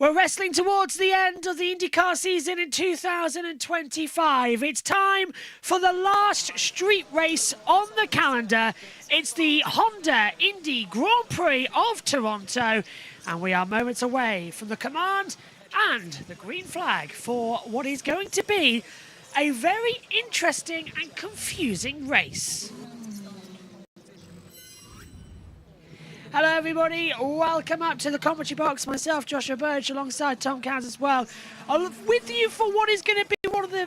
We're wrestling towards the end of the INDYCAR season in 2025. It's time for the last street race on the calendar. It's the Honda Indy Grand Prix of Toronto, and we are moments away from the command and the green flag for what is going to be a very interesting and confusing race. Hello everybody, welcome up to the commentary box. Myself, Joshua Burge, alongside Tom Cairns as well. I'm with you for what is going to be one of the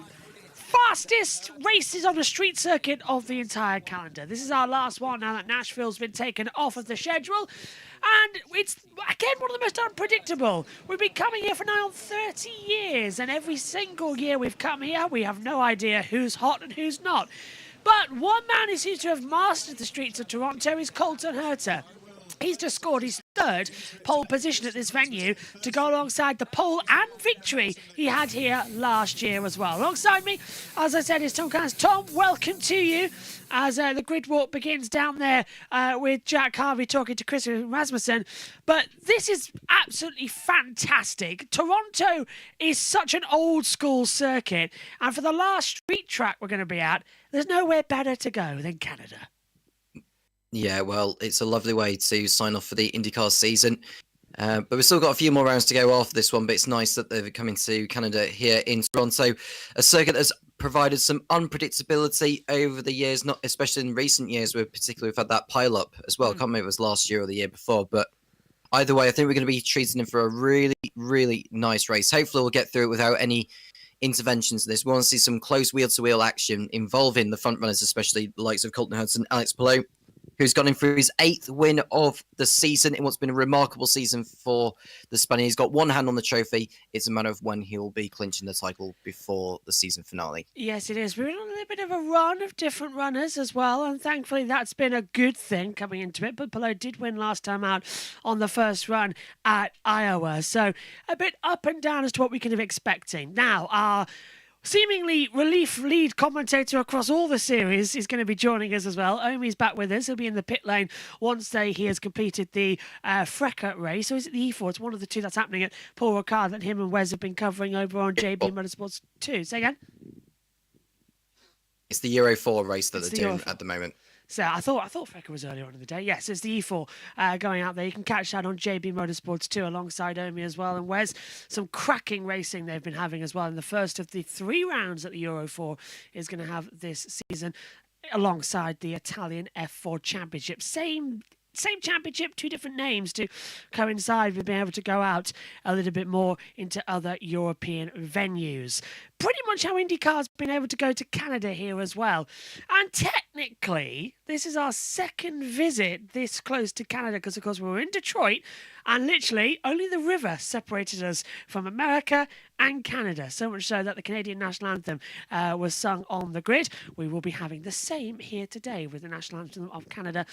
fastest races on the street circuit of the entire calendar. This is our last one now that Nashville's been taken off of the schedule. And it's, again, one of the most unpredictable. We've been coming here for now on 30 years, and every single year we've come here, we have no idea who's hot and who's not. But one man who seems to have mastered the streets of Toronto is Colton Herta. He's just scored his third pole position at this venue to go alongside the pole and victory he had here last year as well. Alongside me, as I said, is Tom Cairns. Tom, welcome to you as the grid walk begins down there with Jack Harvey talking to Chris Rasmussen. But this is absolutely fantastic. Toronto is such an old school circuit, and for the last street track we're going to be at, there's nowhere better to go than Canada. Yeah, well, it's a lovely way to sign off for the INDYCAR season. But we've still got a few more rounds to go after this one, but it's nice that they're coming to Canada here in Toronto. A circuit that's provided some unpredictability over the years, not especially in recent years, where particularly we've had that pile-up as well. I can't remember if it was last year or the year before, but either way, I think we're going to be treating them for a really, really nice race. Hopefully we'll get through it without any interventions in this. We want to see some close wheel-to-wheel action involving the front runners, especially the likes of Colton Herta and Alex Palou, who's gone in for his 8th win of the season in what's been a remarkable season for the Spaniard. He's got one hand on the trophy. It's a matter of when he'll be clinching the title before the season finale. Yes, it is. We're on a little bit of a run of different runners as well, and thankfully that's been a good thing coming into it. But Palou did win last time out on the first run at Iowa, so a bit up and down as to what we could have expecting. Now, our seemingly relief lead commentator across all the series is going to be joining us as well. Omi's back with us. He'll be in the pit lane once he has completed the Frecker race. Or is it the E4? It's one of the two that's happening at Paul Ricard that him and Wes have been covering over on JBMotorsports 2. Say again? It's the Euro 4 race that they're doing at the moment. So I thought Frecker was earlier on in the day. Yes, it's the E4 going out there. You can catch that on JBMotorsports 2 alongside Omi as well. And Wes, some cracking racing they've been having as well. And the first of the 3 rounds that the Euro 4 is going to have this season alongside the Italian F4 Championship. Same championship, 2 different names to coincide with being able to go out a little bit more into other European venues. Pretty much how INDYCAR's been able to go to Canada here as well. And technically, this is our second visit this close to Canada because, of course, we were in Detroit and literally only the river separated us from America and Canada. So much so that the Canadian national anthem was sung on the grid. We will be having the same here today with the national anthem of Canada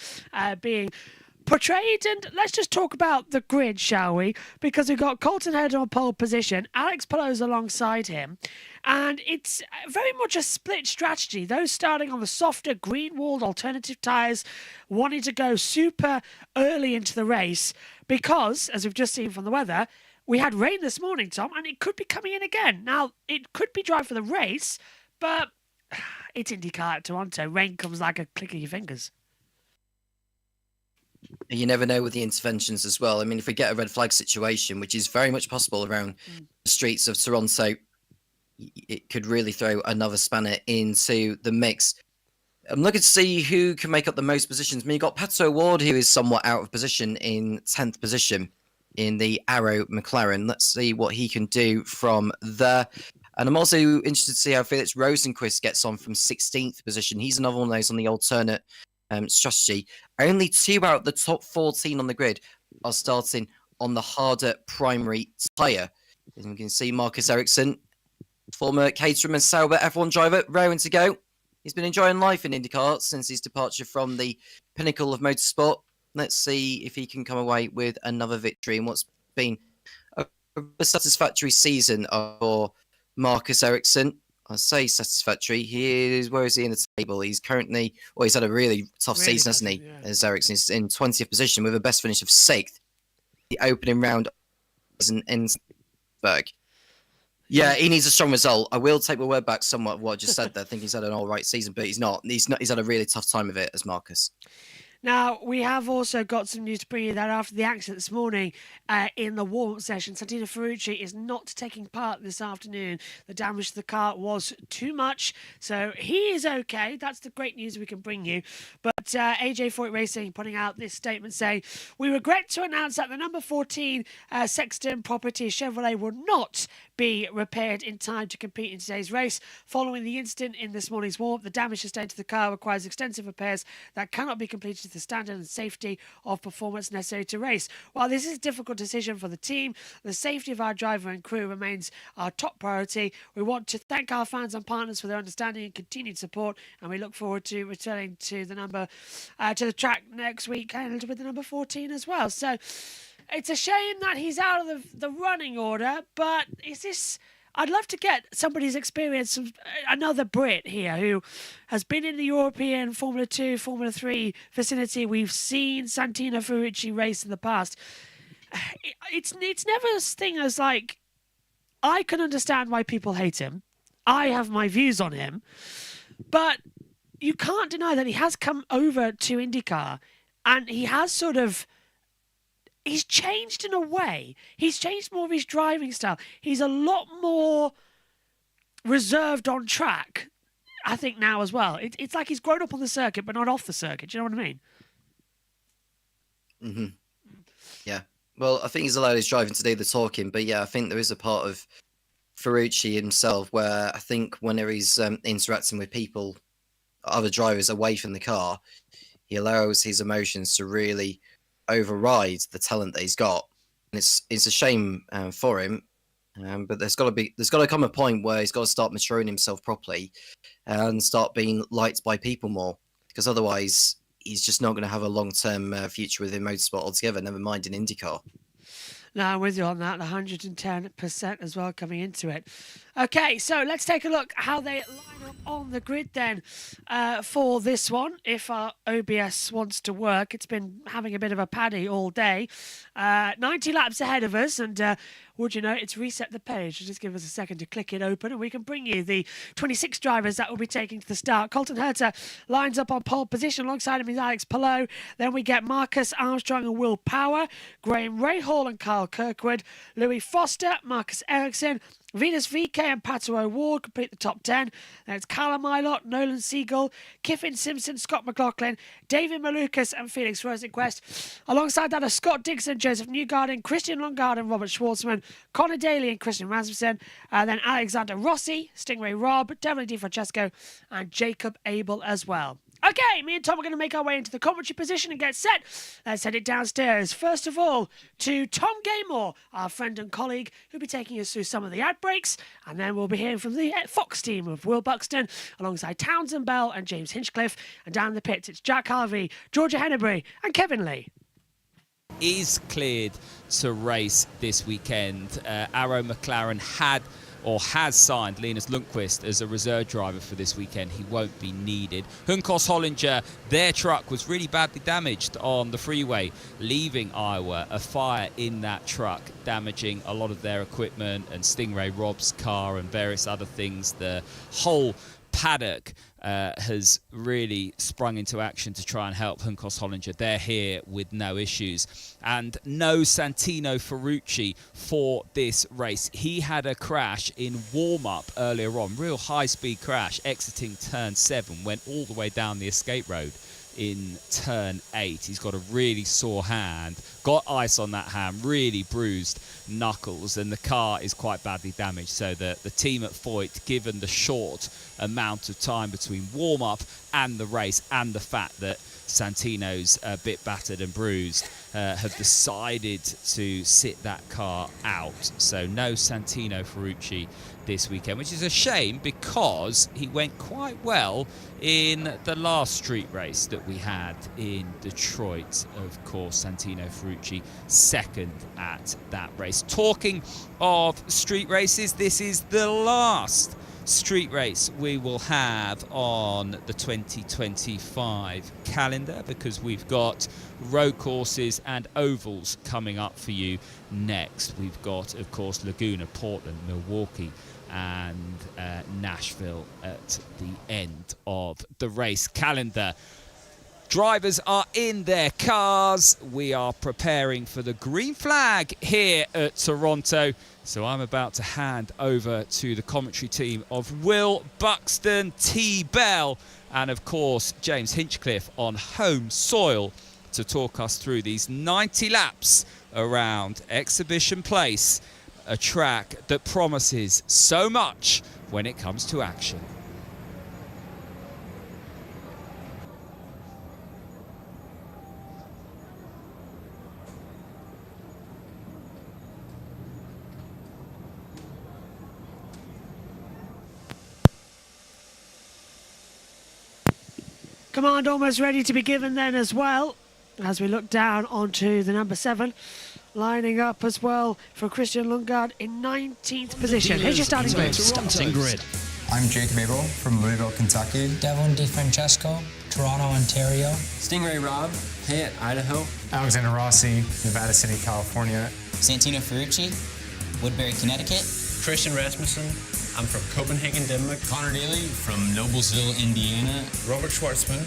being portrayed. And let's just talk about the grid, shall we? Because we've got Colton Herta on pole position, Alex Palou's alongside him, and it's very much a split strategy. Those starting on the softer green-walled alternative tyres wanting to go super early into the race because, as we've just seen from the weather, we had rain this morning, Tom, and it could be coming in again. Now, it could be dry for the race, but it's INDYCAR at Toronto. Rain comes like a click of your fingers. You never know with the interventions as well. I mean, if we get a red flag situation, which is very much possible around the streets of Toronto, it could really throw another spanner into the mix. I'm looking to see who can make up the most positions. I mean, you've got Pato Ward, who is somewhat out of position in 10th position in the Arrow McLaren. Let's see what he can do from there. And I'm also interested to see how Felix Rosenquist gets on from 16th position. He's another one of those on the alternate strategy. Only 2 out of the top 14 on the grid are starting on the harder primary tyre. As you can see, Marcus Ericsson, former Caterham and Sauber F1 driver, raring to go. He's been enjoying life in INDYCAR since his departure from the pinnacle of motorsport. Let's see if he can come away with another victory in what's been a satisfactory season for Marcus Ericsson. I say satisfactory. Where is he in the table? He's currently, well, he's had a really tough season, hasn't he? Yeah. As Ericsson is in 20th position with a best finish of 6th. The opening round ends Berg. Yeah, he needs a strong result. I will take my word back somewhat of what I just said there. I think he's had an all right season, but he's not. He's had a really tough time of it as Marcus. Now, we have also got some news to bring you that after the accident this morning in the warm-up session, Santino Ferrucci is not taking part this afternoon. The damage to the car was too much, so he is okay. That's the great news we can bring you. But AJ Foyt Racing putting out this statement saying, "We regret to announce that the number 14 Sexton Property Chevrolet will not be repaired in time to compete in today's race. Following the incident in this morning's warm-up, the damage sustained to the car requires extensive repairs that cannot be completed to the standard and safety of performance necessary to race. While this is a difficult decision for the team, the safety of our driver and crew remains our top priority. We want to thank our fans and partners for their understanding and continued support, and we look forward to returning to the track next week and with the number 14 as well." So it's a shame that he's out of the running order, but is this... I'd love to get somebody's experience, another Brit here who has been in the European Formula 2, Formula 3 vicinity. We've seen Santino Ferrucci race in the past. It's never this thing as like, I can understand why people hate him. I have my views on him. But you can't deny that he has come over to INDYCAR and he has sort of... He's changed in a way. He's changed more of his driving style. He's a lot more reserved on track, I think, now as well. It's like he's grown up on the circuit, but not off the circuit. Do you know what I mean? Mm-hmm. Yeah. Well, I think he's allowed his driving to do the talking, but yeah, I think there is a part of Ferrucci himself where I think whenever he's interacting with people, other drivers away from the car, he allows his emotions to really override the talent that he's got, and it's a shame for him. But there's got to come a point where he's got to start maturing himself properly and start being liked by people more, because otherwise he's just not going to have a long-term future within motorsport altogether. Never mind in IndyCar. No, I'm with you on that. 110% as well coming into it. Okay, so let's take a look how they line up on the grid then for this one. If our OBS wants to work, it's been having a bit of a paddy all day. 90 laps ahead of us, and would you know, it's reset the page. Just give us a second to click it open, and we can bring you the 26 drivers that will be taking to the start. Colton Herter lines up on pole position. Alongside him is Alex Palou. Then we get Marcus Armstrong and Will Power, Graham Rahal and Carl Kirkwood, Louis Foster, Marcus Ericsson, Venus VK and Pato O'Ward complete the top 10. Then it's Callum Ilott, Nolan Siegel, Kiffin Simpson, Scott McLaughlin, David Malukas and Felix Rosenquist. Alongside that are Scott Dixon, Joseph Newgarden, Christian Lundgaard and Robert Schwartzman, Connor Daly and Christian Rasmussen, then Alexander Rossi, Stingray Robb, Devlin DiFrancesco and Jacob Abel as well. Okay, me and Tom are going to make our way into the commentary position and get set. Let's head it downstairs. First of all, to Tom Gaymore, our friend and colleague, who'll be taking us through some of the ad breaks. And then we'll be hearing from the Fox team of Will Buxton, alongside Townsend Bell and James Hinchcliffe. And down in the pits, it's Jack Harvey, Georgia Hennebury and Kevin Lee. Is cleared to race this weekend. Arrow McLaren has signed Linus Lundqvist as a reserve driver for this weekend. He won't be needed. Hunkos Hollinger, their truck was really badly damaged on the freeway leaving Iowa. A fire in that truck damaging a lot of their equipment and Stingray Robb's car and various other things. The whole paddock has really sprung into action to try and help Hunkos Hollinger. They're here with no issues. And no Santino Ferrucci for this race. He had a crash in warm-up earlier on. Real high-speed crash exiting turn 7. Went all the way down the escape road in turn 8. He's got a really sore hand. Got ice on that hand. Really bruised knuckles. And the car is quite badly damaged. So the team at Foyt, given the short amount of time between warm-up and the race and the fact that Santino's a bit battered and bruised, have decided to sit that car out. So no Santino Ferrucci this weekend, which is a shame because he went quite well in the last street race that we had in Detroit. Of course, Santino Ferrucci second at that race. Talking of street races, this is the last street race we will have on the 2025 calendar, because we've got road courses and ovals coming up for you next. We've got, of course, Laguna, Portland, Milwaukee and Nashville at the end of the race calendar. Drivers are in their cars. We are preparing for the green flag here at Toronto. So I'm about to hand over to the commentary team of Will Buxton, T. Bell, and of course James Hinchcliffe on home soil to talk us through these 90 laps around Exhibition Place, a track that promises so much when it comes to action. Command almost ready to be given then as well, as we look down onto the number 7, lining up as well for Christian Lundgaard in 19th position. Here's your starting grid. I'm Jake Mabel from Louisville, Kentucky. Devon DeFrancesco, Toronto, Ontario. Stingray Rob, Hayat, Idaho. Alexander Rossi, Nevada City, California. Santino Ferrucci, Woodbury, Connecticut. Christian Rasmussen, I'm from Copenhagen, Denmark. Connor Daly from Noblesville, Indiana. Robert Schwartzman,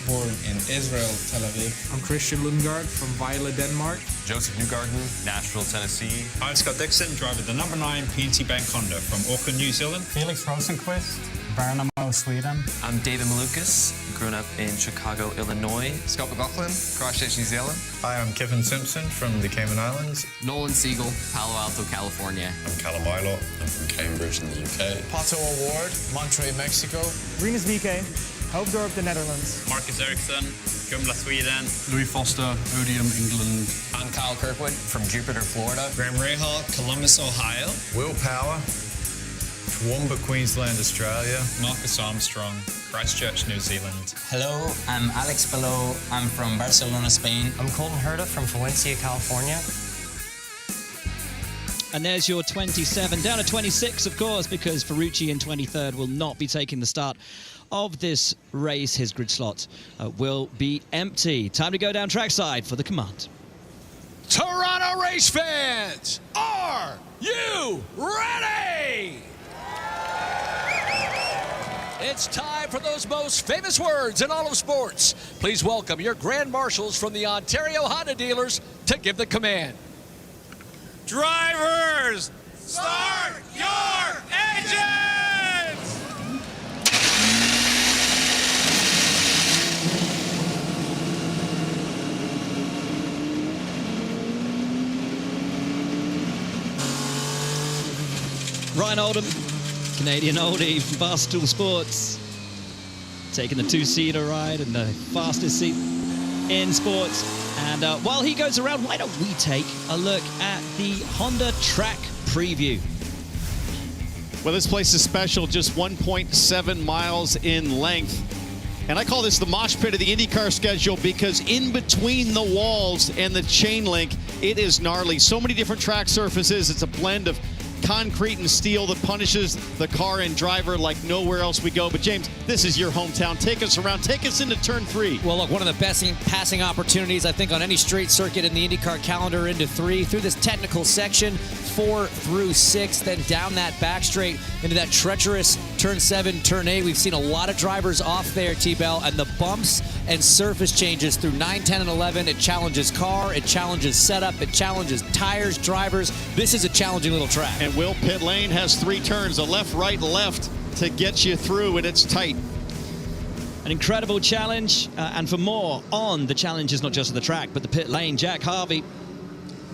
born in Israel, Tel Aviv. I'm Christian Lundgaard from Vejle, Denmark. Joseph Newgarden, Nashville, Tennessee. I'm Scott Dixon, driver the number 9 PNC Bank Honda from Auckland, New Zealand. Felix Rosenqvist, Värnamo, Sweden. I'm David Malukas, grown up in Chicago, Illinois. Scott McLaughlin, Christchurch, New Zealand. Hi, I'm Kevin Simpson from the Cayman Islands. Nolan Siegel, Palo Alto, California. I'm Callum Milo, I'm from Cambridge in the UK. Pato Award, Monterrey, Mexico. Rinus VK, Hoofddorp, the Netherlands. Marcus Ericsson, Kumla, Sweden. Louis Foster, Odium, England. I'm Kyle Kirkwood from Jupiter, Florida. Graham Rahal, Columbus, Ohio. Will Power, Toowoomba, Queensland, Australia. Marcus Armstrong, Christchurch, New Zealand. Hello, I'm Alex Palou. I'm from Barcelona, Spain. I'm Colton Herta from Valencia, California. And there's your 27, down to 26, of course, because Ferrucci in 23rd will not be taking the start of this race. His grid slot will be empty. Time to go down trackside for the command. Toronto race fans, are you ready? It's time for those most famous words in all of sports. Please welcome your grand marshals from the Ontario Honda dealers to give the command. Drivers, start your engines! Ryan Oldham, Canadian oldie from Barstool Sports, taking the two-seater ride and the fastest seat in sports. And while he goes around, why don't we take a look at the Honda track preview? Well, this place is special, just 1.7 miles in length. And I call this the mosh pit of the IndyCar schedule because in between the walls and the chain link, it is gnarly. So many different track surfaces. It's a blend of concrete and steel that punishes the car and driver like nowhere else we go. But James, this is your hometown. Take us around. Take us into turn 3. Well, look, one of the best passing opportunities, I think, on any straight circuit in the IndyCar calendar into 3 through this technical section, 4 through 6, then down that back straight into that treacherous turn 7, turn 8. We've seen a lot of drivers off there, T-Bell, and the bumps and surface changes through 9, 10, and 11. It challenges car, it challenges setup, it challenges tires, drivers. This is a challenging little track. And Will, pit lane has 3 turns, a left, right, left to get you through, and it's tight. An incredible challenge, and for more on the challenges, not just of the track, but the pit lane, Jack Harvey.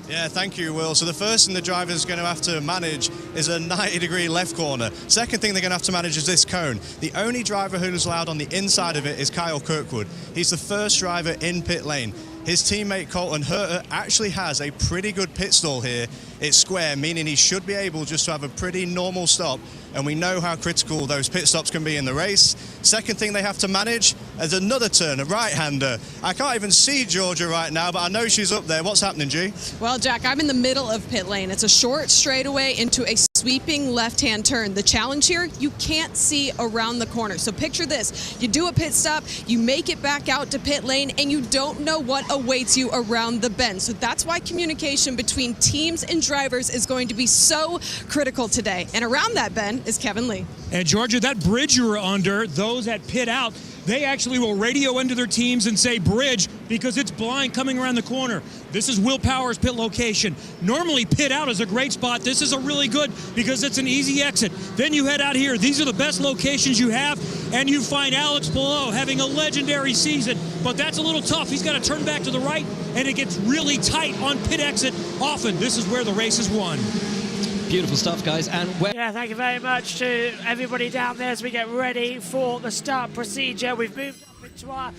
Yeah, thank you, Will. So the first thing the driver's going to have to manage is a 90-degree left corner. Second thing they're going to have to manage is this cone. The only driver who's allowed on the inside of it is Kyle Kirkwood. He's the first driver in pit lane. His teammate Colton Herta actually has a pretty good pit stall here. It's square, meaning he should be able just to have a pretty normal stop, and we know how critical those pit stops can be in the race. Second thing they have to manage is another turn, a right-hander. I can't even see Georgia right now, but I know she's up there. What's happening, G? Well, Jack, I'm in the middle of pit lane. It's a short straightaway into a sweeping left-hand turn. The challenge here, you can't see around the corner. So picture this, you do a pit stop, you make it back out to pit lane, and you don't know what awaits you around the bend. So that's why communication between teams and drivers is going to be so critical today. And around that bend is Kevin Lee. And Georgia, that bridge you were under, those that pit out, they actually will radio into their teams and say bridge because it's blind coming around the corner. This is Will Power's pit location. Normally pit out is a great spot. This is a really good because it's an easy exit. Then you head out here. These are the best locations you have, and you find Alex Palou having a legendary season, but that's a little tough. He's got to turn back to the right, and it gets really tight on pit exit often. This is where the race is won. Beautiful stuff, guys. And yeah, thank you very much to everybody down there as we get ready for the start procedure. We've moved up into our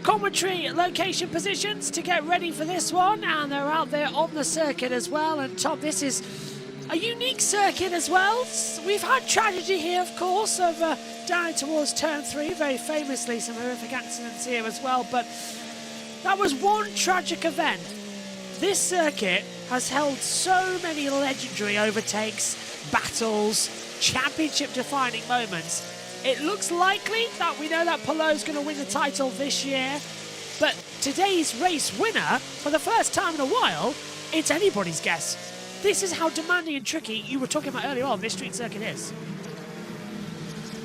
commentary location positions to get ready for this one, and they're out there on the circuit as well. And Tom, this is a unique circuit as well. We've had tragedy here, of course, over down towards turn 3, very famously some horrific accidents here as well, but that was one tragic event. This circuit has held so many legendary overtakes, battles, championship-defining moments. It looks likely that we know that Palou's going to win the title this year, but today's race winner, for the first time in a while, it's anybody's guess. This is how demanding and tricky you were talking about earlier on this street circuit is.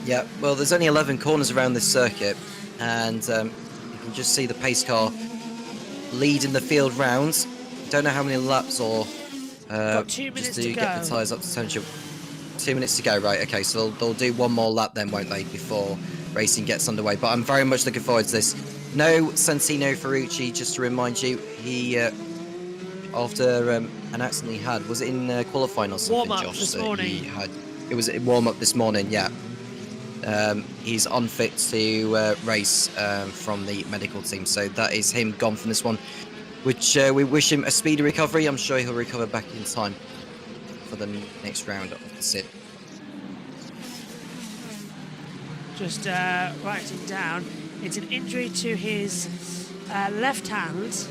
Yeah, well, there's only 11 corners around this circuit, and you can just see the pace car leading the field rounds. Don't know how many laps or got 2 minutes just to go. get the tyres up to temperature. 2 minutes to go, right? Okay, so they'll do one more lap then, won't they, before racing gets underway? But I'm very much looking forward to this. No Santino Ferrucci, just to remind you, he after an accident he had, was it in qualifying or something, warm-up Josh? this morning. It was a warm-up this morning, yeah. He's unfit to race from the medical team, so that is him gone from this one, which we wish him a speedy recovery. I'm sure he'll recover back in time for the next round of the sit. Just writing down, it's an injury to his left hand,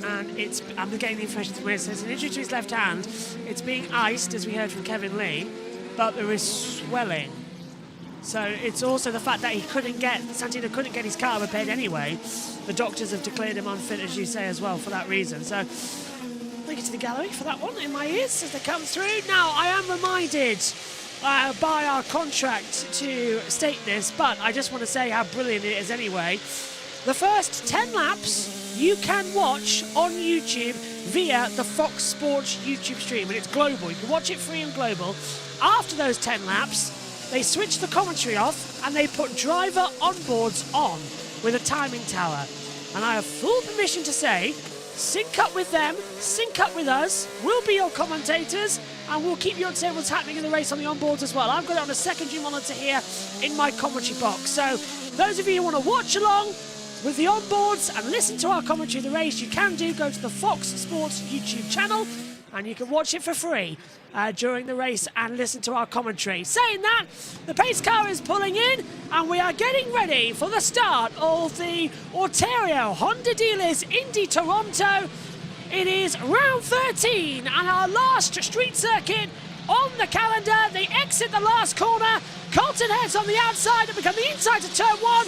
and I'm getting the information from where it says an injury to his left hand. It's being iced, as we heard from Kevin Lee, but there is swelling. So it's also the fact that Santino couldn't get his car repaired anyway. The doctors have declared him unfit, as you say, as well, for that reason. So thank you to the gallery for that one in my ears as they come through. Now, I am reminded by our contract to state this, but I just want to say how brilliant it is anyway. The first 10 laps you can watch on YouTube via the Fox Sports YouTube stream, and it's global. You can watch it free and global. After those 10 laps, they switch the commentary off and they put driver onboards on with a timing tower. And I have full permission to say, sync up with them, sync up with us, we'll be your commentators, and we'll keep you up to date what's happening in the race on the onboards as well. I've got it on a secondary monitor here in my commentary box. So those of you who want to watch along with the onboards and listen to our commentary of the race, you can go to the Fox Sports YouTube channel, and you can watch it for free during the race and listen to our commentary. Saying that, the pace car is pulling in, and we are getting ready for the start of the Ontario Honda Dealers Indy Toronto. It is round 13 and our last street circuit on the calendar. They exit the last corner. Colton heads on the outside and become the inside to turn 1.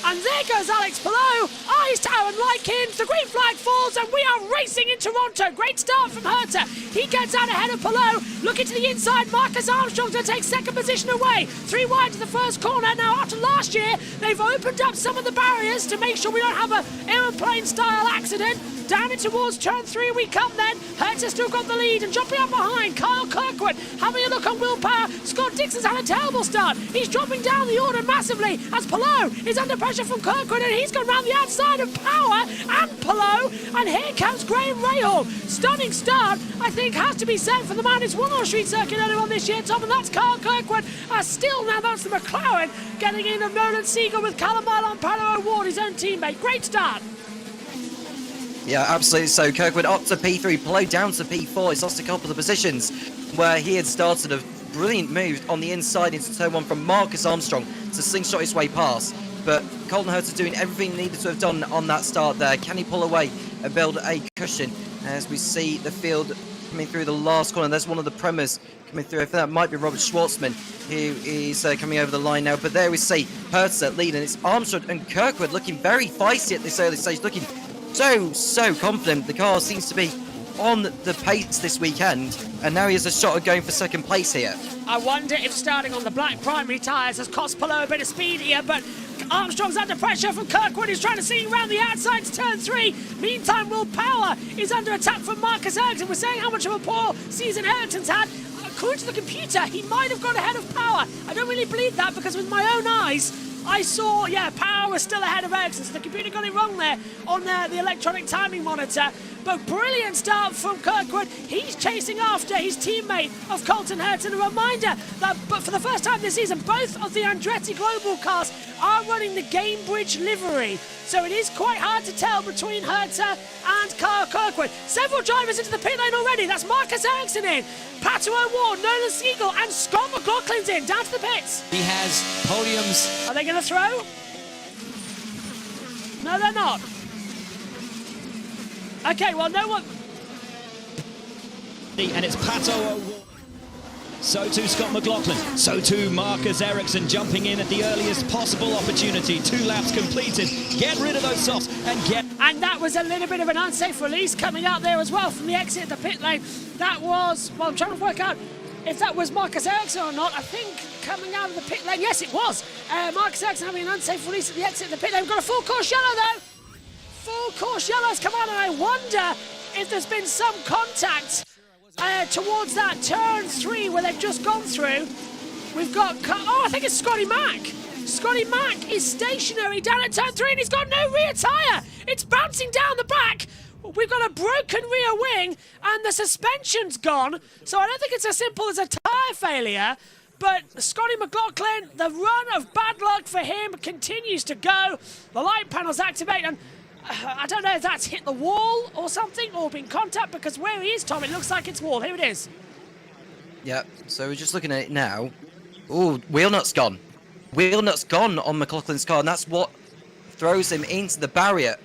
And there goes Alex Palou, eyes to Aaron Likins, the green flag falls, and we are racing in Toronto. Great start from Herta. He gets out ahead of Palou, looking to the inside. Marcus Armstrong's going to take second position away. 3 wide to the first corner. Now, after last year, they've opened up some of the barriers to make sure we don't have an aeroplane-style accident. Down in towards turn 3 we come then. Herta's still got the lead, and jumping up behind, Kyle Kirkwood having a look on Willpower. Scott Dixon's had a terrible start. He's dropping down the order massively as Palou is under pressure from Kirkwood, and he's gone round the outside of Power and Palou. And here comes Graham Rahal. Stunning start, I think, has to be said for the man who's won our street circuit earlier on this year, Tom, and that's Kyle Kirkwood. Still now that's the McLaren getting in of Nolan Siegel with Callum Milon Paolo Ward, his own teammate. Great start. Yeah, absolutely. So Kirkwood up to P3, Palou down to P4. He's lost a couple of positions where he had started a brilliant move on the inside into turn 1 from Marcus Armstrong to slingshot his way past. But Colton Herta doing everything he needed to have done on that start there. Can he pull away and build a cushion as we see the field coming through the last corner. There's one of the Premiers coming through. I think that might be Robert Schwartzman, who is coming over the line now. But there we see Hertz leading. It's Armstrong and Kirkwood looking very feisty at this early stage, looking so confident. The car seems to be on the pace this weekend, and now he has a shot at going for second place here. I wonder if starting on the black primary tyres has cost Palou a bit of speed here, but Armstrong's under pressure from Kirkwood, who's trying to see around the outside to turn 3. Meantime, Will Power is under attack from Marcus Ericsson. We're saying how much of a poor season Ericsson's had. According to the computer, he might have got ahead of Power. I don't really believe that, because with my own eyes, I saw, Power was still ahead of Ericsson, so the computer got it wrong there on the electronic timing monitor. But brilliant start from Kirkwood. He's chasing after his teammate of Colton Hertz. And a reminder that but for the first time this season, both of the Andretti Global cars are running the Gamebridge livery. So it is quite hard to tell between Hertz and Kyle Kirkwood. Several drivers into the pit lane already. That's Marcus Ericsson in, Pato O'Ward, Nolan Siegel, and Scott McLaughlin's in, down to the pits. He has podiums. Are they going to throw? No, they're not. Okay, well, no one... And it's Pato O'Ward. So too Scott McLaughlin. So too Marcus Ericsson jumping in at the earliest possible opportunity. 2 laps completed. Get rid of those softs and get... And that was a little bit of an unsafe release coming out there as well from the exit of the pit lane. That was... Well, I'm trying to work out if that was Marcus Ericsson or not. I think coming out of the pit lane... Yes, it was. Marcus Ericsson having an unsafe release at the exit of the pit lane. We've got a full course yellow, though. Full course yellows come on, and I wonder if there's been some contact towards that turn 3 where they've just gone through. We've got... Oh, I think it's Scotty Mack. Scotty Mack is stationary down at turn 3, and he's got no rear tyre. It's bouncing down the back. We've got a broken rear wing, and the suspension's gone. So I don't think it's as simple as a tyre failure. But Scotty McLaughlin, the run of bad luck for him continues to go. The light panels activate, and I don't know if that's hit the wall or something, or been contact, because where he is, Tom, it looks like it's wall. Here it is. Yeah, so we're just looking at it now. Oh, wheel nut's gone. Wheel nut's gone on McLaughlin's car, and that's what throws him into the barrier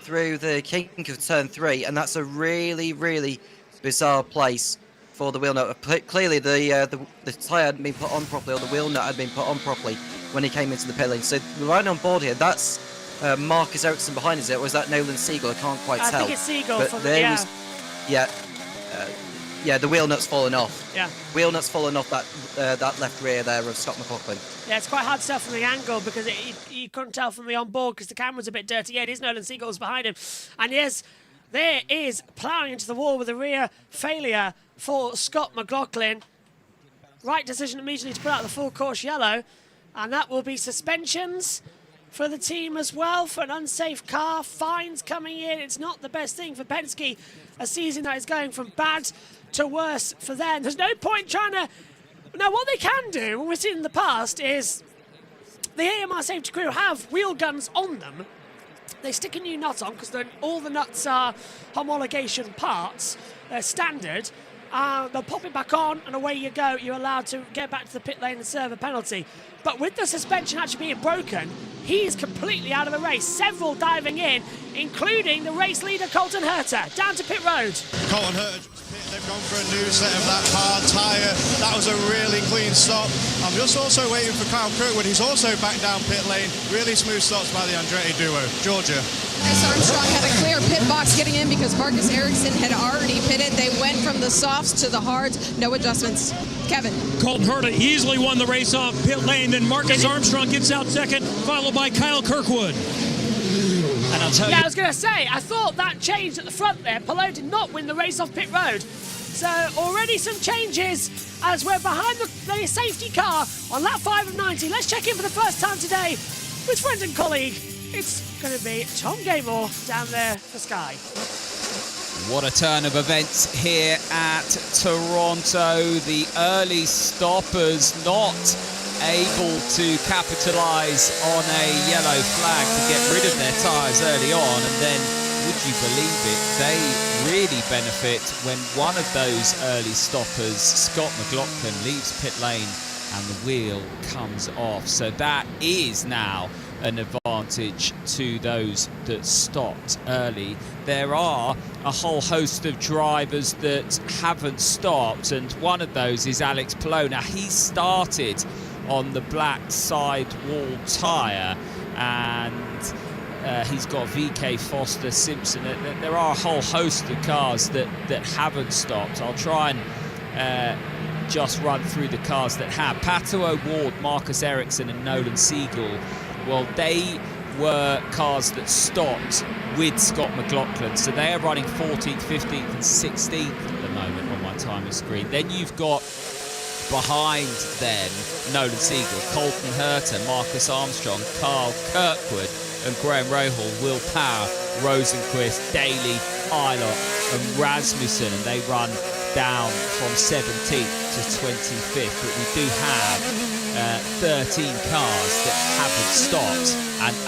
through the kink of turn 3, and that's a really bizarre place for the wheel nut. Clearly, the tyre hadn't been put on properly, or the wheel nut had been put on properly when he came into the pit lane. So right on board here, that's Marcus Ericsson behind us, or is that Nolan Siegel? I can't quite tell. I think it's Siegel. But there was, the wheel nut's fallen off. Yeah. Wheel nut's fallen off that left rear there of Scott McLaughlin. Yeah, it's quite hard to tell from the angle, because you couldn't tell from the on-board because the camera's a bit dirty. Yeah, it is Nolan Siegel's behind him. And yes, there is ploughing into the wall with a rear failure for Scott McLaughlin. Right decision immediately to put out the full course yellow. And that will be suspensions for the team as well, for an unsafe car. Fines coming in. It's not the best thing for Penske. A season that is going from bad to worse for them. There's no point trying to... Now, what they can do, what we've seen in the past, is the AMR safety crew have wheel guns on them. They stick a new nut on, because all the nuts are homologation parts. They're standard. They'll pop it back on, and away you go. You're allowed to get back to the pit lane and serve a penalty. But with the suspension actually being broken, he's completely out of the race. Several diving in, including the race leader, Colton Herter, down to pit road. Colton Herter, they've gone for a new set of that hard tyre. That was a really clean stop. I'm just also waiting for Kyle Kirkwood. He's also back down pit lane. Really smooth stops by the Andretti duo. Georgia. Armstrong had a clear pit box getting in because Marcus Ericsson had already pitted. They went from the softs to the hards. No adjustments. Kevin. Colton Herta easily won the race off pit lane. Then Marcus Armstrong gets out second, followed by Kyle Kirkwood. And I'll tell you... I was going to say, I thought that changed at the front there. Palou did not win the race off pit road. So already some changes as we're behind the safety car on lap 5 of 90. Let's check in for the first time today with friend and colleague. It's going to be Tom Gaymore down there for Sky. What a turn of events here at Toronto. The early stoppers not able to capitalise on a yellow flag to get rid of their tyres early on, and then, would you believe it, they really benefit when one of those early stoppers, Scott McLaughlin, leaves pit lane and the wheel comes off. So that is now an advantage to those that stopped early. There are a whole host of drivers that haven't stopped, and one of those is Alex Palou. Now, he started on the black sidewall tyre, and he's got VK, Foster, Simpson. There are a whole host of cars that haven't stopped. I'll try and just run through the cars that have. Pato O'Ward, Marcus Ericsson and Nolan Siegel, well, they were cars that stopped with Scott McLaughlin, so they are running 14th, 15th and 16th at the moment on my timer screen. Then you've got behind them Nolan Siegel, Colton Herter, Marcus Armstrong, Carl Kirkwood and Graham Rahal, Will Power, Rosenquist, Daly, Eilert and Rasmussen, and they run down from 17th to 25th, but we do have 13 cars that haven't stopped,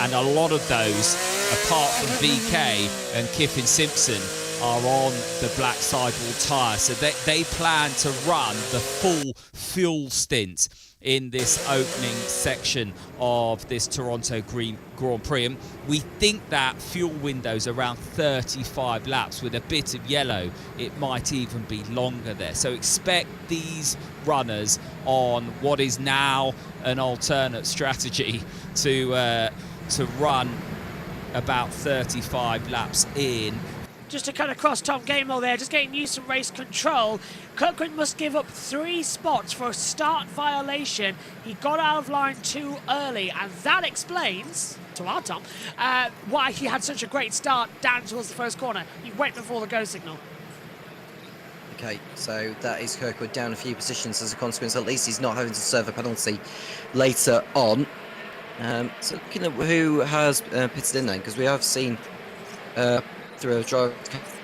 and a lot of those, apart from VK and Kiffin Simpson, are on the black sidewall tyre, so they plan to run the full fuel stint in this opening section of this Toronto Grand Prix. And we think that fuel window's around 35 laps. With a bit of yellow, it might even be longer there. So expect these runners on what is now an alternate strategy to run about 35 laps in. Just to cut across Tom Gamel there, just getting used to race control. Kirkwood must give up 3 spots for a start violation. He got out of line too early, and that explains, to our Tom, why he had such a great start down towards the first corner. He went before the go signal. Okay, so that is Kirkwood down a few positions as a consequence. At least he's not having to serve a penalty later on. So looking at who has pitted in then, because we have seen through a drive,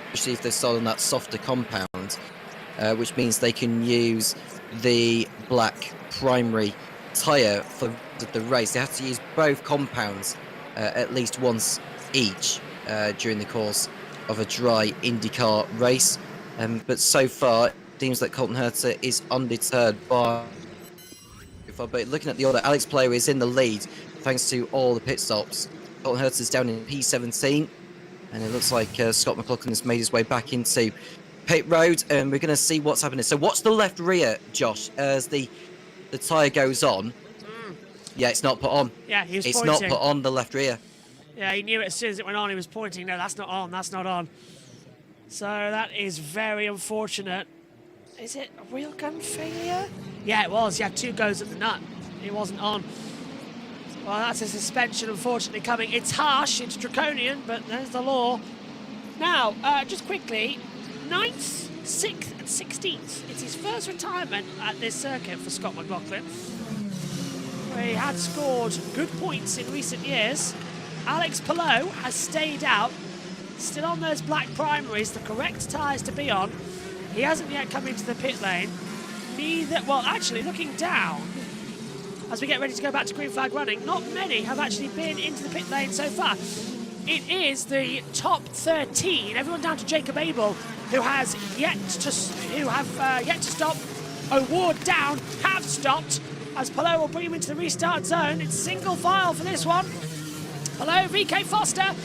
especially if they're still on that softer compound, which means they can use the black primary tyre for the race. They have to use both compounds at least once each during the course of a dry IndyCar race. But so far, it seems that Colton Herter is undeterred by... But looking at the order, Alex Palou is in the lead thanks to all the pit stops. Colton Herter is down in P17. And it looks like Scott McLaughlin has made his way back into pit road, and we're going to see what's happening. So watch the left rear, Josh, as the tyre goes on. Yeah, it's not put on. Yeah, he was It's pointing. not put on the left rear. Yeah, he knew it as soon as it went on. He was pointing. No, that's not on. That's not on. So that is very unfortunate. Is it a real gun failure? Yeah, it was. He had 2 goes at the nut. It wasn't on. Well, that's a suspension, unfortunately, coming. It's harsh, it's draconian, but there's the law. Now, just quickly, 9th, 6th and 16th. It's his first retirement at this circuit for Scott McLaughlin, where he had scored good points in recent years. Alex Palou has stayed out, still on those black primaries, the correct tyres to be on. He hasn't yet come into the pit lane. Neither, well, actually, looking down, as we get ready to go back to green flag running, not many have actually been into the pit lane so far. It is the top 13, everyone down to Jacob Abel, who has yet to stop. O'Ward down, have stopped, as Palou will bring him into the restart zone. It's single file for this one. Palou, VK Foster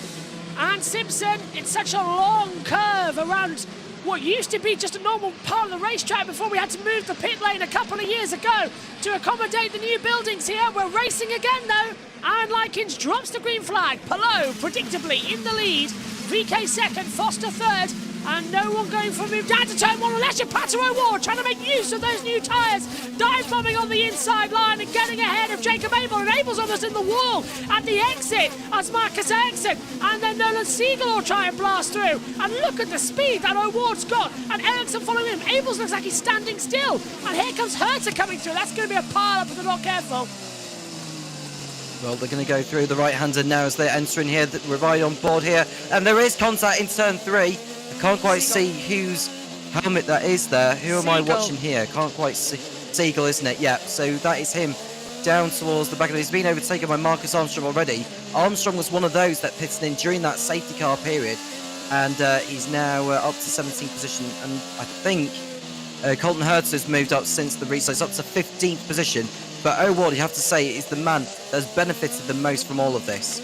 and Simpson. It's such a long curve around what used to be just a normal part of the racetrack before we had to move the pit lane a couple of years ago to accommodate the new buildings here. We're racing again though, and Likens drops the green flag. Palou predictably in the lead, VK second, Foster third, and no one going for a move down to turn 1 unless you're Pato O'Ward trying to make use of those new tyres, dive bombing on the inside line and getting ahead of Jacob Abel, and Abel's almost in the wall at the exit as Marcus Ericsson and then Nolan Siegel will try and blast through, and look at the speed that O'Ward's got, and Ericsson following him. Abel's looks like he's standing still, and here comes Herter coming through. That's going to be a pile up if they're not careful. Well, they're going to go through the right-hander now as they're entering here. We're right on board here, and there is contact in turn 3. I can't quite see whose helmet that is there. Who am I watching here? Can't quite see. Siegel, isn't it? Yeah, so that is him down towards the back of it. He's been overtaken by Marcus Armstrong already. Armstrong was one of those that pitted in during that safety car period, and he's now up to 17th position, and I think Colton Herter has moved up since the restart. He's up to 15th position. But O'Ward, you have to say, is the man that's benefited the most from all of this.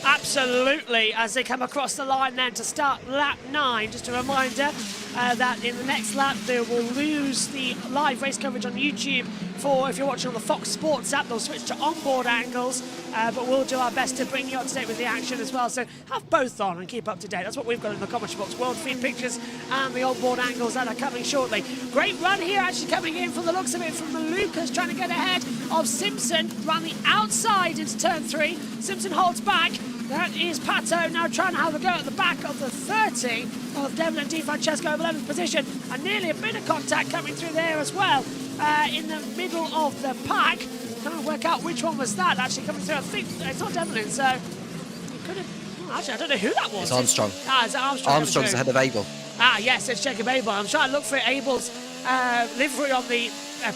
Absolutely, as they come across the line then to start lap 9. Just a reminder that in the next lap they will lose the live race coverage on YouTube for, if you're watching on the Fox Sports app, they'll switch to onboard angles, but we'll do our best to bring you up to date with the action as well. So have both on and keep up to date. That's what we've got in the commentary box, world feed pictures and the onboard angles that are coming shortly. Great run here actually coming in from the looks of it from Lucas, trying to get ahead of Simpson, run the outside into turn 3. Simpson holds back. That is Pato now trying to have a go at the back of the 30 of Devlin and Di Francesco, 11th position, and nearly a bit of contact coming through there as well in the middle of the pack. Trying to work out which one was that actually coming through. I think it's not Devlin, so it could have. Actually, I don't know who that was. It's Armstrong. It's Armstrong. Armstrong's ahead of Abel. Yes, it's Jacob Abel. I'm trying to look for Abel's livery on the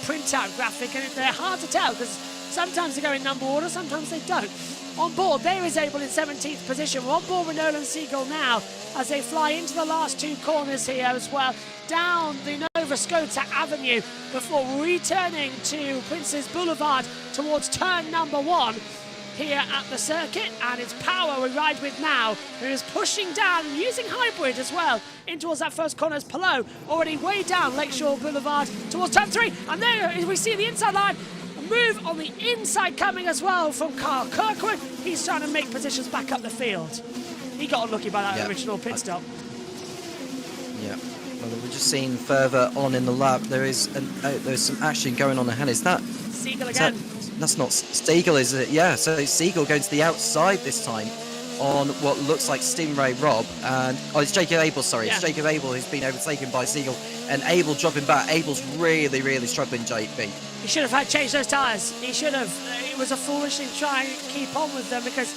printout graphic, and they're hard to tell because sometimes they go in number order, sometimes they don't. On board, there is Abel in 17th position. We're on board with Nolan Siegel now as they fly into the last 2 corners here as well, down the Nova Scotia Avenue before returning to Prince's Boulevard towards turn number 1 here at the circuit. And it's Power we ride with now, who is pushing down and using hybrid as well in towards that first corner as Palou already way down Lakeshore Boulevard towards turn 3. And there we see the inside line. Move on the inside coming as well from Carl Kirkwood. He's trying to make positions back up the field. He got unlucky by that original pit stop. Yeah, well, we're just seeing further on in the lap, there's some action going on ahead. Is that Siegel again? That's not Siegel, is it? Yeah, so it's Siegel going to the outside this time on what looks like Stingray Rob, and it's Jacob Abel, sorry. Yeah. It's Jacob Abel who's been overtaken by Siegel, and Abel dropping back. Abel's really struggling, JB. He should have had changed those tyres. He should have. It was a foolish thing to try and keep on with them because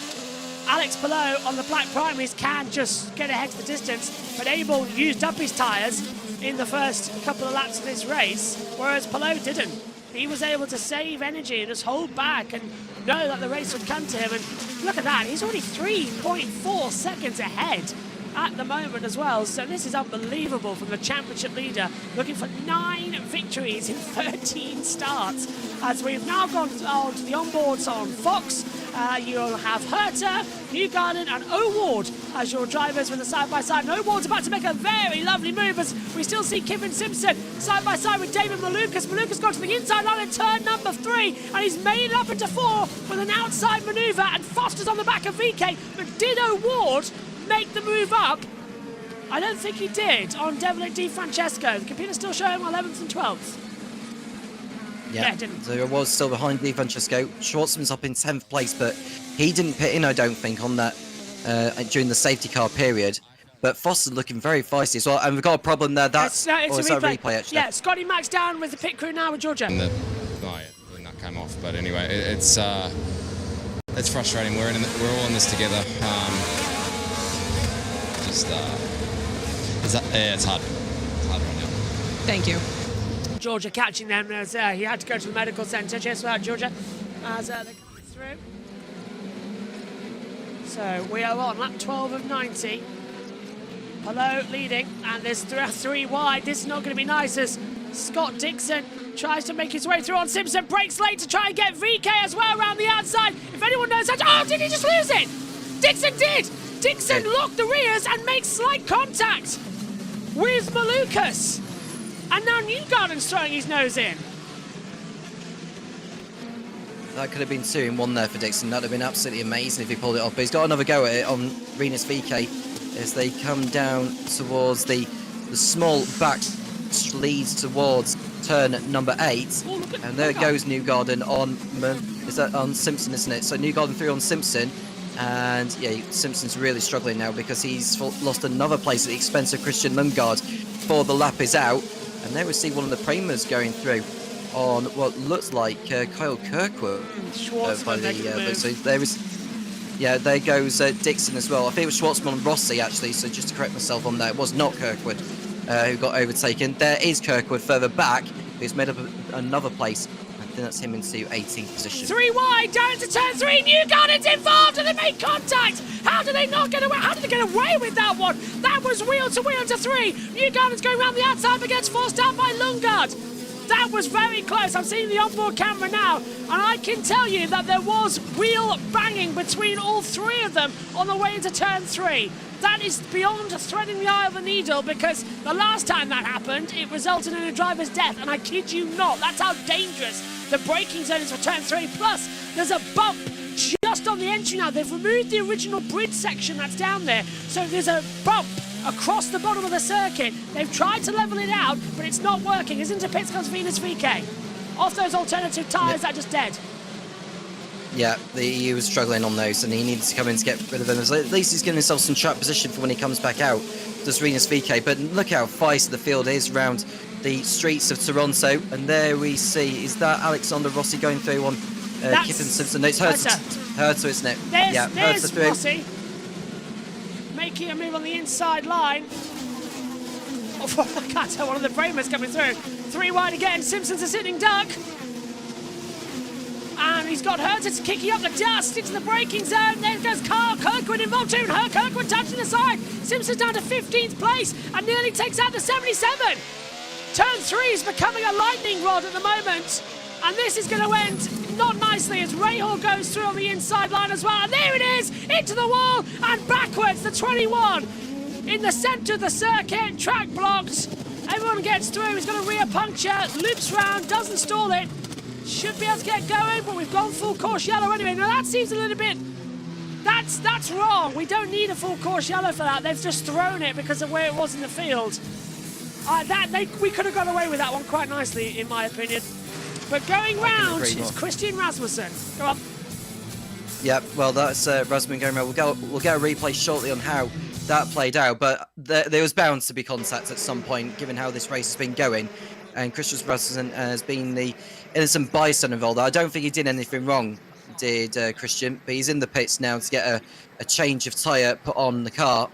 Alex Palou on the black primaries can just get ahead to the distance, but Abel used up his tyres in the first couple of laps of this race, whereas Palou didn't. He was able to save energy and just hold back and know that the race would come to him. And look at that, he's already 3.4 seconds ahead at the moment as well. So this is unbelievable from the championship leader, looking for 9 victories in 13 starts. As we've now gone on to the onboards on Fox, you'll have Herter, Newgarden and O'Ward as your drivers with the side-by-side. And O'Ward's about to make a very lovely move as we still see Kevin Simpson side-by-side with David Malukas. Malukas got to the inside line in turn number 3 and he's made it up into 4 with an outside manoeuvre, and Foster's on the back of VK. But did O'Ward make the move up? I don't think he did on Devlin Di Francesco. The computer's still showing 11th and 12th. Yeah, it didn't. So it was still behind Di Francesco. Schwartzman's up in 10th place, but he didn't pit in, I don't think, on that during the safety car period. But Foster's looking very feisty as well, and we've got a problem there. That's it's a replay. Actually. Yeah, Scotty Max down with the pit crew now with Georgia. And that came off, but anyway, it's frustrating. We're all in this together. It's hard. It's hard right now. Thank you. Georgia catching them as he had to go to the medical centre. Cheers for that, Georgia, as they're coming through. So we are on lap 12 of 90. Palou leading, and there's 3 wide. This is not going to be nice as Scott Dixon tries to make his way through on Simpson. Breaks late to try and get VK as well around the outside. If anyone knows that. Oh, did he just lose it? Dixon did. Dixon locked the rears and makes slight contact with Malukas. And now Newgarden's throwing his nose in. That could have been 2 in 1 there for Dixon. That would have been absolutely amazing if he pulled it off. But he's got another go at it on Renus VK as they come down towards the small back leads towards turn number 8. Oh, and there goes Newgarden on Simpson, isn't it? So Newgarden through on Simpson. And yeah, Simpson's really struggling now because he's lost another place at the expense of Christian Lundgaard before the lap is out. And there we see one of the primers going through on what looks like Kyle Kirkwood. Schwartzman. So there is, yeah, there goes Dixon as well. I think it was Schwartzman and Rossi actually. So just to correct myself on that, it was not Kirkwood who got overtaken. There is Kirkwood further back, who's made up another place. I think that's him into 18th position. 3 wide, down to turn 3. Newgarden's involved and they make contact. How did they not get away? How did they get away with that one? That was wheel to 3. Newgarden's going around the outside but gets forced out by Lundgaard. That was very close. I'm seeing the onboard camera now, and I can tell you that there was wheel banging between all three of them on the way into turn 3. That is beyond threading the eye of the needle, because the last time that happened, it resulted in a driver's death, and I kid you not, that's how dangerous the braking zone is for turn 3. Plus, there's a bump just on the entry now. They've removed the original bridge section that's down there, so there's a bump across the bottom of the circuit. They've tried to level it out, but it's not working. As into pits comes Venus VK. Off those alternative tyres, that just dead. Yeah, he was struggling on those, and he needed to come in to get rid of them. At least he's giving himself some track position for when he comes back out, does Venus VK. But look how feisty the field is around the streets of Toronto. And there we see, is that Alexander Rossi going through on Kippen Simpson? No, it's Herta, isn't it? There's Rossi making a move on the inside line. Oh, I can't tell, one of the Bramers coming through. 3 wide again, Simpson's a sitting duck. And he's got Herta kicking up the dust into the braking zone. There goes Carl Kirkwood involved too. And Kirkwood touching the side. Simpson's down to 15th place and nearly takes out the 77. Turn 3 is becoming a lightning rod at the moment. And this is going to end not nicely as Rahal goes through on the inside line as well. And there it is, into the wall and backwards, the 21. In the centre of the circuit, track blocked. Everyone gets through. He's got a rear puncture, loops round, doesn't stall it. Should be able to get going, but we've gone full course yellow anyway. Now that seems a little bit, that's wrong. We don't need a full course yellow for that. They've just thrown it because of where it was in the field. We could have got away with that one quite nicely, in my opinion. But going round is Christian Rasmussen. Go on. Yeah, well, that's Rasmussen going round. We'll get a replay shortly on how that played out, but there was bound to be contact at some point, given how this race has been going. And Christian Rasmussen has been the innocent bystander involved. I don't think he did anything wrong, did Christian, but he's in the pits now to get a change of tyre put on the car.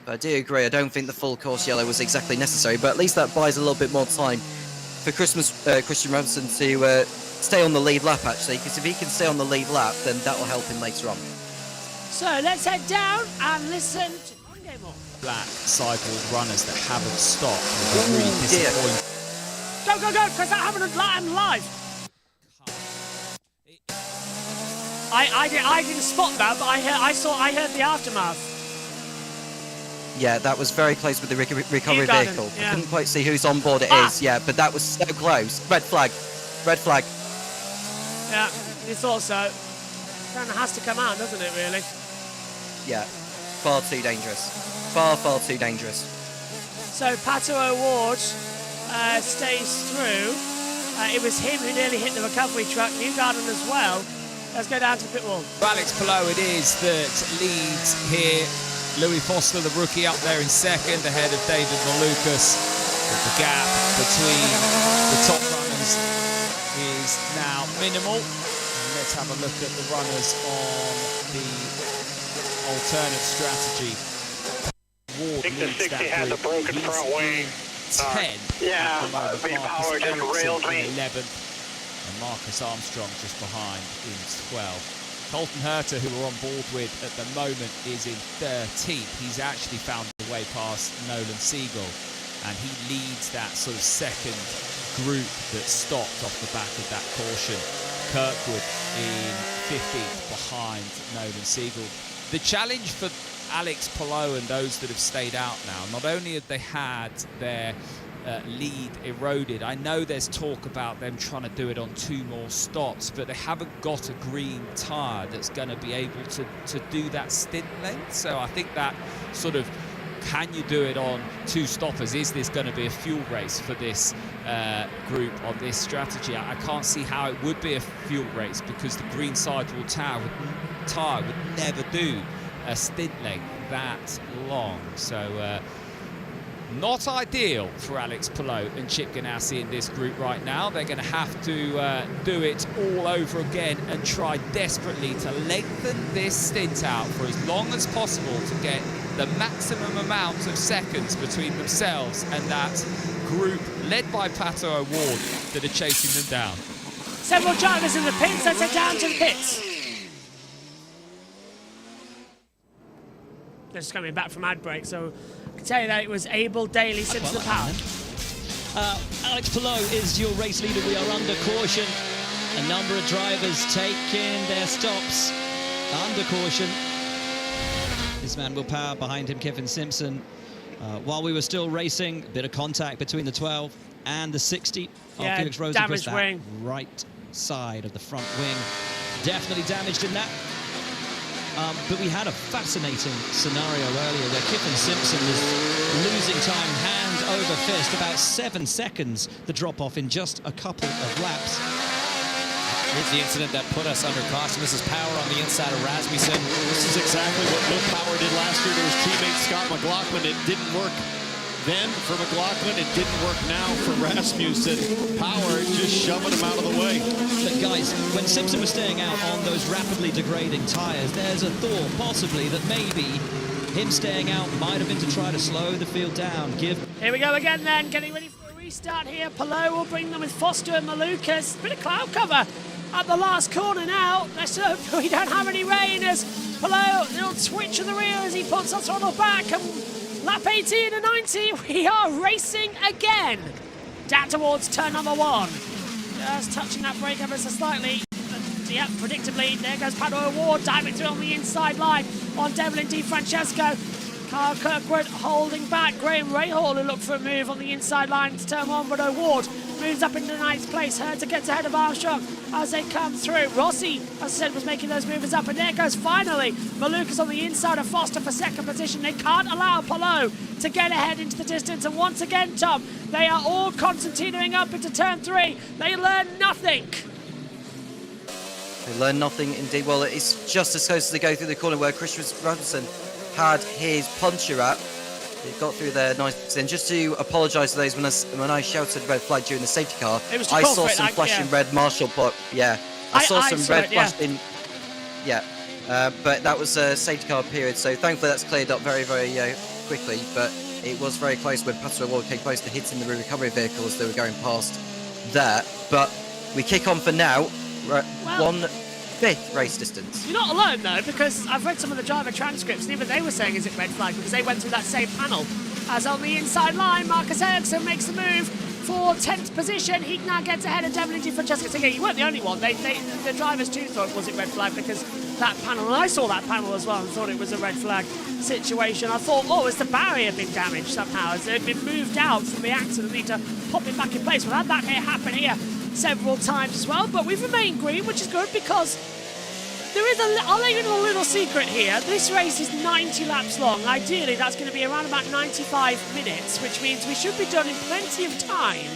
But I do agree, I don't think the full course yellow was exactly necessary, but at least that buys a little bit more time for Christian Rasmussen to stay on the lead lap, actually, because if he can stay on the lead lap, then that will help him later on. So let's head down and listen to one game more. Black sideboard runners that haven't stopped will be really disappointing. Go, because that happened live. I didn't spot that, but I heard the aftermath. Yeah, that was very close with the recovery vehicle. Yeah. I couldn't quite see whose on board it is, yeah, but that was so close. Red flag. Yeah, you thought so. Kind of has to come out, doesn't it, really? Yeah, far too dangerous. Far too dangerous. So Pato O'Ward stays through. It was him who nearly hit the recovery truck. Newgarden as well. Let's go down to the pit wall. Alex Palou it is that leads here. Louis Foster, the rookie, up there in second, ahead of David Malukas. But the gap between the top runners is now minimal. And let's have a look at the runners on the alternate strategy. Ward I think the 60 has a broken front wing. 10. Yeah, the power just railed me. 11th, and Marcus Armstrong just behind in 12th. Colton Herta, who we're on board with at the moment, is in 13th. He's actually found a way past Nolan Siegel, and he leads that sort of second group that stopped off the back of that caution. Kirkwood in 15th behind Nolan Siegel. The challenge for Alex Palou and those that have stayed out now, not only have they had their lead eroded, I know there's talk about them trying to do it on 2 more stops, but they haven't got a green tyre that's going to be able to do that stint length. So I think that sort of, can you do it on 2 stoppers? Is this going to be a fuel race for this group on this strategy? I can't see how it would be a fuel race, because the green sidewall tyre would never do a stint length that long. So not ideal for Alex Palou and Chip Ganassi in this group right now. They're going to have to do it all over again and try desperately to lengthen this stint out for as long as possible to get the maximum amount of seconds between themselves and that group led by Pato O'Ward that are chasing them down. Several drivers in the pits, let's head down to the pits. They're just coming back from ad break, so I can tell you that it was Abel, Daly, Simpson, Power. Alex Palou is your race leader. We are under caution. A number of drivers taking their stops under caution. This man Will Power, behind him Kevin Simpson. While we were still racing, a bit of contact between the 12 and the 60 of Felix Rosenquist. Damaged wing. Right side of the front wing. Definitely damaged in that. But we had a fascinating scenario earlier where Kevin Simpson was losing time hand over fist, about 7 seconds, the drop-off in just a couple of laps. Here's the incident that put us under caution. This is Power on the inside of Rasmussen. This is exactly what Will Power did last year to his teammate Scott McLaughlin. It didn't work then for McLaughlin. It didn't work now for Rasmussen. Power just shoving him out of the way. But guys, when Simpson was staying out on those rapidly degrading tyres, there's a thought possibly that maybe him staying out might have been to try to slow the field down. Here we go again then, getting ready for a restart here. Palou will bring them with Foster and Malukas. Bit of cloud cover at the last corner now. Let's hope we don't have any rain as Palou, little twitch of the rear as he puts our throttle back. And lap 18 and 90, we are racing again. Down towards turn number 1. Just touching that brake ever so slightly. Yep, predictably, there goes Pato O'Ward diving through on the inside line on Devlin Di Francesco. Carl Kirkwood holding back Graham Rahal, who looked for a move on the inside line to turn 1, but O'Ward moves up into ninth place. Herta gets ahead of Armstrong as they come through. Rossi, as I said, was making those movers up, and there goes finally Malukas on the inside of Foster for second position. They can't allow Palou to get ahead into the distance, and once again, Tom, they are all concertinaing up into turn 3. They learn nothing. They learn nothing indeed. Well, it's just as close as they go through the corner where Chris Rasmussen had his puncher up. It got through there nice. And just to apologise to those when I shouted red flag during the safety car, I saw some flashing red marshal but I saw some red flashing. Yeah, but that was a safety car period, so thankfully that's cleared up very, very quickly. But it was very close when Pato O'Ward came close to hitting the recovery vehicle as they were going past there. But we kick on for now. 1/5 race distance. You're not alone though, because I've read some of the driver transcripts and even they were saying is it red flag because they went through that same panel. As on the inside line, Marcus Ericsson makes a move for 10th position. He now gets ahead of Devlin Di Francesco. So you weren't the only one. The drivers too thought was it red flag because that panel, and I saw that panel as well and thought it was a red flag situation. I thought, has the barrier been damaged somehow? Has it been moved out from the accident? Need to pop it back in place. We've had that happen here several times as well, but we've remained green, which is good because there is I'll let you know a little secret here. This race is 90 laps long. Ideally, that's going to be around about 95 minutes, which means we should be done in plenty of time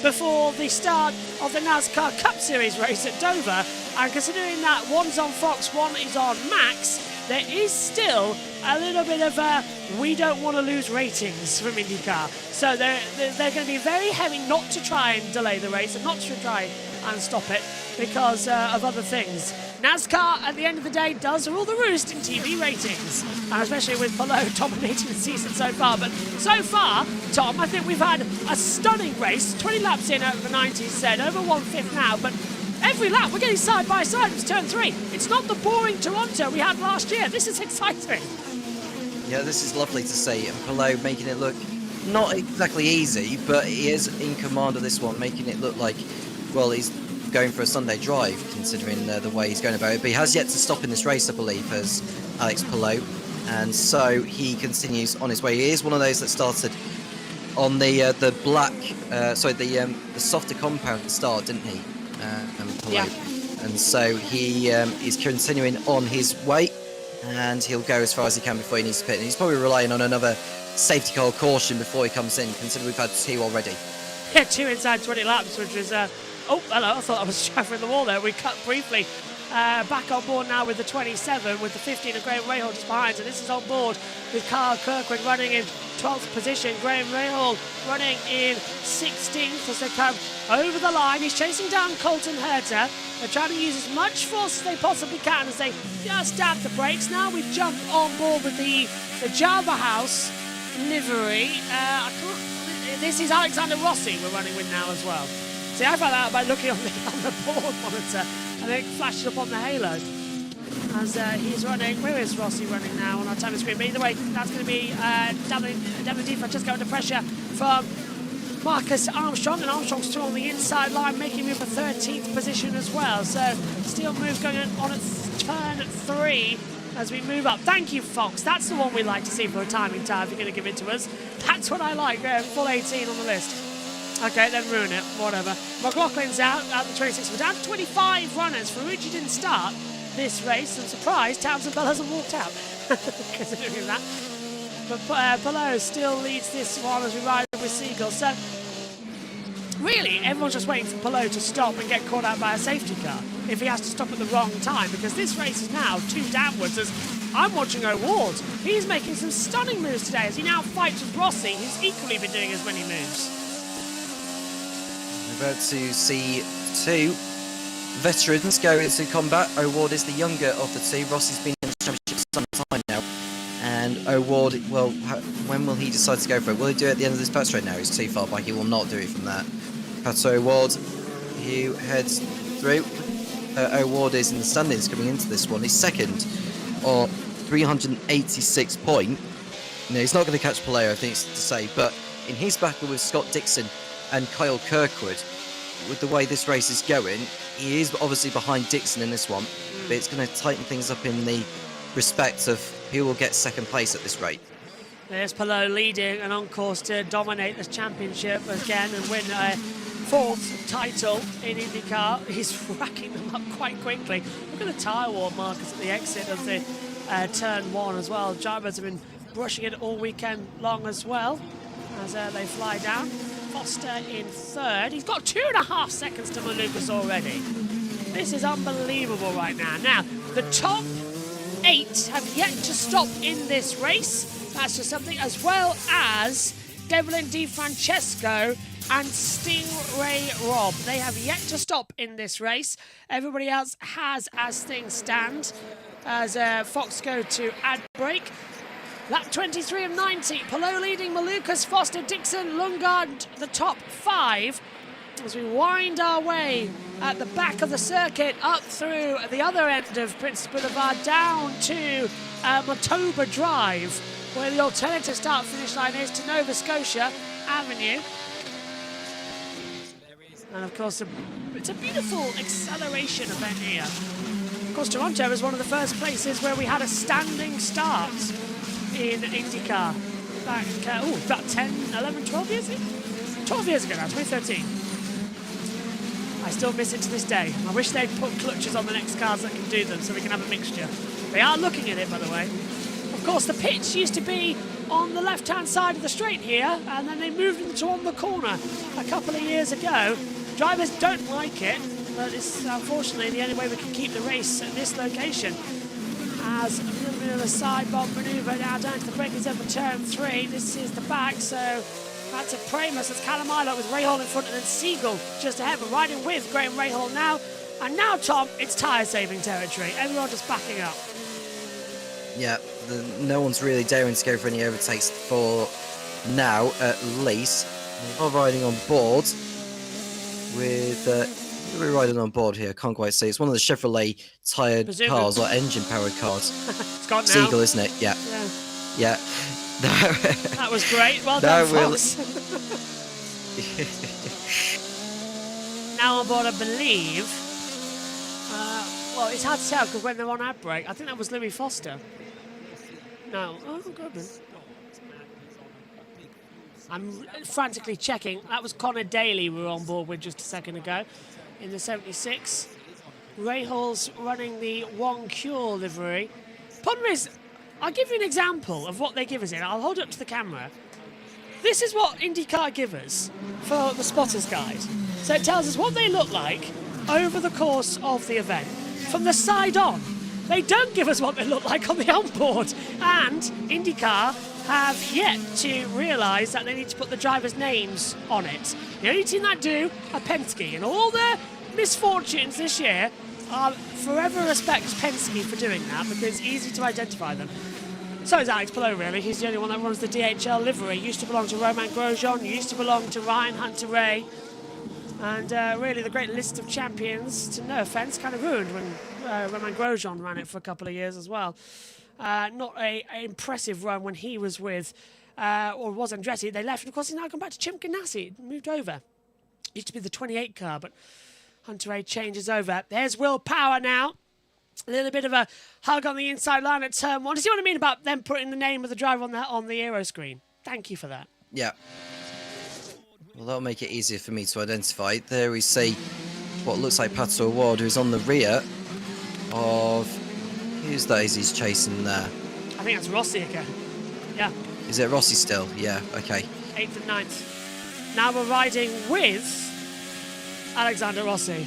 before the start of the NASCAR Cup Series race at Dover. And considering that one's on Fox, one is on Max, there is still a little bit of we don't want to lose ratings from IndyCar. So they're going to be very heavy not to try and delay the race and not to try and stop it because of other things. NASCAR, at the end of the day, does rule the roost in TV ratings, and especially with Palou dominating the season so far. But so far, Tom, I think we've had a stunning race. 20 laps in over the 90s, said, over 1/5 now, but every lap we're getting side by side with turn 3. It's not the boring Toronto we had last year. This is exciting. Yeah, this is lovely to see, and Palou making it look not exactly easy, but he is in command of this one, making it look like, well, he's going for a Sunday drive, considering the way he's going about it. But he has yet to stop in this race, I believe, as Alex Palou, and so he continues on his way. He is one of those that started on the black, the softer compound at the start, didn't he? Palou. Yeah. And so he is continuing on his way, and he'll go as far as he can before he needs to pit. And he's probably relying on another safety car caution before he comes in, considering we've had 2 already. Yeah, 2 inside 20 laps, which is oh, hello, I thought I was driving the wall there. We cut briefly. Back on board now with the 27, with the 15 of Graham Rahal just behind. So this is on board with Carl Kirkwood running in 12th position. Graham Rahal running in 16th as they come over the line. He's chasing down Colton Herta. They're trying to use as much force as they possibly can as they just dab the brakes. Now we jump on board with the Java House livery. This is Alexander Rossi we're running with now as well. See, I found out by looking on the board monitor and then it flashed up on the halo as he's running. Where is Rossi running now on our timer screen? But either way, that's going to be Devlin Di Francesco under pressure from Marcus Armstrong, and Armstrong's still on the inside line, making move for 13th position as well. So still move going on at turn 3 as we move up. Thank you, Fox. That's the one we like to see for a timing tie if you're going to give it to us. That's what I like, full 18 on the list. Okay, then ruin it, whatever. McLaughlin's out at the 26. We're down to 25 runners. Ferrucci didn't start this race. I'm surprised Townsend Bell hasn't walked out considering that. But Palou still leads this one as we ride with Siegel. So really, everyone's just waiting for Palou to stop and get caught out by a safety car if he has to stop at the wrong time, because this race is now 2 downwards as I'm watching O'Ward. He's making some stunning moves today as he now fights with Rossi, who's equally been doing as many moves. We're about to see 2 veterans go into combat. O'Ward is the younger of the 2. Rossi's been in the championship for some time now. And O'Ward, well, when will he decide to go for it? Will he do it at the end of this patch straight now? He's too far back. He will not do it from that. Pato O'Ward, who heads through. O'Ward is in the standings coming into this one. He's second on 386 points. No, he's not going to catch Palou, I think it's to say, but in his battle with Scott Dixon and Kyle Kirkwood, with the way this race is going, he is obviously behind Dixon in this one, but it's going to tighten things up in the respect of who will get second place at this rate. There's Palou leading and on course to dominate this championship again and win a 4th title in IndyCar. He's racking them up quite quickly. Look at the tyre war markers at the exit of the turn 1 as well. Drivers have been brushing it all weekend long as well as they fly down. Foster in 3rd. He's got 2.5 seconds to Malukas already. This is unbelievable right now. Now, the top 8 have yet to stop in this race. That's just something, as well as Devlin Di Francesco and Stingray Robb. They have yet to stop in this race. Everybody else has as things stand. As Fox go to ad break. Lap 23 of 90. Palou leading, Malukas, Foster, Dixon, Lundgaard, the top 5. As we wind our way at the back of the circuit up through the other end of Prince Boulevard down to Matoba Drive, where the alternative start-finish line is to Nova Scotia Avenue. And of course, it's a beautiful acceleration event here. Of course, Toronto is one of the first places where we had a standing start in IndyCar back, about 10, 11, 12 years ago? 12 years ago now, 2013. I still miss it to this day. I wish they'd put clutches on the next cars that can do them so we can have a mixture. They are looking at it, by the way. Of course, the pitch used to be on the left-hand side of the straight here, and then they moved it to on the corner a couple of years ago. Drivers don't like it, but it's unfortunately the only way we can keep the race at this location. As a little bit of a side bomb manoeuvre now down to the braking zone for turn 3. This is the back, so that's a Primus. It's Callum Ilott with Rahal in front and then Siegel just ahead, but riding with Graham Rahal now. And now, Tom, it's tyre-saving territory. Everyone just backing up. Yeah, no one's really daring to go for any overtakes for now, at least. We're riding on board with... who are we riding on board here? I can't quite see. It's one of the Chevrolet tired cars, or engine-powered cars. It's gone now. Siegel, isn't it? Yeah. Yeah. That was great. Well done, Fox. Now on board, I believe. Well, it's hard to tell because when they're on ad break, I think that was Louis Foster. No. Oh, goodness. I'm frantically checking. That was Connor Daly we were on board with just a second ago in the 76. Rahal's running the One Cure livery. Problem is, I'll give you an example of what they give us in. I'll hold it up to the camera. This is what IndyCar give us for the Spotter's Guide. So it tells us what they look like over the course of the event from the side on. They don't give us what they look like on the onboard. And IndyCar have yet to realise that they need to put the drivers' names on it. The only team that do are Penske, and all their misfortunes this year are forever respect Penske for doing that because it's easy to identify them. So is Alex Palou, really. He's the only one that runs the DHL livery. Used to belong to Romain Grosjean, used to belong to Ryan Hunter-Reay. And really the great list of champions, to no offence, kind of ruined when Romain Grosjean ran it for a couple of years as well. Not an impressive run when he was with or was Andretti. They left, and of course he's now come back to Chim Ganassi. Moved over. Used to be the 28 car, but Hunter A changes over. There's Will Power now. A little bit of a hug on the inside line at turn 1. Do you see what I mean about them putting the name of the driver on the aero screen? Thank you for that. Yeah. Well, that'll make it easier for me to identify. There we see what looks like Pato Award, who's on the rear of... Who's that he's chasing there? I think that's Rossi again. Yeah. Is it Rossi still? Yeah, okay. 8th and 9th. Now we're riding with Alexander Rossi.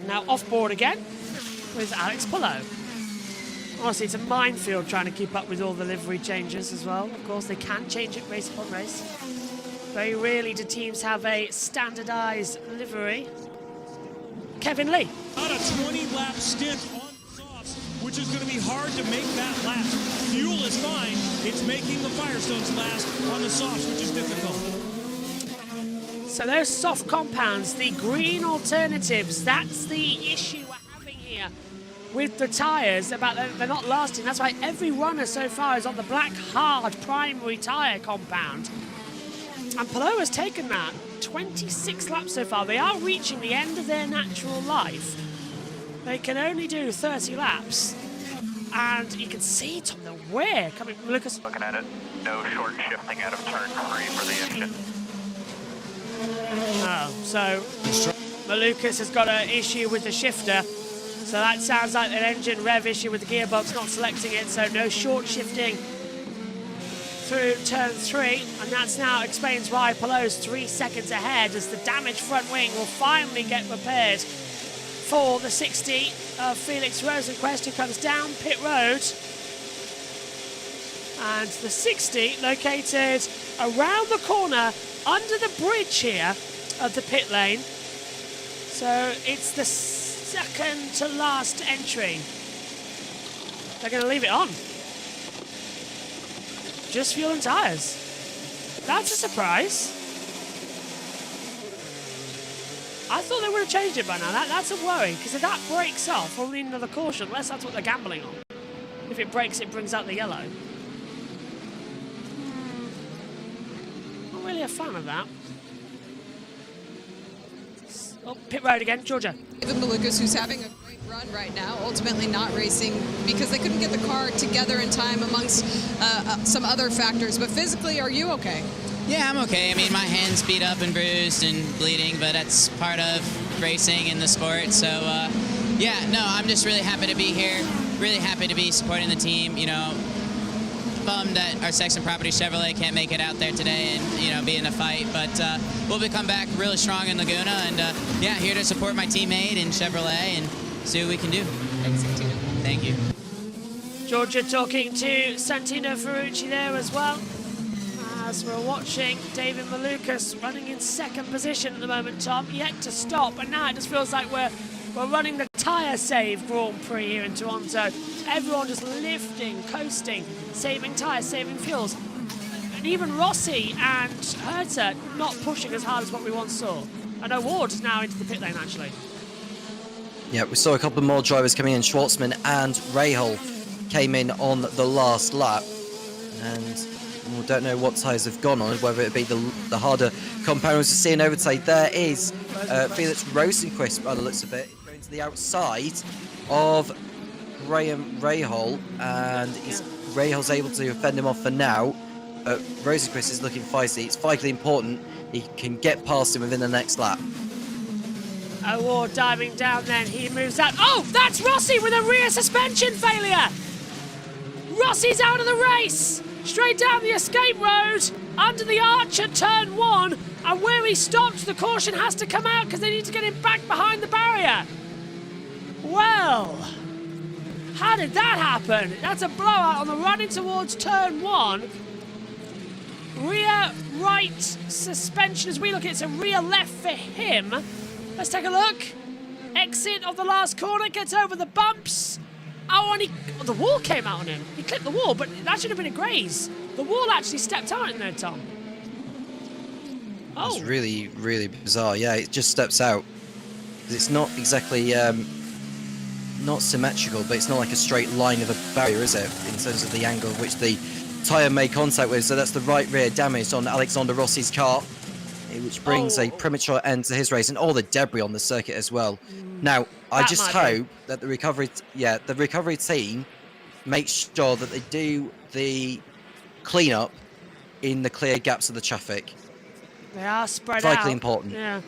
Now off board again with Alex Pullo. Honestly, it's a minefield trying to keep up with all the livery changes as well. Of course, they can change it race upon race. Very rarely do teams have a standardised livery. Kevin Lee. About a 20-lap stint on softs, which is going to be hard to make that last. Fuel is fine. It's making the Firestones last on the softs, which is difficult. So those soft compounds, the green alternatives, that's the issue we're having here with the tyres, about they're not lasting. That's why every runner so far is on the black hard primary tyre compound. And Palou has taken that. 26 laps so far. They are reaching the end of their natural life. They can only do 30 laps. And you can see Tom the wear coming from Lucas. Looking at it, no short shifting out of turn 3 for the engine. Oh, so Malukas has got an issue with the shifter. So that sounds like an engine rev issue with the gearbox not selecting it. So no short shifting through turn 3, and that's now explains why Palou's 3 seconds ahead as the damaged front wing will finally get repaired for the 60 of Felix Rosenquist, who comes down pit road. And the 60 located around the corner under the bridge here of the pit lane. So it's the second to last entry. They're going to leave it on. Just fuel and tyres. That's a surprise. I thought they would have changed it by now. That's a worry, because if that breaks off, we'll need another caution, unless that's what they're gambling on. If it breaks, it brings out the yellow. Not really a fan of that. Oh, pit road again, Georgia. Even Malukas, who's having a great run right now, ultimately not racing because they couldn't get the car together in time amongst some other factors. But physically, are you okay? Yeah, I'm okay. I mean, my hand's beat up and bruised and bleeding, but that's part of racing in the sport. So, yeah, no, I'm just really happy to be here. Really happy to be supporting the team. You know, bummed that our Sexton Property Chevrolet can't make it out there today and, you know, be in a fight. But we'll come back really strong in Laguna. And, yeah, here to support my teammate in Chevrolet and see what we can do. Thanks, Santino. Thank you. Georgia talking to Santino Ferrucci there as well. As we're watching David Malukas running in second position at the moment, Tom, yet to stop. And now it just feels like we're running the tyre save Grand Prix here in Toronto. Everyone just lifting, coasting, saving tyres, saving fuels. And even Rossi and Herta not pushing as hard as what we once saw. I know Ward is now into the pit lane, actually. Yeah, we saw a couple more drivers coming in. Schwartzman and Rahal came in on the last lap. And we don't know what tyres have gone on, whether it be the harder compounds to see an overtake. There is Felix Rosenquist, by the looks of it, going to the outside of Graham Rahal, and Rahal's able to fend him off for now. Rosenquist is looking feisty. It's vitally important he can get past him within the next lap. Ward diving down then, he moves out. Oh, that's Rossi with a rear suspension failure! Rossi's out of the race! Straight down the escape road, under the arch at turn 1, and where he stopped, the caution has to come out because they need to get him back behind the barrier. Well, how did that happen? That's a blowout on the running towards turn 1. Rear right suspension as we look, it's a rear left for him. Let's take a look. Exit of the last corner, gets over the bumps. Oh, and the wall came out on him. He clipped the wall, but that should have been a graze. The wall actually stepped out in there, Tom. Oh. It's really, really bizarre. Yeah, it just steps out. It's not exactly not symmetrical, but it's not like a straight line of a barrier, is it? In terms of the angle of which the tyre made contact with. So that's the right rear damage on Alexander Rossi's car, which brings a premature end to his race, and all the debris on the circuit as well. Now, I just hope that the recovery team makes sure that they do the cleanup in the clear gaps of the traffic. They are spread out. Vitally important. Yeah.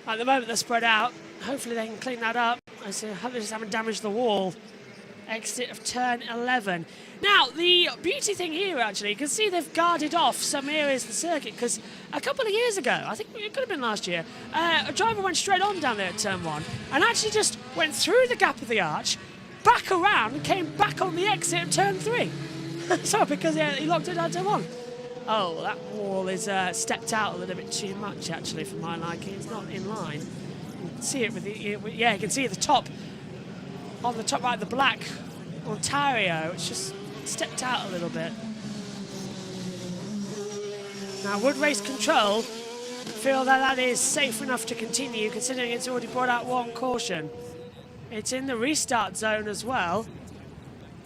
At the moment, they're spread out. Hopefully, they can clean that up. I hope they just haven't damaged the wall. Exit of turn 11. Now, the beauty thing here, actually, you can see they've guarded off some areas of the circuit, because a couple of years ago, I think it could have been last year, a driver went straight on down there at turn 1 and actually just went through the gap of the arch, back around, and came back on the exit of turn 3. So, because he locked it down turn 1. Oh, that wall is stepped out a little bit too much, actually, for my liking. It's not in line. You can see it with the, yeah, you can see the top, on the top right, the black Ontario, it's just stepped out a little bit. Now, would race control feel that that is safe enough to continue, considering it's already brought out one caution? It's in the restart zone as well.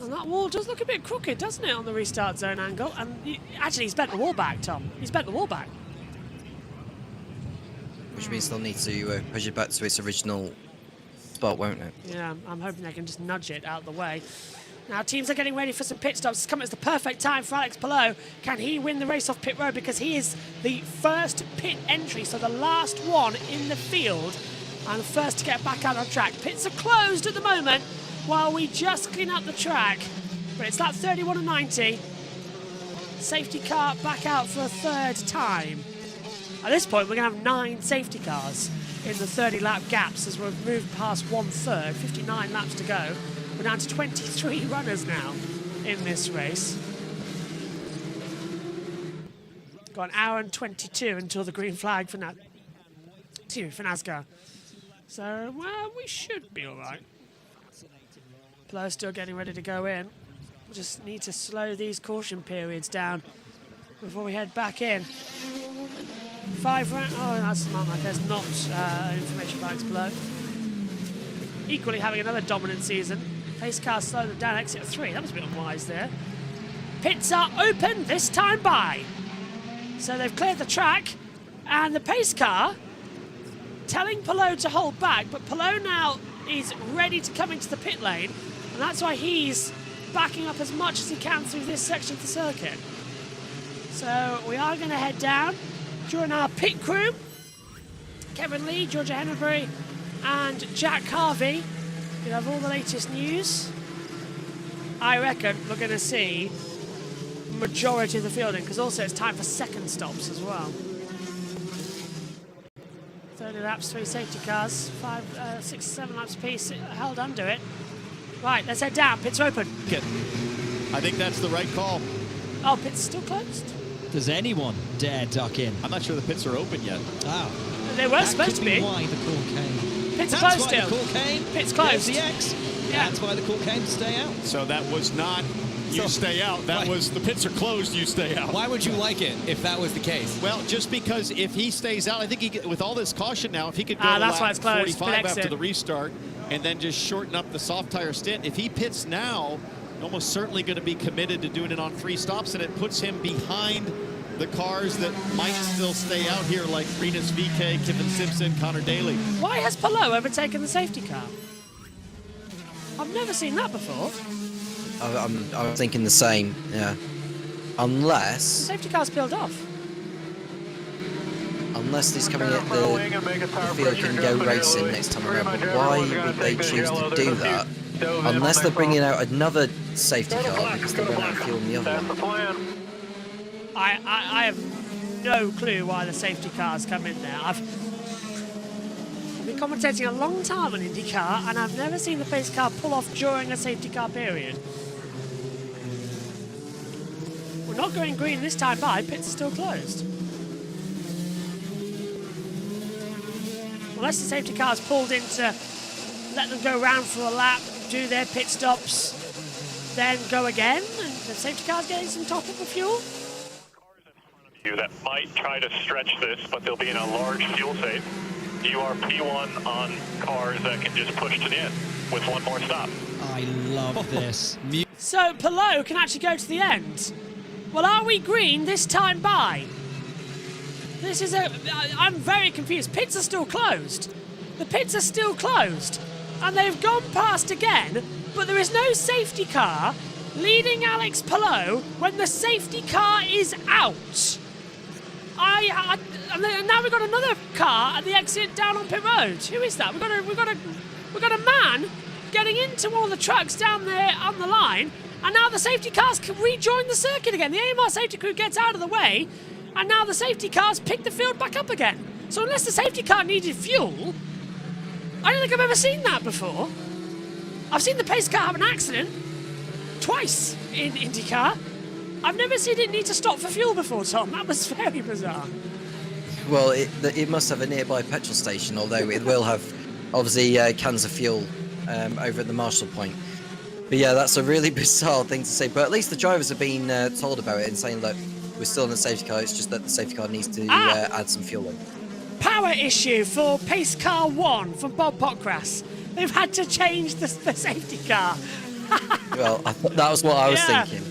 And that wall does look a bit crooked, doesn't it, on the restart zone angle? And actually, he's bent the wall back, Tom. He's bent the wall back. Which means they'll need to push it back to its original spot, won't it? Yeah, I'm hoping they can just nudge it out of the way. Now, teams are getting ready for some pit stops. It's coming at the perfect time for Alex Palou. Can he win the race off pit road? Because he is the first pit entry, so the last one in the field, and the first to get back out on track. Pits are closed at the moment while we just clean up the track. But it's lap 31 and 90. Safety car back out for a third time. At this point, we're going to have 9 safety cars in the 30-lap gaps as we've moved past 1/3, 59 laps to go. We're down to 23 runners now in this race. Got an hour and 22 until the green flag for NASCAR. So, well, we should be all right. Plou's still getting ready to go in. We just need to slow these caution periods down before we head back in. 5 rounds. Oh, that's not like there's not information about Plou. Equally having another dominant season. Pace car slowed them down, exit 3. That was a bit unwise there. Pits are open, this time by. So they've cleared the track, and the pace car telling Palou to hold back, but Palou now is ready to come into the pit lane, and that's why he's backing up as much as he can through this section of the circuit. So we are going to head down. During our pit crew, Kevin Lee, Georgia Hennebury, and Jack Harvey. You have all the latest news. I reckon we're going to see the majority of the fielding, because also it's time for second stops as well. 30 laps, 3 safety cars, 5, 6, 7 laps apiece, held under it. Right, let's head down. Pits are open. I think that's the right call. Oh, pits still closed? Does anyone dare duck in? I'm not sure the pits are open yet. Oh. They were supposed to be. That's why the call came. Pits are closed still. That's why the call came. Pits closed. There's the X. Yeah. That's why the call came to stay out. So that was not you stay out. That was the pits are closed, you stay out. Why would you like it if that was the case? Well, just because if he stays out, I think he with all this caution now, if he could go to that's why lap it's closed. 45 after the restart and then just shorten up the soft tire stint, if he pits now, almost certainly going to be committed to doing it on 3 stops, and it puts him behind the cars that might still stay out here, like Renus VK, Kevin Simpson, Connor Daly. Why has Palou overtaken the safety car? I've never seen that before. I'm thinking the same, yeah. Unless... The safety car's peeled off. Unless he's coming at the field can go racing next time around. But why would they choose to do that? Unless they're bringing out another safety car because they're running out of fuel in the other one. I have no clue why the safety cars come in there. I've been commentating a long time on IndyCar, and I've never seen the pace car pull off during a safety car period. We're not going green this time by, pits are still closed. Unless the safety car's pulled in to let them go round for a lap, do their pit stops, then go again, and the safety car's getting some top of the fuel. That might try to stretch this, but they'll be in a large fuel save. You are P1 on cars that can just push to the end with one more stop. I love this. So Palou can actually go to the end. Well, are we green this time by? This is I'm very confused. Pits are still closed. The pits are still closed. And they've gone past again, but there is no safety car leading Alex Palou when the safety car is out. And now we've got another car at the exit down on pit road. Who is that? We've got a man getting into one of the trucks down there on the line, and now the safety cars can rejoin the circuit again. The AMR safety crew gets out of the way, and now the safety cars pick the field back up again. So unless the safety car needed fuel, I don't think I've ever seen that before. I've seen the pace car have an accident twice in INDYCAR. I've never seen it need to stop for fuel before, Tom. That was very bizarre. Well, it must have a nearby petrol station, although it will have, obviously, cans of fuel over at the Marshall point. But yeah, that's a really bizarre thing to say. But at least the drivers have been told about it and saying, look, we're still in the safety car, it's just that the safety car needs to add some fuel in. Power issue for Pace Car 1 from Bob Potgrass. They've had to change the safety car. Well, that was what I was thinking.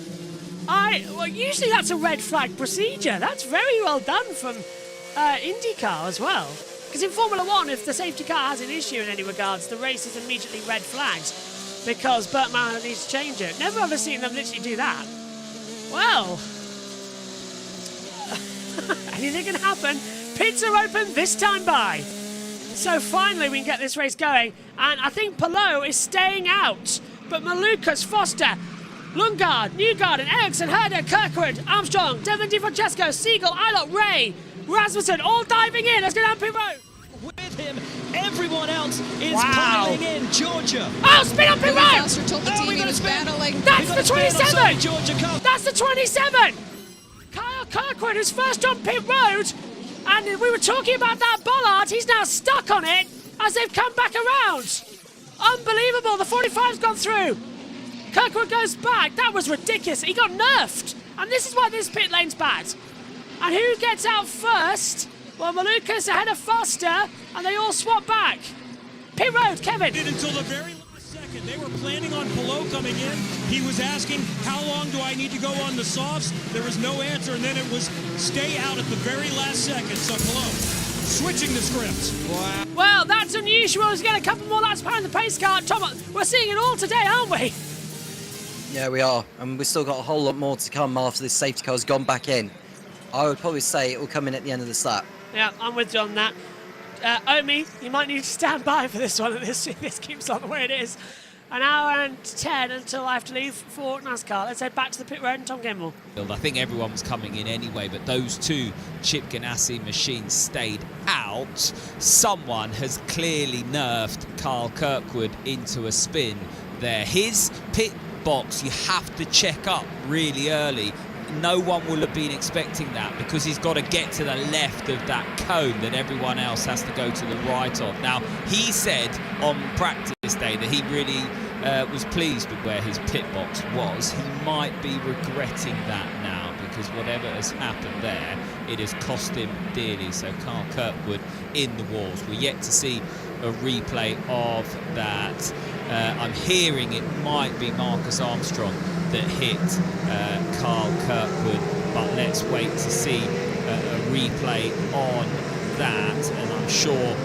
Well, usually that's a red flag procedure. That's very well done from INDYCAR as well. Because in Formula 1, if the safety car has an issue in any regards, the race is immediately red flagged because Burt Manor needs to change it. Never ever seen them literally do that. Well, anything can happen. Pits are open this time by. So finally we can get this race going. And I think Palou is staying out. But Malukas, Foster, Lundgaard, Newgarden, Ericsson, Herder, Kirkwood, Armstrong, Devlin DiFrancesco, Siegel, Eilert, Ray, Rasmussen, all diving in. Let's go down pit road. With him, everyone else is piling in. Georgia. Oh, spin up pit road. Foster told the team he was battling. That's the 27. That's the 27. Kyle Kirkwood is first on pit road. And we were talking about that bollard. He's now stuck on it as they've come back around. Unbelievable. The 45's gone through. Kirkwood goes back. That was ridiculous. He got nerfed. And this is why this pit lane's bad. And who gets out first? Well, Malukas ahead of Foster, and they all swap back. Pit road, Kevin. Until the very last second. They were planning on Palou coming in. He was asking, how long do I need to go on the softs? There was no answer, and then it was stay out at the very last second. So Palou switching the script. Wow. Well, that's unusual. He's getting a couple more laps behind the pace car. Tom, we're seeing it all today, aren't we? Yeah, we are. And we've still got a whole lot more to come after this safety car's gone back in. I would probably say it will come in at the end of the lap. Yeah, I'm with you on that. Omi, you might need to stand by for this one if this keeps on the way it is. An hour and 10 until I have to leave for NASCAR. Let's head back to the pit road and Tom Gemmell. I think everyone was coming in anyway, but those two Chip Ganassi machines stayed out. Someone has clearly nerfed Carl Kirkwood into a spin there. His pit box, you have to check up really early. No one will have been expecting that because he's got to get to the left of that cone that everyone else has to go to the right of. Now, he said on practice day that he really was pleased with where his pit box was. He might be regretting that now because whatever has happened there, it has cost him dearly. So Carl Kirkwood in the walls. We're yet to see a replay of that. I'm hearing it might be Marcus Armstrong that hit Carl Kirkwood, but let's wait to see a replay on that, and I'm sure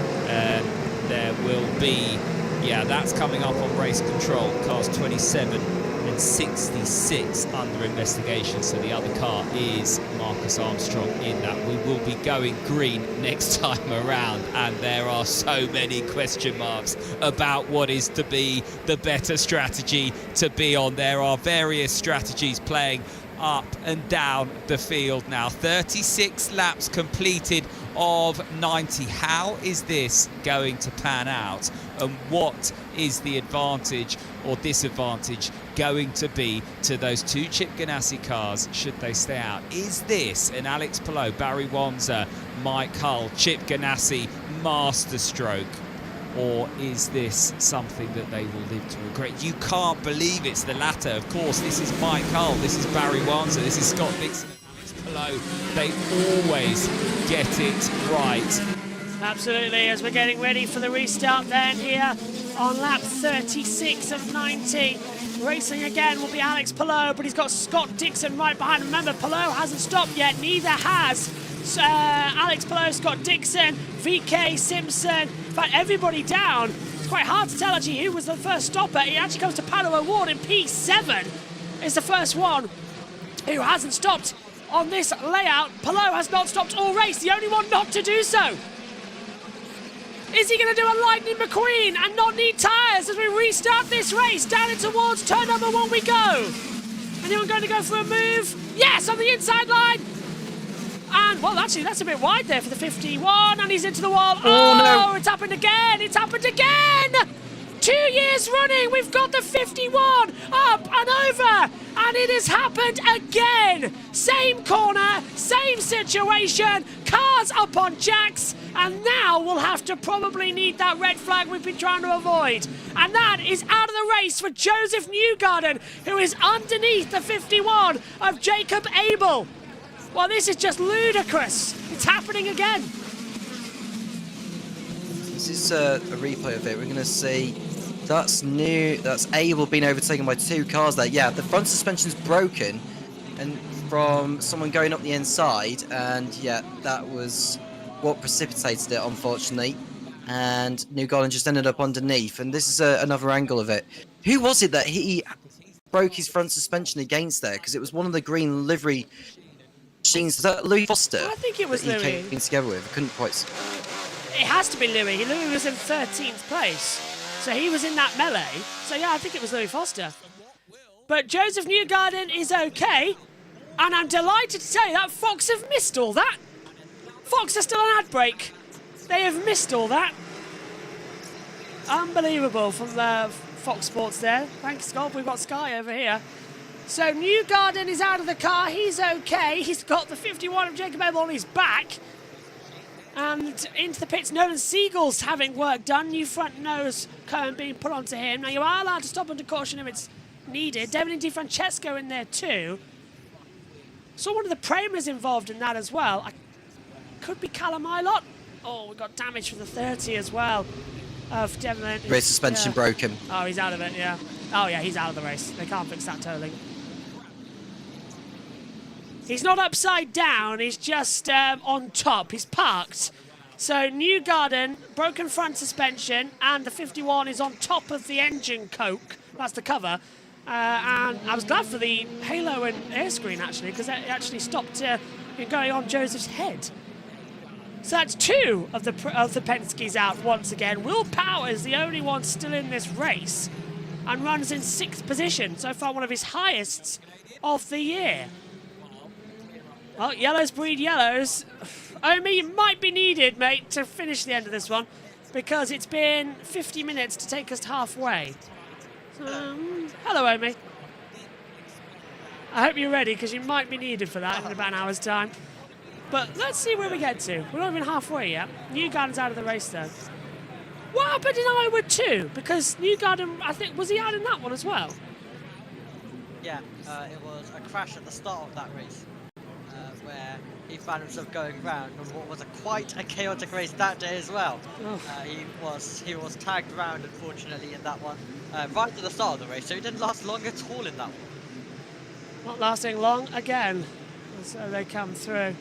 there will be, yeah, that's coming up on race control. Cars 27 and 66 under investigation, so the other car is Marcus Armstrong in that. We will be going green next time around, and there are so many question marks about what is to be the better strategy to be on. There are various strategies playing up and down the field now. 36 laps completed of 90. How is this going to pan out, and what is the advantage or disadvantage going to be to those two Chip Ganassi cars should they stay out? Is this an Alex Palou, Barry Wanzer, Mike Hull, Chip Ganassi masterstroke, or is this something that they will live to regret? You can't believe it's the latter. Of course, this is Mike Hull, this is Barry Wanzer, this is Scott Dixon and Alex Palou. They always get it right. Absolutely, as we're getting ready for the restart then here on lap 36 of 90. Racing again will be Alex Palou, but he's got Scott Dixon right behind him. Remember, Palou hasn't stopped yet, neither has Alex Palou, Scott Dixon, VK, Simpson. In fact, everybody down. It's quite hard to tell actually who was the first stopper. It actually comes to Paolo Award in P7. Is the first one who hasn't stopped on this layout. Palou has not stopped all race, the only one not to do so. Is he going to do a Lightning McQueen and not need tyres as we restart this race? Down and towards turn number 1 we go. Anyone going to go for a move? Yes, on the inside line. And, well, actually, that's a bit wide there for the 51, and he's into the wall. Oh, no. It's happened again. It's happened again. 2 years running, we've got the 51 up and over, and it has happened again. Same corner, same situation, cars up on jacks, and now we'll have to probably need that red flag we've been trying to avoid. And that is out of the race for Joseph Newgarden, who is underneath the 51 of Jacob Abel. Well, this is just ludicrous. It's happening again. This is a replay of it. We're going to see that's Abel being overtaken by 2 cars there. Yeah, the front suspension's broken, and from someone going up the inside, and yeah, that was what precipitated it, unfortunately. And Newgarden just ended up underneath, and this is another angle of it. Who was it that he broke his front suspension against there? Because it was one of the green livery machines. Was that Louis Foster? I think it was Louis. He came together with. I couldn't quite. It has to be Louis. Louis was in 13th place. So he was in that melee. So yeah, I think it was Louis Foster. But Joseph Newgarden is okay. And I'm delighted to tell you that Fox have missed all that. Fox are still on ad break. They have missed all that. Unbelievable from the Fox Sports there. Thanks, Scott. We've got Sky over here. So Newgarden is out of the car. He's okay. He's got the 51 of Jacob Abel on his back. And into the pits, Nolan Siegel's having work done. New front nose cone being put onto him. Now you are allowed to stop under caution if it's needed. Devin Di Francesco in there too. Saw one of the Premers involved in that as well. Could be Callum Ilott. Oh, we got damage from the 30 as well of Devin. Rear suspension broken. Oh, he's out of it, yeah. Oh yeah, he's out of the race. They can't fix that tolling. He's not upside down, he's just on top. He's parked. So Newgarden, broken front suspension, and the 51 is on top of the engine coke. That's the cover. And I was glad for the halo and air screen, actually, because it actually stopped going on Joseph's head. So that's 2 of the Penske's out once again. Will Power is the only one still in this race and runs in 6th position. So far, one of his highest of the year. Well, yellows breed yellows. Omi, you might be needed, mate, to finish the end of this one, because it's been 50 minutes to take us halfway. Hello, Omi. I hope you're ready, because you might be needed for that in about an hour's time. But let's see where we get to. We're not even halfway yet. Newgarden's out of the race, though. What happened in Iowa 2? Because Newgarden, I think, was he out in that one as well? Yeah, it was a crash at the start of that race. Where he found himself going round on what was quite a chaotic race that day as well. He was tagged round, unfortunately, in that one, right at the start of the race, so he didn't last long at all in that one. Not lasting long again, so they come through.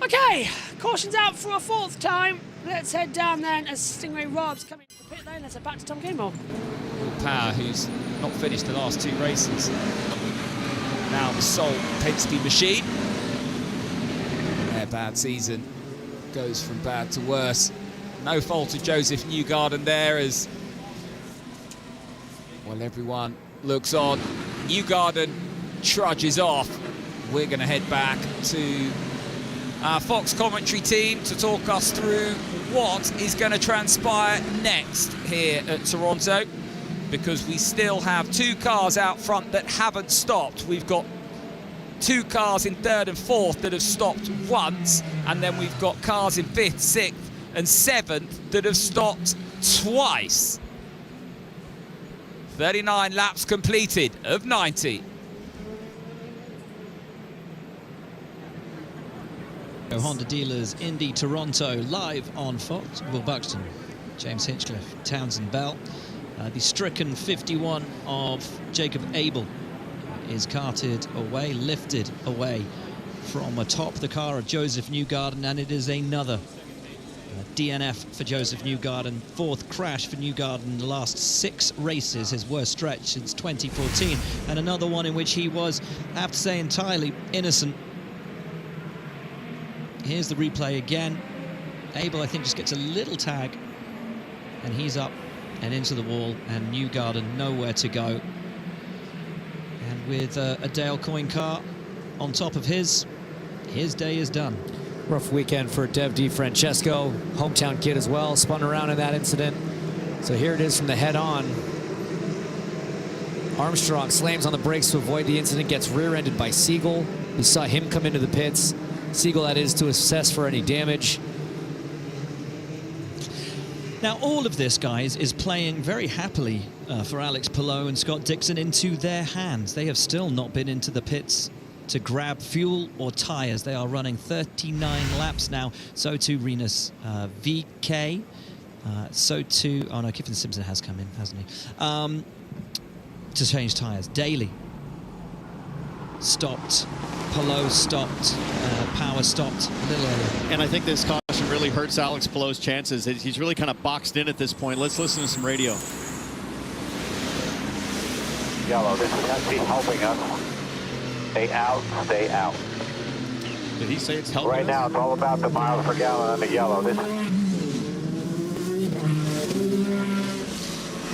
Okay, caution's out for a 4th time. Let's head down then as Stingray Rob's coming to the pit lane. Let's head back to Tom Gaymore. Power, who's not finished the last 2 races, now the sole Penske machine. Their bad season goes from bad to worse. No fault of Joseph Newgarden there, as well everyone looks on. Newgarden trudges off. We're going to head back to our Fox commentary team to talk us through what is going to transpire next here at Toronto, because we still have 2 cars out front that haven't stopped. We've got 2 cars in 3rd and 4th that have stopped once, and then we've got cars in 5th, 6th and 7th that have stopped twice. 39 laps completed of 90. Honda Dealers Indy Toronto live on Fox. Will Buxton, James Hinchcliffe, Townsend Bell. The stricken 51 of Jacob Abel is carted away, lifted away from atop the car of Joseph Newgarden, and it is another DNF for Joseph Newgarden. Fourth crash for Newgarden in the last 6 races, his worst stretch since 2014, and another one in which he was, I have to say, entirely innocent. Here's the replay again. Abel, I think, just gets a little tag, and he's up and into the wall, and Newgarden nowhere to go. And with a Dale Coyne car on top of his day is done. Rough weekend for Dev DiFrancesco, hometown kid as well, spun around in that incident. So here it is from the head-on. Armstrong slams on the brakes to avoid the incident, gets rear-ended by Siegel. We saw him come into the pits. Siegel, that is, to assess for any damage. Now, all of this, guys, is playing very happily for Alex Palou and Scott Dixon into their hands. They have still not been into the pits to grab fuel or tyres. They are running 39 laps now. So too Renus VK. So too, oh no, Kiffin Simpson has come in, hasn't he? To change tyres. Daly stopped. Palou stopped. Power stopped a little earlier. And I think this caution really hurts Alex Palou's chances. He's really kind of boxed in at this point. Let's listen to some radio. Yellow, this is Husky helping us. Stay out, stay out. Did he say it's helping Right us? now, it's all about the miles per gallon on the yellow. This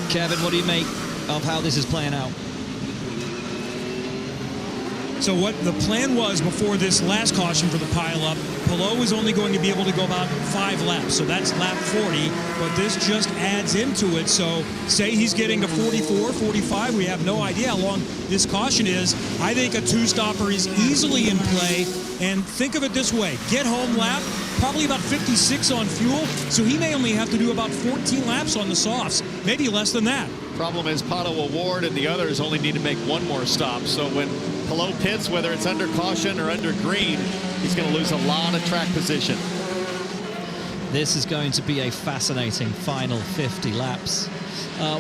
Kevin, what do you make of how this is playing out? So what the plan was before this last caution for the pileup, Palou is only going to be able to go about 5 laps, so that's lap 40, but this just adds into it. So say he's getting to 44, 45, we have no idea how long this caution is. I think a 2-stopper is easily in play, and think of it this way, get home lap, probably about 56 on fuel, so he may only have to do about 14 laps on the softs, maybe less than that. Problem is Pato Award and the others only need to make 1 more stop. So when Palou pits, whether it's under caution or under green, he's going to lose a lot of track position. This is going to be a fascinating final 50 laps.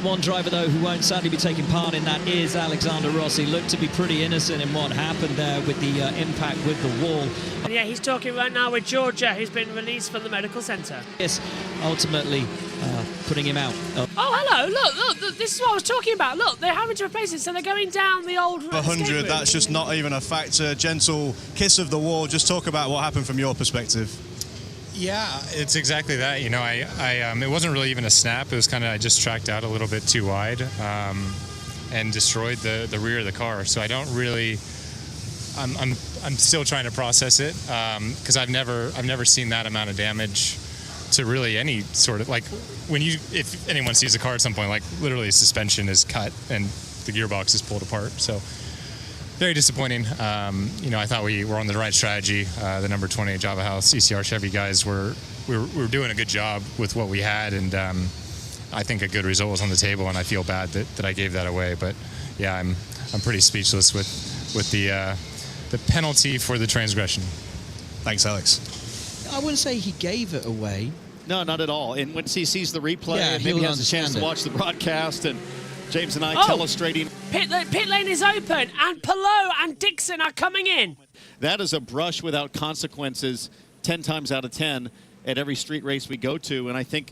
One driver, though, who won't sadly be taking part in that is Alexander Rossi. Looked to be pretty innocent in what happened there with the impact with the wall. And yeah, he's talking right now with Georgia, who's been released from the medical centre. Yes, ultimately putting him out. Oh, hello, look, this is what I was talking about. Look, they're having to replace it, so they're going down the old 100, that's just not even a factor. Gentle kiss of the wall. Just talk about what happened from your perspective. Yeah, it's exactly that. You know, it wasn't really even a snap. It was kind of, I just tracked out a little bit too wide and destroyed the rear of the car. So I don't really, I'm still trying to process it because I've never seen that amount of damage to really any sort of, like, if anyone sees a car at some point, like literally suspension is cut and the gearbox is pulled apart. So very disappointing. You know, I thought we were on the right strategy. The number 20 Java House ECR Chevy guys we were doing a good job with what we had, and I think a good result was on the table, and I feel bad that I gave that away. But yeah, I'm pretty speechless with the penalty for the transgression. Thanks, Alex. I wouldn't say he gave it away. No, not at all. And once he sees the replay, Yeah, and maybe he'll has a chance to understand it. watch the broadcast, and James and I telestrating. Pit lane is open, and Palou and Dixon are coming in. That is a brush without consequences 10 times out of 10 at every street race we go to. And I think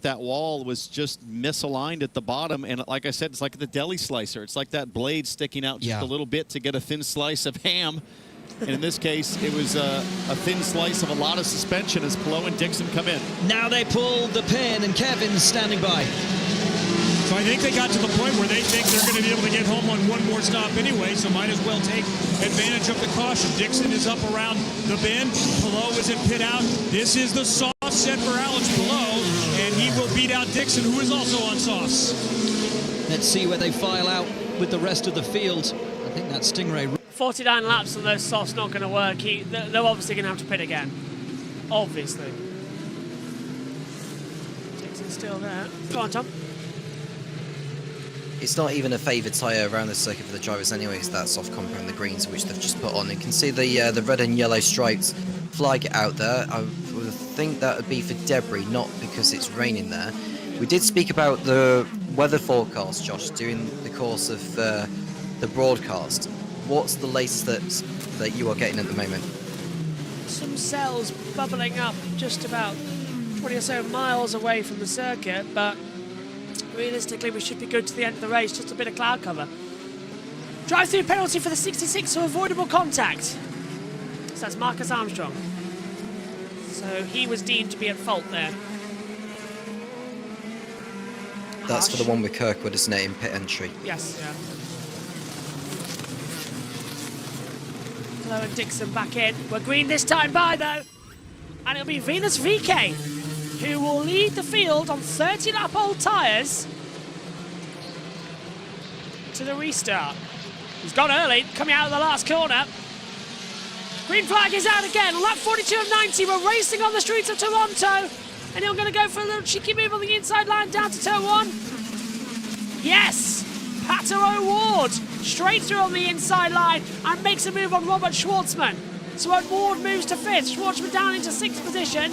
that wall was just misaligned at the bottom. And like I said, it's like the deli slicer. It's like that blade sticking out just a little bit to get a thin slice of ham. And in this case, it was a thin slice of a lot of suspension as Palou and Dixon come in. Now they pull the pin, and Kevin's standing by. So I think they got to the point where they think they're going to be able to get home on 1 more stop anyway, so might as well take advantage of the caution. Dixon is up around the bend. Palou is in pit out. This is the soft set for Alex Palou, and he will beat out Dixon, who is also on softs. Let's see where they file out with the rest of the field. I think that Stingray... 49 laps on those softs not going to work. They're obviously going to have to pit again. Obviously. Dixon's still there. Go on, Tom. It's not even a favoured tyre around the circuit for the drivers anyway. It's that soft compound, the greens, which they've just put on. You can see the red and yellow stripes flag out there. I would think that would be for debris, not because it's raining there. We did speak about the weather forecast, Josh, during the course of the broadcast. What's the latest that you are getting at the moment? Some cells bubbling up just about 20 or so miles away from the circuit, but realistically we should be good to the end of the race, just a bit of cloud cover. Drive-through penalty for the 66 for avoidable contact. So that's Marcus Armstrong. So he was deemed to be at fault there. That's for the one with Kirkwood, isn't it, in pit entry? Yes, yeah. Flo and Dixon back in. We're green this time by, though. And it'll be Venus VK who will lead the field on 30-lap old tyres to the restart. He's gone early, coming out of the last corner. Green flag is out again. Lap 42 of 90. We're racing on the streets of Toronto. And he's going to go for a little cheeky move on the inside line down to turn 1. Yes! Pato O'Ward straight through on the inside line and makes a move on Robert Schwartzman. So O'Ward moves to 5th. Schwartzman down into 6th position.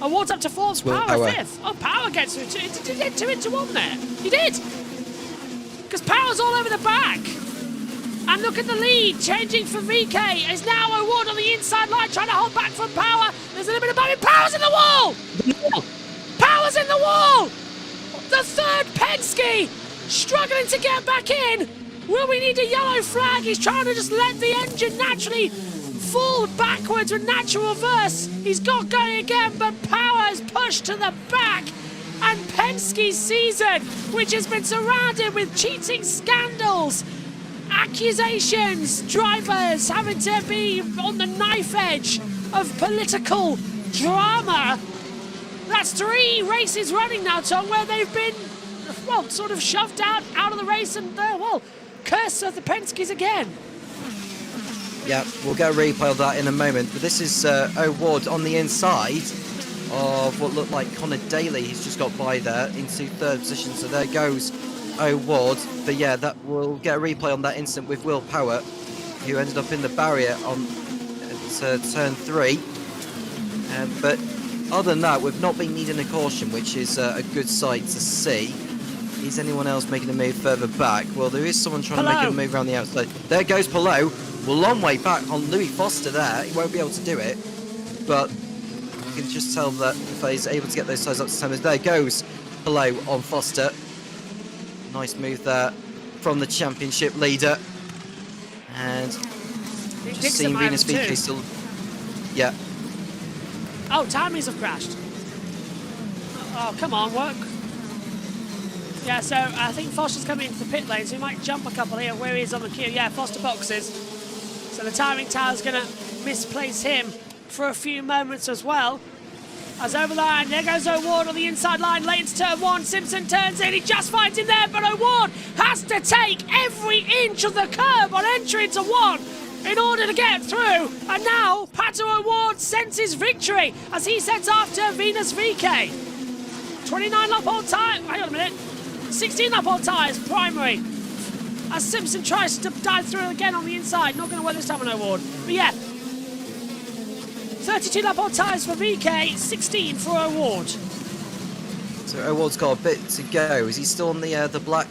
O'Ward's up to 4th. Power 5th. Oh, Power gets through. Did he get 2 into 1 there? He did! Because Power's all over the back. And look at the lead, changing for VK. Is now O'Ward on the inside line, trying to hold back from Power. There's a little bit of bumping. Power's in the wall! Power's in the wall! The third Penske, struggling to get back in. Will we need a yellow flag? He's trying to just let the engine naturally fall backwards with natural reverse. He's got going again, but Power is pushed to the back. And Penske's season, which has been surrounded with cheating scandals, accusations, drivers having to be on the knife edge of political drama. That's 3 races running now, Tom, where they've been, well, sort of shoved out of the race and, well, curse of the Penskes again. Yeah, we'll get a replay of that in a moment. But this is O'Ward on the inside of what looked like Connor Daly. He's just got by there into 3rd position. So there goes O'Ward. But yeah, that we'll get a replay on that incident with Will Power, who ended up in the barrier on turn 3. But other than that, we've not been needing a caution, which is a good sight to see. Is anyone else making a move further back? Well, there is someone trying to make a move around the outside. There goes Palou. Well, long way back on Louis Foster there. He won't be able to do it. But you can just tell that if he's able to get those sides up to 10. There goes Palou on Foster. Nice move there from the championship leader. And just seeing Venus VK still... Yeah. Oh, timings have crashed. Oh, come on, work. Yeah, so I think Foster's coming into the pit lane, so he might jump a couple here where he is on the queue. Yeah, Foster boxes. So the timing tower's going to misplace him for a few moments as well. As over the line, there goes O'Ward on the inside line, late into turn 1. Simpson turns in, he just finds him there, but O'Ward has to take every inch of the curb on entry into 1 in order to get through. And now, Pato O'Ward senses victory as he sets after Venus VK. 29-lap-old tyre, hang on a minute, 16-lap-old tyres, primary. As Simpson tries to dive through again on the inside, not going to work this time on O'Ward. But yeah, 32-lap-old tyres for VK, 16 for O'Ward. So O'Ward's got a bit to go. Is he still on the black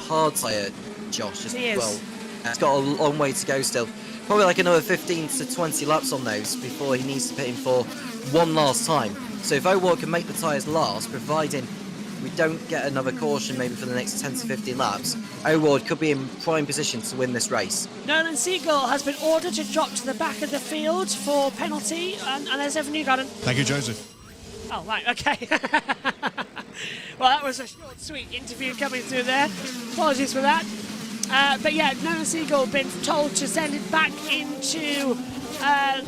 hard tyre, Josh? He is. Well, he's got a long way to go still. Probably like another 15 to 20 laps on those before he needs to pit in for one last time. So if O'Ward can make the tyres last, providing we don't get another caution maybe for the next 10 to 15 laps, O'Ward could be in prime position to win this race. Nolan Siegel has been ordered to drop to the back of the field for penalty, and there's Evan Newgarden. Thank you, Joseph. Oh, right, okay. Well, that was a short, sweet interview coming through there. Apologies for that. But yeah, Nolan Siegel been told to send it back into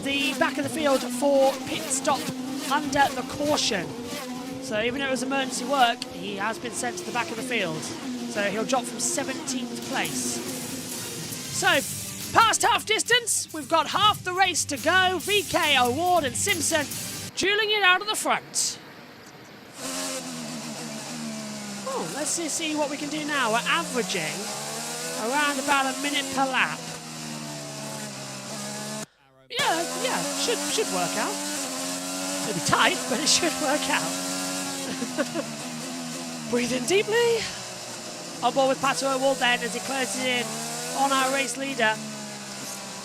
the back of the field for pit stop under the caution. So even though it was emergency work, he has been sent to the back of the field. So he'll drop from 17th place. So, past half distance, we've got half the race to go. VK, O'Ward and Simpson dueling it out of the front. Oh, let's see what we can do now. We're averaging around about a minute per lap. Yeah, yeah, should work out. It'll be tight, but it should work out. Breathe in deeply. On board with Pato O'Ward then as he closes in on our race leader.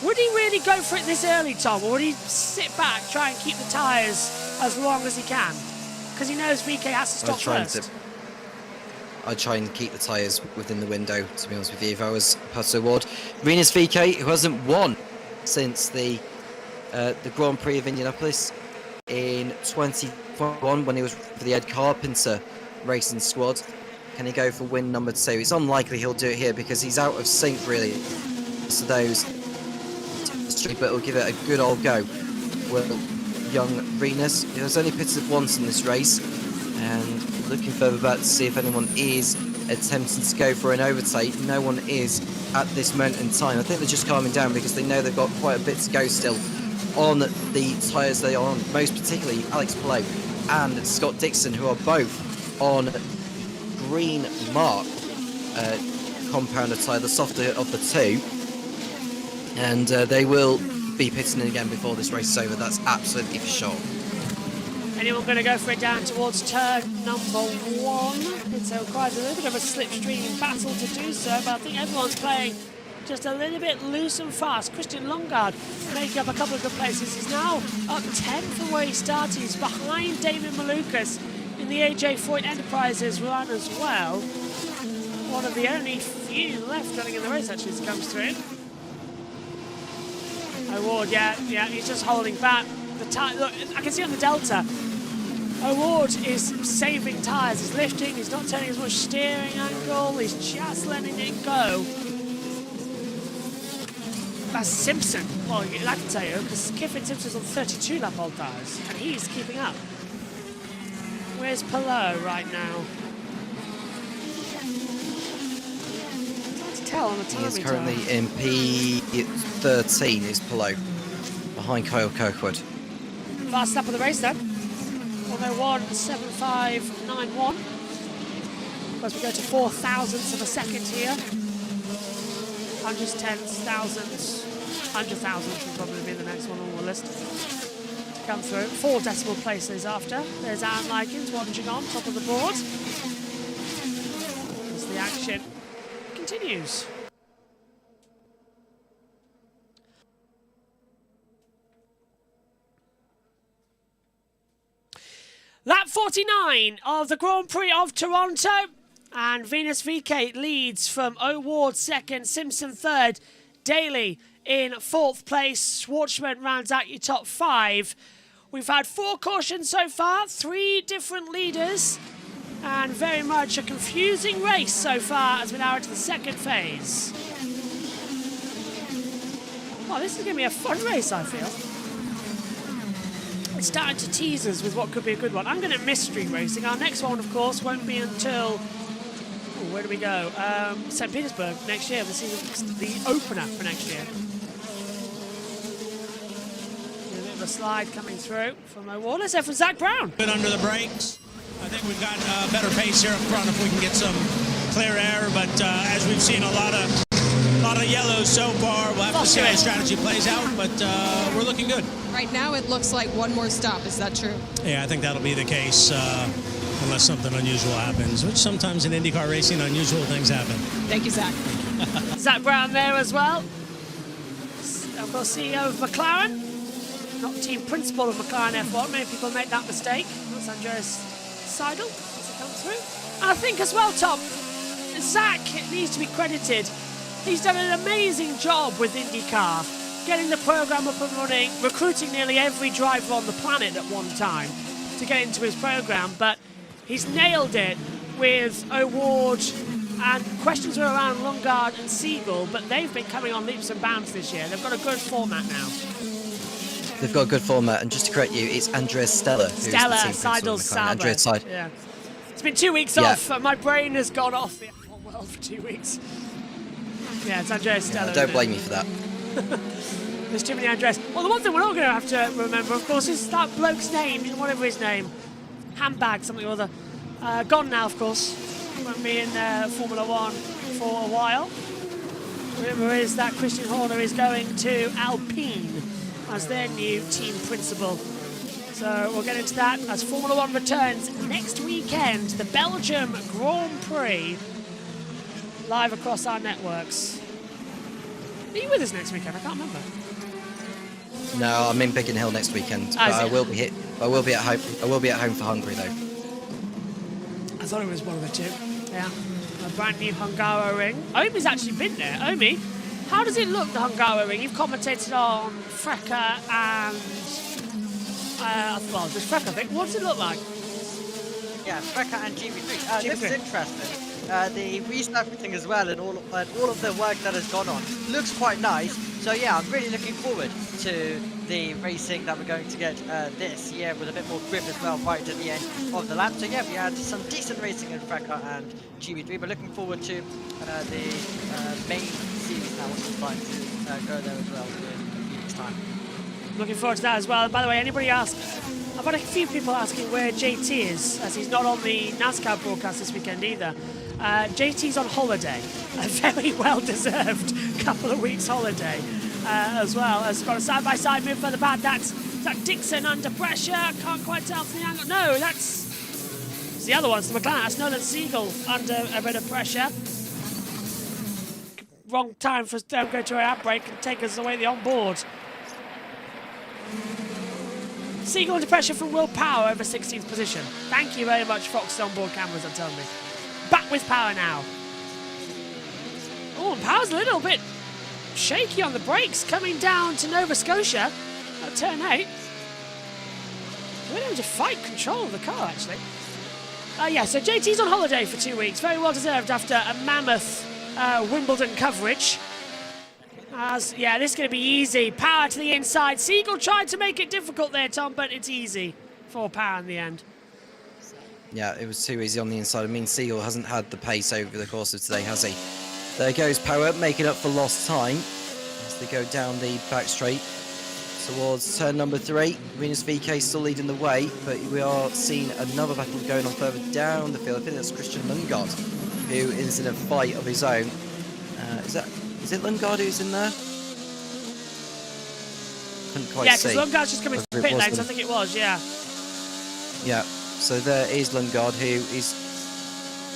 Would he really go for it this early, Tom, or would he sit back, try and keep the tyres as long as he can? Because he knows VK has to stop first. I'd try and keep the tyres within the window, to be honest with you, if I was Pato O'Ward. Rinus VK, who hasn't won since the Grand Prix of Indianapolis in 2021 when he was for the Ed Carpenter racing squad. Can he go for win number 2? It's unlikely he'll do it here because he's out of sync, really. So those, but he'll give it a good old go. Well, young Rinus, who has only pitted once in this race, and looking further back to see if anyone is attempting to go for an overtake. No one is at this moment in time. I think they're just calming down because they know they've got quite a bit to go still on the tyres they are on, most particularly Alex Palou and Scott Dixon, who are both on green mark compounder tyre, the softer of the two, and they will be pitting in again before this race is over. That's absolutely for sure. Anyone going to go for it down towards turn number 1? It requires a little bit of a slipstream battle to do so, but I think everyone's playing just a little bit loose and fast. Christian Longard making up a couple of good places. He's now up 10 from where he started. He's behind David Malukas in the AJ Foyt Enterprises run as well. One of the only few left running in the race actually as comes through. O'Ward, yeah, he's just holding back. The look, I can see on the Delta, O'Ward is saving tyres. He's lifting, he's not turning as much steering angle, he's just letting it go. That's Simpson. Well, I can tell you, because Kiffin Simpson's on 32 lap old tyres, and he's keeping up. Where's Palou right now? Hard to tell on the timing. He is currently in P13 is Palou, behind Kyle Kirkwood. Last lap of the race then. 101.7591. As we go to 4 thousandths of a second here. 100 thousandths will probably be the next one on the list to come through. 4 decimal places after. There's Aaron Likens watching on top of the board as the action continues. Lap 49 of the Grand Prix of Toronto, and Venus VK leads from O'Ward second, Simpson third, Daly in 4th place. Schwartzman rounds out your top 5. We've had 4 cautions so far, 3 different leaders, and very much a confusing race so far as we now enter the second phase. Oh, this is going to be a fun race, I feel. It's starting to tease us with what could be a good one. I'm going to miss street racing. Our next one, of course, won't be until... Oh, where do we go? St. Petersburg next year. This is the opener for next year. A bit of a slide coming through from O'Ward. Let's hear from Zach Brown. Bit under the brakes. I think we've got a better pace here up front if we can get some clear air, but as we've seen a lot of yellows so far, we'll have to see how the strategy plays out, but we're looking good. Right now it looks like one more stop. Is that true? Yeah, I think that'll be the case unless something unusual happens, which sometimes in IndyCar racing, unusual things happen. Thank you, Zach. Zach Brown there as well. Of course, CEO of McLaren, not team principal of McLaren F1. Many people make that mistake. That's Andreas Seidel as he comes through. And I think as well, Tom, Zach needs to be credited. He's done an amazing job with IndyCar, getting the program up and running, recruiting nearly every driver on the planet at one time to get into his program, but he's nailed it with O'Ward, and questions were around Longard and Siegel, but they've been coming on leaps and bounds this year. They've got a good format now. They've got a good format, and just to correct you, it's Andreas Stella who's the team Seidel's principal. Andreas Seidel. Yeah. It's been 2 weeks off, and my brain has gone off the F1 world for 2 weeks. Yeah, it's Andreas Stella. Don't blame me for that. There's too many Andreas. Well, the one thing we're not going to have to remember, of course, is that bloke's name, whatever his name. Handbag, something or other. Gone now, of course. Won't be in Formula One for a while. Rumor is that Christian Horner is going to Alpine as their new team principal. So we'll get into that as Formula One returns next weekend, the Belgium Grand Prix, live across our networks. Are you with us next weekend? I can't remember. No, I'm in Biggin Hill next weekend, but I will be hit. I will be at home. I will be at home for Hungary though. I thought it was one of the two. Yeah, a brand new Hungaroring. Omi's actually been there. Omi, how does it look, the Hungaroring? You've commentated on Frecker and well, just Frecker, I think. What does it look like? Yeah, Frecker and GB3. Looks interesting. The restart thing as well, and all of the work that has gone on looks quite nice. So yeah, I'm really looking forward to the racing that we're going to get this year, with a bit more grip as well right at the end of the lap. So yeah, we had some decent racing in Frecker and GB3, but looking forward to the main series now, which is fun to go there as well in a few weeks' time. Looking forward to that as well. And by the way, anybody ask? I've had a few people asking where JT is, as he's not on the NASCAR broadcast this weekend either. JT's on holiday, a very well-deserved couple of weeks holiday as well. Has got a side-by-side move for the back. That's Dixon under pressure. Can't quite tell from the angle. No, it's the other one. It's the McLaren. That's Nolan Siegel under a bit of pressure. Wrong time for us to go to an outbreak and take us away the onboard. Siegel under pressure from Will Power over 16th position. Thank you very much, Fox onboard cameras, are telling me. Back with Power now. Oh, and Power's a little bit shaky on the brakes coming down to Nova Scotia at turn 8. We're able to fight control of the car, actually. Yeah, so JT's on holiday for 2 weeks. Very well deserved after a mammoth Wimbledon coverage. Yeah, this is going to be easy. Power to the inside. Siegel tried to make it difficult there, Tom, but it's easy for Power in the end. Yeah, it was too easy on the inside. I mean, Siegel hasn't had the pace over the course of today, has he? There goes Power, making up for lost time as they go down the back straight towards turn number 3. Venus VK still leading the way, but we are seeing another battle going on further down the field. I think that's Christian Lundgaard, who is in a fight of his own. Is it Lundgaard who's in there? Couldn't quite see. Yeah, because Lundgaard's just coming to the pit lanes, I think it was, yeah. Yeah, so there is Lundgaard, who is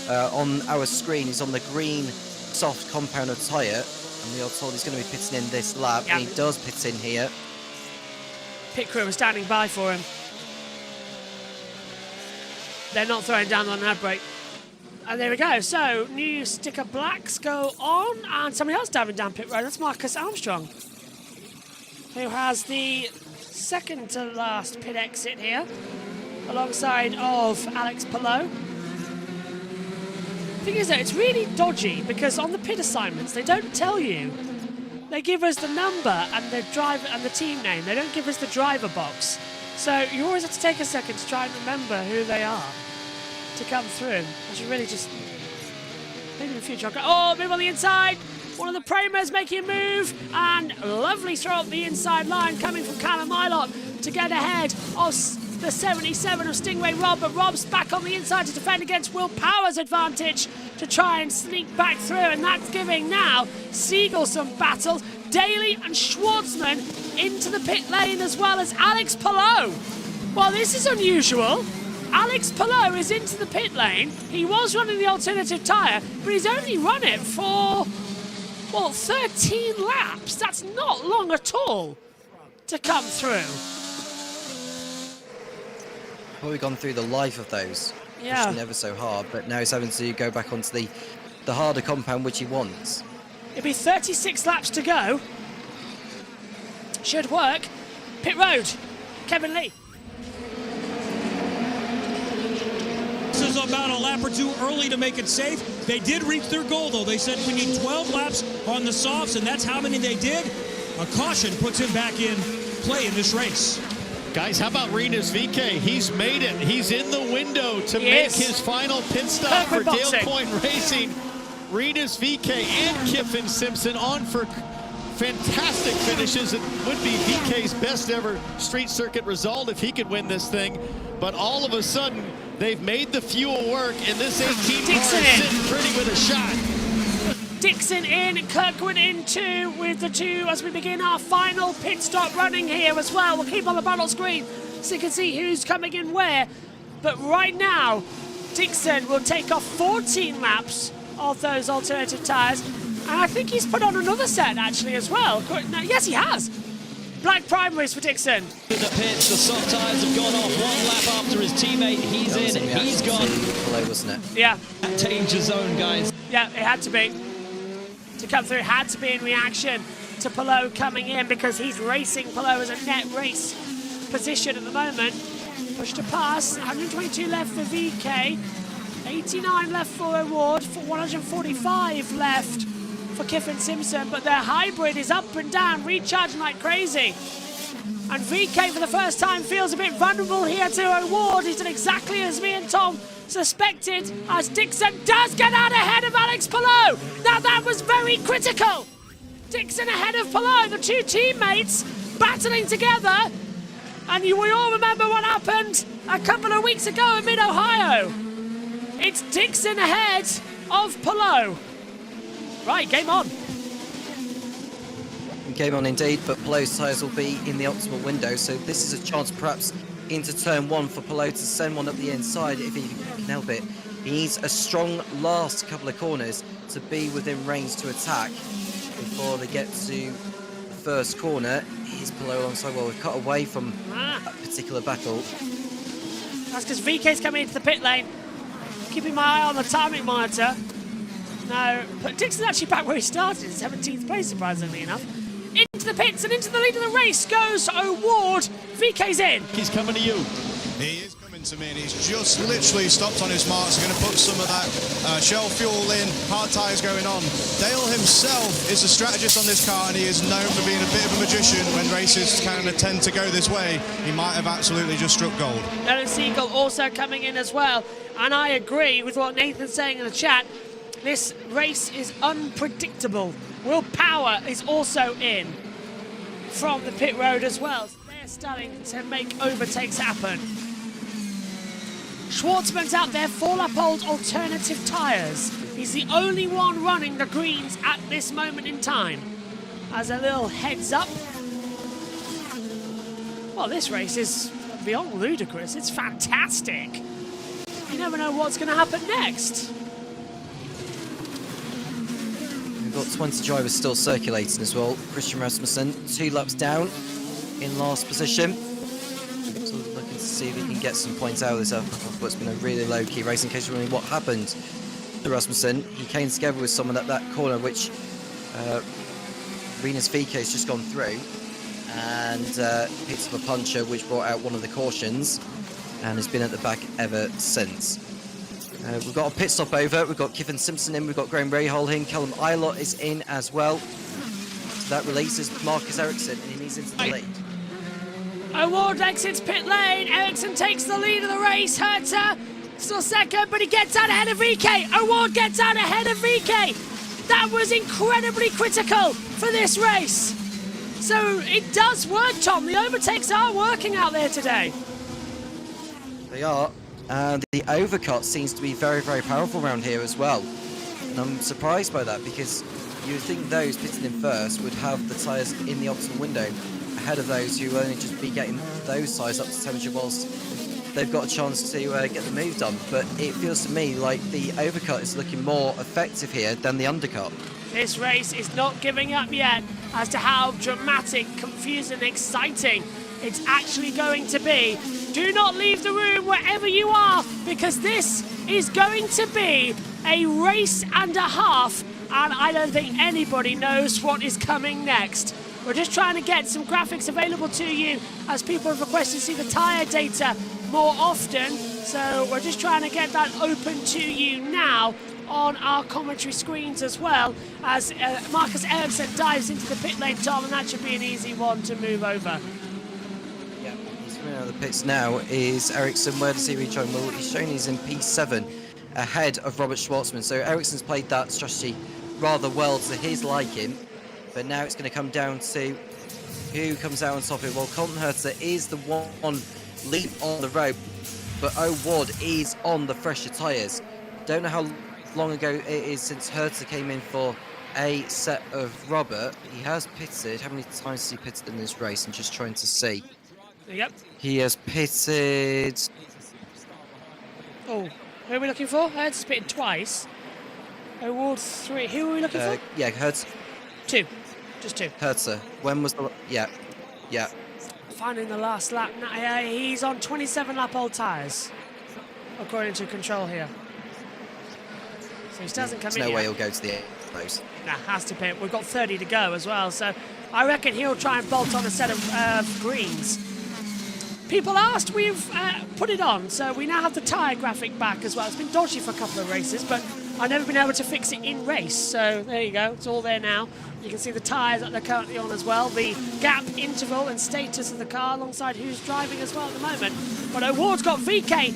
on our screen. He's on the green soft compounder tyre, and we are told he's going to be pitting in this lap, and he does pit in here. Pit crew are standing by for him. They're not throwing down on an brake. And there we go. So, new sticker blacks go on, and somebody else diving down pit road. That's Marcus Armstrong, who has the second to last pit exit here, alongside of Alex Palou. The thing is that it's really dodgy, because on the pit assignments, they don't tell you. They give us the number and the driver and the team name. They don't give us the driver box. So you always have to take a second to try and remember who they are to come through. I should really just, maybe in the future I'll go, oh, move on the inside. One of the Primers making a move, and lovely throw up the inside line coming from Callum Milot to get ahead of the 77 of Stingray Rob, but Rob's back on the inside to defend against Will Power's advantage to try and sneak back through, and that's giving now Siegel some battles. Daly and Schwartzman into the pit lane, as well as Alex Palou. Well, this is unusual. Alex Palou is into the pit lane. He was running the alternative tyre, but he's only run it for, well, 13 laps. That's not long at all to come through. Well, we've gone through the life of those. Yeah. Pushing ever so hard, but now he's having to go back onto the harder compound, which he wants. It'll be 36 laps to go. Should work. Pit road. Kevin Lee. This is about a lap or two early to make it safe. They did reach their goal, though. They said we need 12 laps on the softs, and that's how many they did. A caution puts him back in play in this race. Guys, how about Rinus VK? He's made it. He's in the window to make his final pit stop for Dale Coyne Racing. Rinus VK and Kiffin Simpson on for fantastic finishes. It would be VK's best ever street circuit result if he could win this thing. But all of a sudden, they've made the fuel work, and this 18 car is sitting pretty with a shot. Dixon in, Kirkwood in 2 with the 2 as we begin our final pit stop running here as well. We'll keep on the battle screen so you can see who's coming in where. But right now, Dixon will take off 14 laps of those alternative tyres. And I think he's put on another set actually as well. No, yes, he has. Black primaries for Dixon. In the pits, the soft tyres have gone off 1 lap after his teammate. He's in, he's gone. Below, wasn't it? Yeah. Danger zone, guys. Yeah, it had to be. To come through, it had to be in reaction to Palou coming in because he's racing. Palou is a net race position at the moment. Push to pass, 122 left for VK, 89 left for Award, for 145 left for Kiffin Simpson, but their hybrid is up and down, recharging like crazy. And VK for the first time feels a bit vulnerable here to Award. He's done exactly as me and Tom suspected, as Dixon does get out ahead of Alex Palou. Now that was very critical. Dixon ahead of Palou, the 2 teammates battling together. And we all remember what happened a couple of weeks ago in Mid-Ohio. It's Dixon ahead of Palou. Right, game on. Game on indeed, but Palou's tyres will be in the optimal window, so this is a chance perhaps into turn 1 for Palou to send one up the inside if he can help it. He needs a strong last couple of corners to be within range to attack before they get to the first corner. Here's Palou alongside. Well, we've cut away from that particular battle. That's because VK's coming into the pit lane. Keeping my eye on the timing monitor. No, but Dixon's actually back where he started, in 17th place, surprisingly enough. Into the pits and into the lead of the race goes Award. VK's in. He's coming to you. He is coming to me, and he's just literally stopped on his marks. He's going to put some of that shell fuel in. Hard tyres going on. Dale himself is a strategist on this car, and he is known for being a bit of a magician when races kind of tend to go this way. He might have absolutely just struck gold. Ellen Siegel also coming in as well, and I agree with what Nathan's saying in the chat. This race is unpredictable. Will Power is also in from the pit road as well. So they're starting to make overtakes happen. Schwartzman's out there, 4-lap old alternative tyres. He's the only one running the greens at this moment in time. As a little heads up. Well, this race is beyond ludicrous. It's fantastic. You never know what's going to happen next. We've got 20 drivers still circulating as well. Christian Rasmussen, 2 laps down in last position. So looking to see if he can get some points out of this what's been a really low-key race. In case you're wondering what happened to Rasmussen, he came together with someone at that corner, which Renus Vico's just gone through, and picked up a puncher, which brought out one of the cautions, and has been at the back ever since. We've got a pit stop over. We've got Kiffin Simpson in. We've got Graham Rahal in. Callum Eilert is in as well. So that releases Marcus Ericsson, and he's into the lead. Award exits pit lane. Ericsson takes the lead of the race. Herter still second, but he gets out ahead of VK. Award gets out ahead of VK. That was incredibly critical for this race. So it does work, Tom. The overtakes are working out there today. They are. And the overcut seems to be very, very powerful around here as well. And I'm surprised by that, because you would think those pitting in first would have the tyres in the optimal window ahead of those who only just be getting those tyres up to temperature whilst they've got a chance to get the move done. But it feels to me like the overcut is looking more effective here than the undercut. This race is not giving up yet as to how dramatic, confusing, exciting it's actually going to be. Do not leave the room wherever you are, because this is going to be a race and a half, and I don't think anybody knows what is coming next. We're just trying to get some graphics available to you as people have requested to see the tyre data more often. So we're just trying to get that open to you now on our commentary screens as well, as Marcus Ericsson dives into the pit lane, Tom, and that should be an easy one to move over. Out of the pits now is Ericsson. Where does he rejoin? Well, he's shown he's in P7 ahead of Robert Schwartzman. So Ericsson's played that strategy rather well to his liking. But now it's going to come down to who comes out on top of it. Well, Colton Herter is the one lead on the road, but O'Ward is on the fresher tyres. Don't know how long ago it is since Herter came in for a set of Robert. He has pitted. How many times has he pitted in this race? I'm just trying to see. Yep. He has pitted. Oh, who are we looking for? Hertz has pitted twice. Award 3. Who are we looking for? Yeah, Hertz. 2. Just 2. Hertz. When was the? Yeah. Finding the last lap. He's on 27 lap old tyres, according to control here. So he doesn't come in. There's no yet. way he'll go to the close. Nah, has to pit. We've got 30 to go as well, so I reckon he'll try and bolt on a set of greens. People asked, we've put it on, so we now have the tyre graphic back as well. It's been dodgy for a couple of races, but I've never been able to fix it in race, so there you go. It's all there now. You can see the tyres that they're currently on as well, the gap, interval and status of the car alongside who's driving as well at the moment. But O'Ward's got VK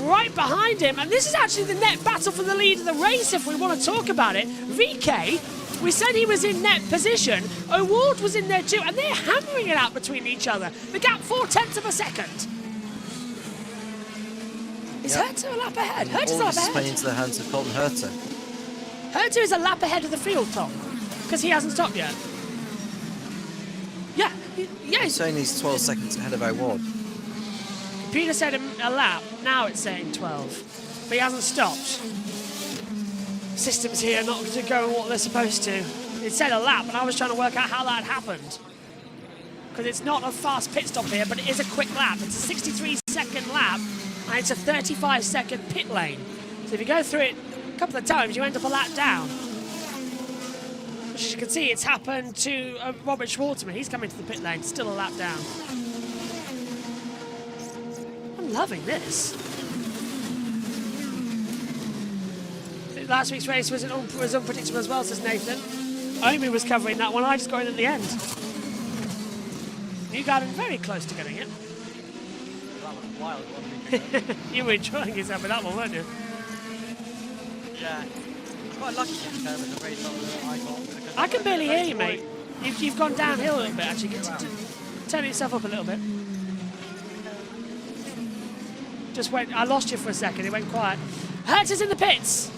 right behind him, and this is actually the net battle for the lead of the race if we want to talk about it. VK, we said he was in net position, O'Ward was in there too, and they're hammering it out between each other. The gap 0.4 of a second. Is Hertz a lap ahead? Hertz is a lap ahead. Playing into the hands of Colton Herter. Hertz is a lap ahead of the field, Tom, because he hasn't stopped yet. Yeah. He's saying he's 12 seconds ahead of O'Ward. Peter said a lap, now it's saying 12, but he hasn't stopped. Systems here not going what they're supposed to. It said a lap, and I was trying to work out how that happened. Because it's not a fast pit stop here, but it is a quick lap. It's a 63-second lap, and it's a 35-second pit lane. So if you go through it a couple of times, you end up a lap down. As you can see, it's happened to Robert Schwartzman. He's coming to the pit lane, still a lap down. I'm loving this. Last week's race was unpredictable as well, says Nathan. Omi was covering that one. I just got in at the end. You got in very close to getting it. That was a wild one. You were enjoying yourself with that one, weren't you? Yeah. Quite lucky with the race I got. I can barely hear you, mate. You've gone downhill a little bit, actually. Turn yourself up a little bit. Just went. I lost you for a second. It went quiet. Hertz is in the pits.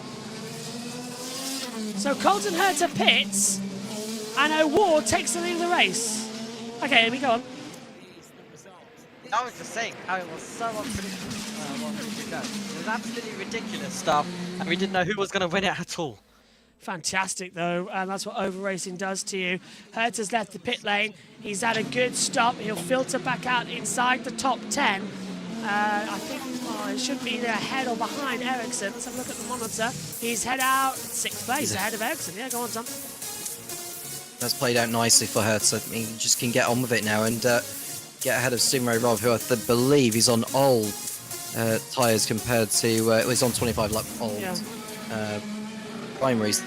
So Colton Herter pits, and O'Ward takes the lead of the race. Okay, Amy, go on. I was just saying how it was so unpredictable. It was absolutely ridiculous stuff, and we didn't know who was going to win it at all. Fantastic, though, and that's what over-racing does to you. Herter's left the pit lane. He's had a good stop. He'll filter back out inside the top 10. I think it should be either ahead or behind Ericsson. Let's have a look at the monitor. He's head out 6th place ahead of Ericsson. Yeah, go on, Tom. That's played out nicely for Hertz. I mean, he just can get on with it now and get ahead of Sumo Rob, who I believe is on old tyres compared to... he's on 25 lap old primaries.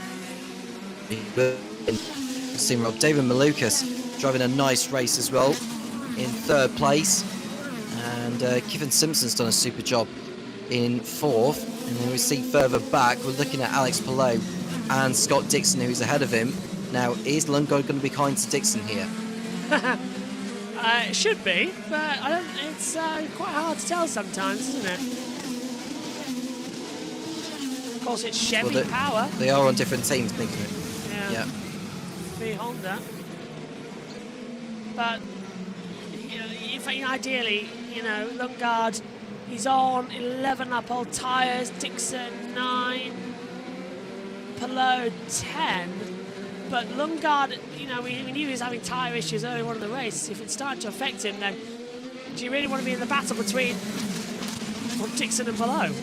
Sumo Rob. David Malukas driving a nice race as well in 3rd place. And Kevin Simpson's done a super job in 4th. And then we see further back, we're looking at Alex Palou and Scott Dixon, who's ahead of him. Now, is Lundgaard going to be kind to Dixon here? It should be, but I don't. It's quite hard to tell sometimes, isn't it? Of course, it's Chevy power. They are on different teams, thinking it. Yeah. The Honda. But ideally, Lundgaard, he's on 11 up old tyres. Dixon 9, Palou 10. But Lundgaard, we knew he was having tyre issues early on in the race. If it's starting to affect him, then do you really want to be in the battle between Dixon and Palou,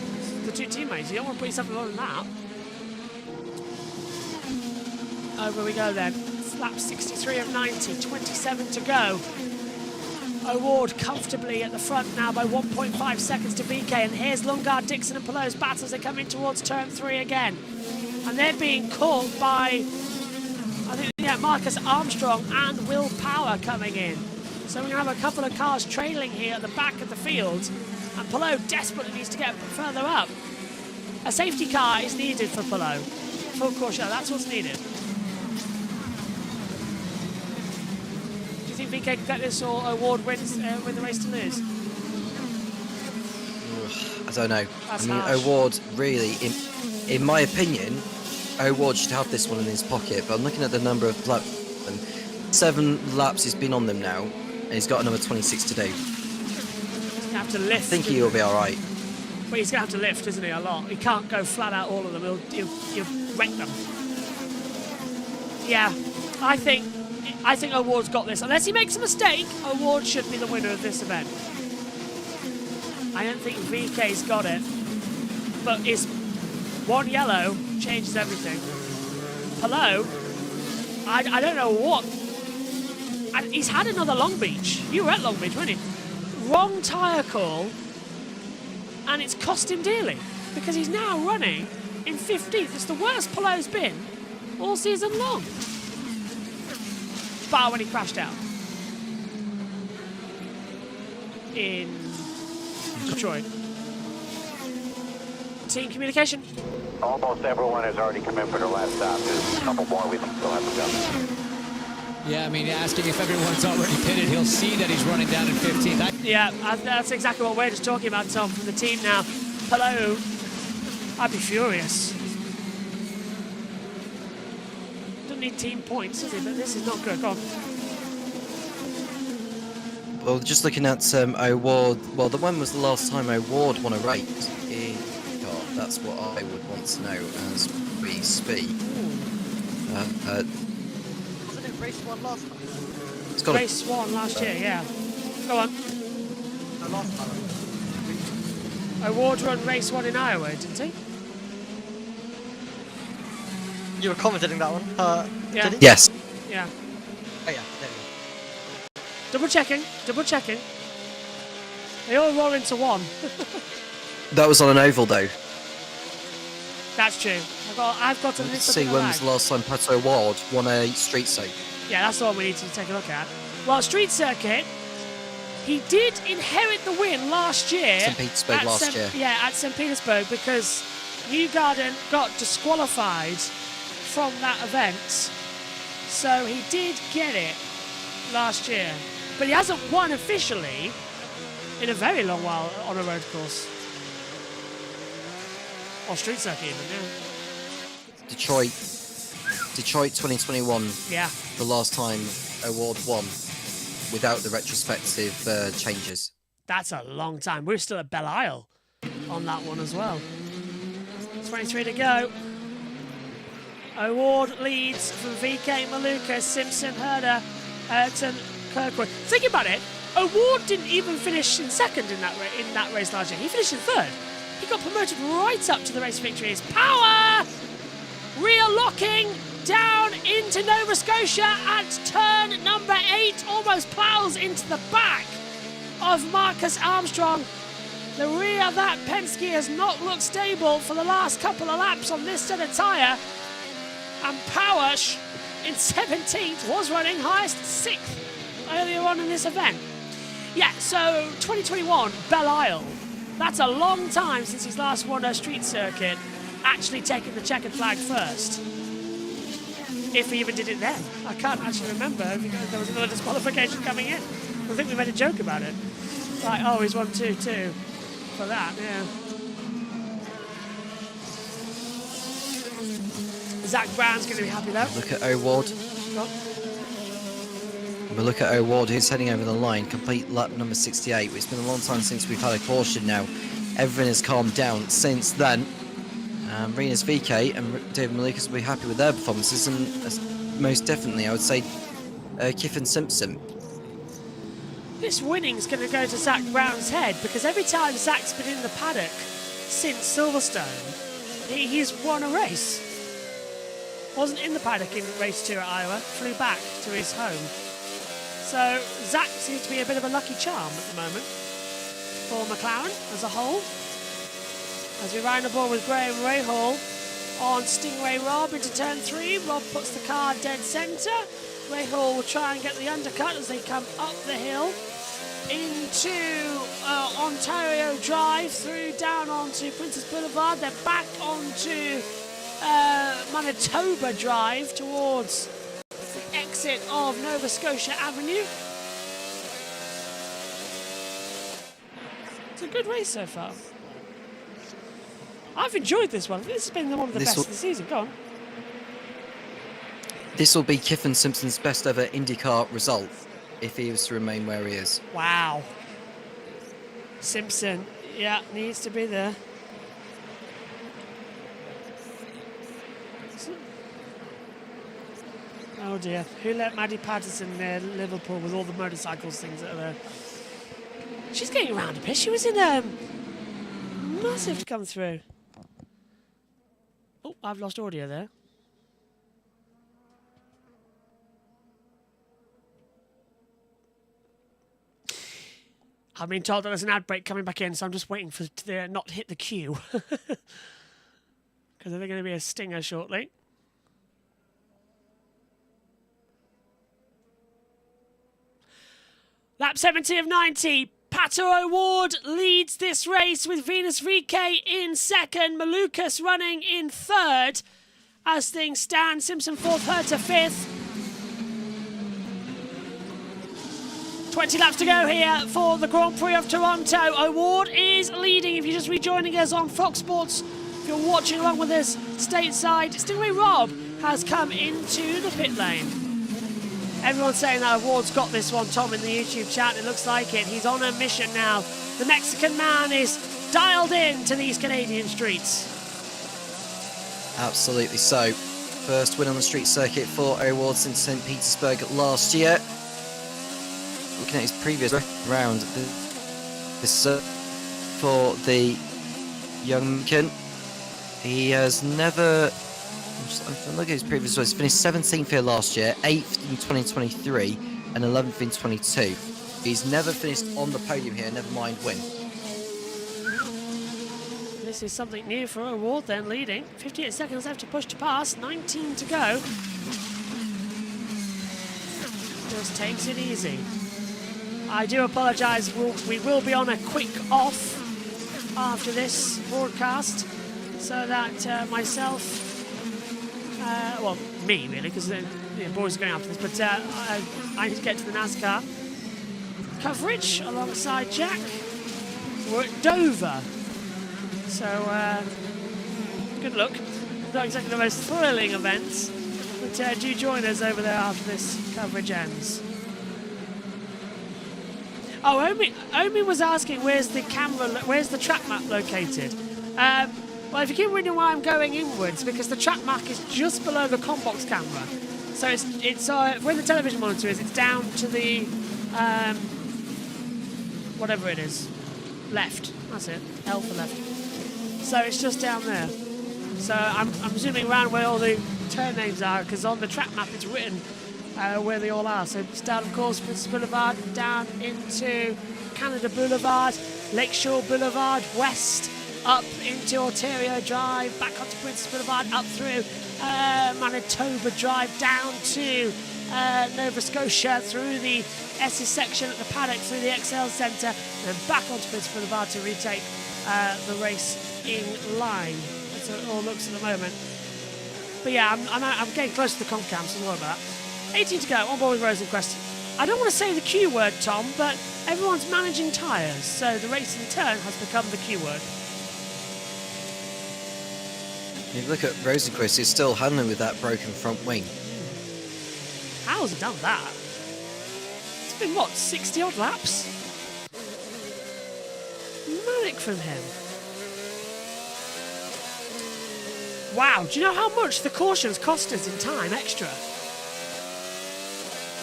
the two teammates? You don't want to put yourself alone in that. Over we go then. It's lap 63 of 90, 27 to go. O'Ward comfortably at the front now by 1.5 seconds to VK. And here's Lundgaard, Dixon and Palou's battle as they come in towards turn 3 again. And they're being caught by... Marcus Armstrong and Will Power coming in. So we're going to have a couple of cars trailing here at the back of the field. And Palou desperately needs to get further up. A safety car is needed for Palou. Full caution, that's what's needed. Do you think VK can get this or O'Ward win the race to lose? I don't know. That's harsh. O'Ward really, in my opinion, O'Ward should have this one in his pocket, but I'm looking at the number of laps. 7 laps he's been on them now, and he's got another 26 to do. He's gonna have to lift. I think he'll be all right. But he's gonna have to lift, isn't he? A lot. He can't go flat out all of them. He'll wreck them. Yeah, I think O'Ward's got this. Unless he makes a mistake, O'Ward should be the winner of this event. I don't think VK's got it, but his one yellow changes everything. Hello, I don't know what. And he's had another Long Beach. You were at Long Beach, weren't you? Wrong tyre call, and it's cost him dearly because he's now running in 15th. It's the worst Polo's been all season long. Bar when he crashed out in Detroit. Team communication. Almost everyone has already come in for their last stop. There's a couple more we think still have to go. Yeah, I mean, asking if everyone's already pitted, he'll see that he's running down in 15th. Yeah, that's exactly what we're just talking about, Tom, from the team now. Hello, I'd be furious. Doesn't need team points, does he? But this is not good. Go on. Well, just looking at O'Ward, well, the when was the last time O'Ward won a race? God, that's what I would want to know as we speak. Wasn't it race 1 last time? It's got race 1 last year, yeah. Go on. No, last time. O'Ward run race 1 in Iowa, didn't he? You were commenting that one? Yeah. Did he? Yes. Yeah. Oh yeah, there we go. Double checking. They all roll into one. That was on an oval, though. That's true. I've got to Let's see when was the last time Pat O'Ward won a street circuit. Yeah, that's the one we need to take a look at. Well, street circuit, he did inherit the win last year. St. Petersburg last year. Yeah, at St. Petersburg, because Newgarden got disqualified from that event. So he did get it last year. But he hasn't won officially in a very long while on a road course. Or street circuit even, yeah. Detroit 2021. Yeah. The last time O'Ward won without the retrospective changes. That's a long time. We're still at Belle Isle on that one as well. 23 to go. O'Ward leads from VK, Maluka, Simpson, Herder, Ayrton, Kirkwood. Think about it. O'Ward didn't even finish in second in that race last year. He finished in third. He got promoted right up to the race victories. Power! Rear locking down into Nova Scotia at turn number 8. Almost plows into the back of Marcus Armstrong. The rear of that Penske has not looked stable for the last couple of laps on this set of tyre. And Power in 17th was running highest 6th earlier on in this event. Yeah, so 2021, Belle Isle. That's a long time since he's last won a street circuit, actually taking the checkered flag first. If he even did it then. I can't actually remember because there was another disqualification coming in. I think we made a joke about it. Like, oh, he's won 2-2 for that, yeah. Zach Brown's going to be happy though. Look at O'Ward. We'll look at O'Ward, who's heading over the line, complete lap number 68. It's been a long time since we've had a caution now. Everything has calmed down since then. Rena's VK and David Malukas will be happy with their performances, and most definitely, I would say, Kiffin Simpson. This winning's going to go to Zach Brown's head, because every time Zach's been in the paddock since Silverstone, he's won a race. Wasn't in the paddock in race 2 at Iowa, flew back to his home. So Zach seems to be a bit of a lucky charm at the moment for McLaren as a whole. As we ride aboard with Graham Rahal on Stingray Rob into turn 3. Rob puts the car dead centre. Rahal will try and get the undercut as they come up the hill into Ontario Drive, through down onto Princess Boulevard. They're back onto Manitoba Drive towards the exit of Nova Scotia Avenue. It's a good race so far. I've enjoyed this one. This has been one of the best of the season. Go on. This will be Kiffin Simpson's best ever IndyCar result if he was to remain where he is. Wow. Simpson, yeah, needs to be there. Oh dear, who let Maddie Patterson near Liverpool with all the motorcycles things that are there? She's getting around a bit. She was in massive to come through. Oh, I've lost audio there. I've been told that there's an ad break coming back in, so I'm just waiting for it to not hit the queue. Because I think going to be a stinger shortly. Lap 70 of 90. Pato O'Ward leads this race with Venus Rike in second. Malukas running in third. As things stand, Simpson fourth, Herta fifth. 20 laps to go here for the Grand Prix of Toronto. O'Ward is leading. If you're just rejoining us on Fox Sports, if you're watching along with us stateside, Stingray Rob has come into the pit lane. Everyone's saying that O'Ward's got this one, Tom, in the YouTube chat. It looks like it. He's on a mission now. The Mexican man is dialed in to these Canadian streets. Absolutely so. First win on the street circuit for O'Ward since St. Petersburg last year. Looking at his previous round, this for the young American, he has never. I'm looking at his previous race. Finished 17th here last year, 8th in 2023, and 11th in 22. He's never finished on the podium here. Never mind win. This is something new for O'Ward then, leading. 58 seconds left to push to pass. 19 to go. Just takes it easy. I do apologise, we will be on a quick off after this broadcast so that myself, well, me really, because the boys are going after this, but I need to get to the NASCAR coverage alongside Jack. We're at Dover, so good luck. Not exactly the most thrilling events, but do join us over there after this coverage ends. Oh, Omi was asking where's the track map located? Well, if you keep wondering why I'm going inwards, because the track map is just below the combox camera. So it's where the television monitor is, it's down to the whatever it is, left. That's it, L for left. So it's just down there. So I'm zooming around where all the turn names are, because on the track map it's written where they all are. So it's down, of course, Princess Boulevard, down into Canada Boulevard, Lakeshore Boulevard, west, up into Ontario Drive, back onto Princess Boulevard, up through Manitoba Drive, down to Nova Scotia, through the Essex section at the paddock, through the XL Centre, and then back onto Princess Boulevard to retake the race in line. That's how it all looks at the moment. But yeah, I'm getting close to the comp cam, so don't worry about that. 18 to go, on board with Rosenquist. I don't want to say the Q word, Tom, but everyone's managing tyres, so the race in turn has become the Q word. If you look at Rosenquist, he's still handling with that broken front wing. How has he done that? It's been, what, 60-odd laps? Manic from him. Wow, do you know how much the cautions cost us in time extra?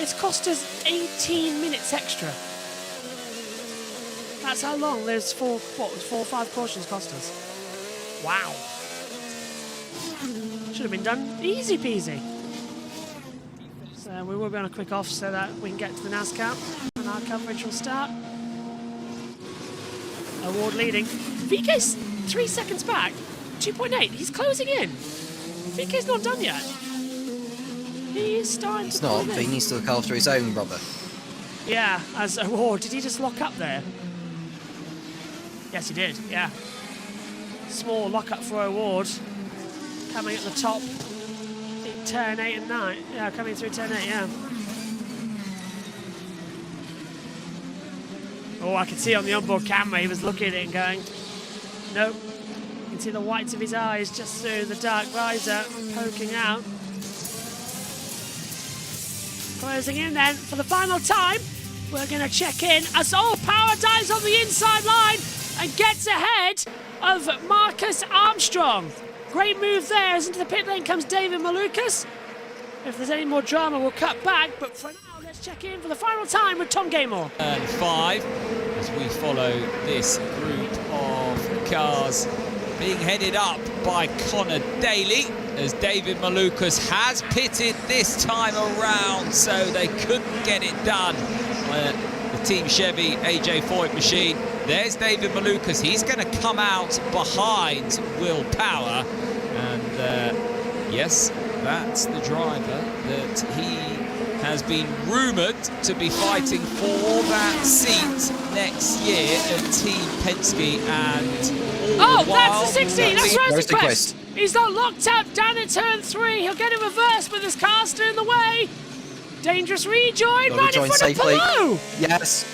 It's cost us 18 minutes extra. That's how long those 4 or 5 cautions cost us. Wow. Should have been done easy peasy. So we will be on a quick off so that we can get to the NASCAR and our coverage will start. O'Ward leading. VK's 3 seconds back. 2.8. He's closing in. VK's not done yet. He's starting He's to not, pull but in. he needs to look after his own rubber. Yeah, as O'Ward. Did he just lock up there? Yes, he did, yeah. Small lock-up for O'Ward. Coming at the top in turn 8 and 9. Yeah, coming through turn 8, yeah. Oh, I can see on the onboard camera he was looking at it and going, nope. You can see the whites of his eyes just through the dark visor poking out. Closing in then for the final time. We're going to check in as Power dives on the inside line and gets ahead of Marcus Armstrong. Great move there as into the pit lane comes David Malukas. If there's any more drama, we'll cut back, but for now, let's check in for the final time with Tom Gaymore. Turn 5 as we follow this group of cars being headed up by Connor Daly, as David Malukas has pitted this time around, so they couldn't get it done. The Team Chevy AJ Foyt machine. There's David Malukas. He's going to come out behind Will Power, and yes, that's the driver that he has been rumoured to be fighting for that seat next year at Team Penske. And oh, that's the 16. That's Rosie Quest. He's not locked up down in turn 3. He'll get in reverse, but there's car still in the way. Dangerous rejoin right in front safely. Of Palou. Yes.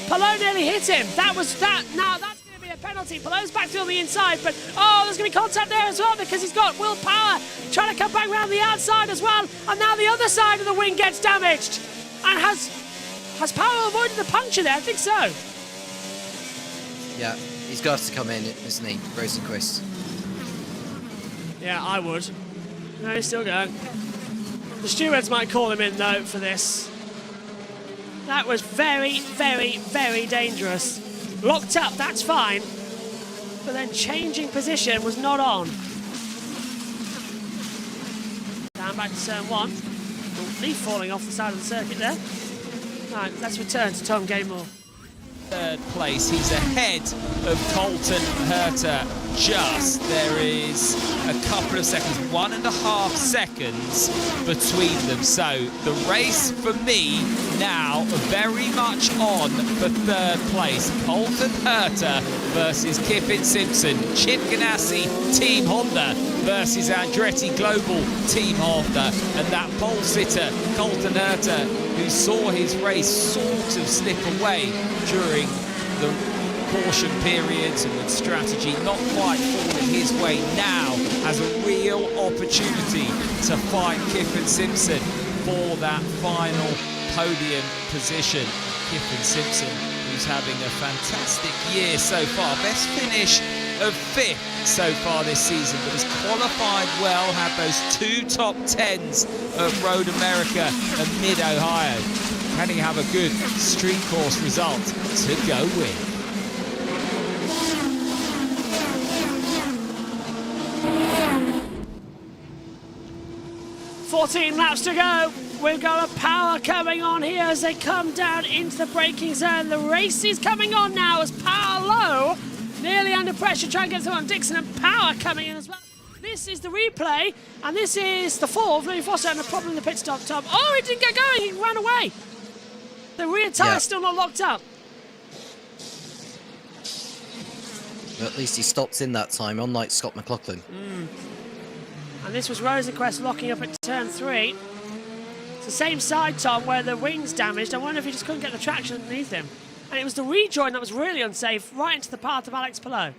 Palou nearly hit him. That was that. Now that's going to be a penalty. Palou's back through on the inside, but oh, there's going to be contact there as well because he's got Will Power trying to come back around the outside as well. And now the other side of the wing gets damaged. And has Power avoided the puncture there? I think so. Yeah, he's got to come in, isn't he, Rosenquist? Yeah, I would. No, he's still going. The stewards might call him in, though, for this. That was very, very, very dangerous. Locked up, that's fine. But then changing position was not on. Down back to turn 1. Leaf falling off the side of the circuit there. Right, let's return to Tom Gaymore. Third place, he's ahead of Colton Herter. Just there is a couple of seconds, 1.5 seconds between them. So the race for me now very much on for third place. Colton Herter versus Kiffin Simpson. Chip Ganassi, Team Honda versus Andretti Global, Team Honda. And that pole sitter, Colton Herter, who saw his race sort of slip away during the caution periods and with strategy not quite falling his way, now has a real opportunity to fight Kiffin Simpson for that final podium position. Kiffin Simpson, who's having a fantastic year so far. Best finish of 5th so far this season, but has qualified well, had those 2 top 10s at Road America and Mid-Ohio. Can he have a good street course result to go with? 14 laps to go. We've got a Power coming on here as they come down into the braking zone. The race is coming on now as Power low, nearly under pressure, trying to get through on Dixon, and Power coming in as well. This is the replay, and this is the fall of Louis Foster, and a problem in the pit stop, Tom. Oh, he didn't get going, he ran away. The rear tyre's still not locked up. But at least he stopped in that time, unlike Scott McLaughlin. And this was Rosenquist locking up at turn 3. It's the same side, Tom, where the wing's damaged. I wonder if he just couldn't get the traction underneath him. And it was the rejoin that was really unsafe, right into the path of Alex Palou.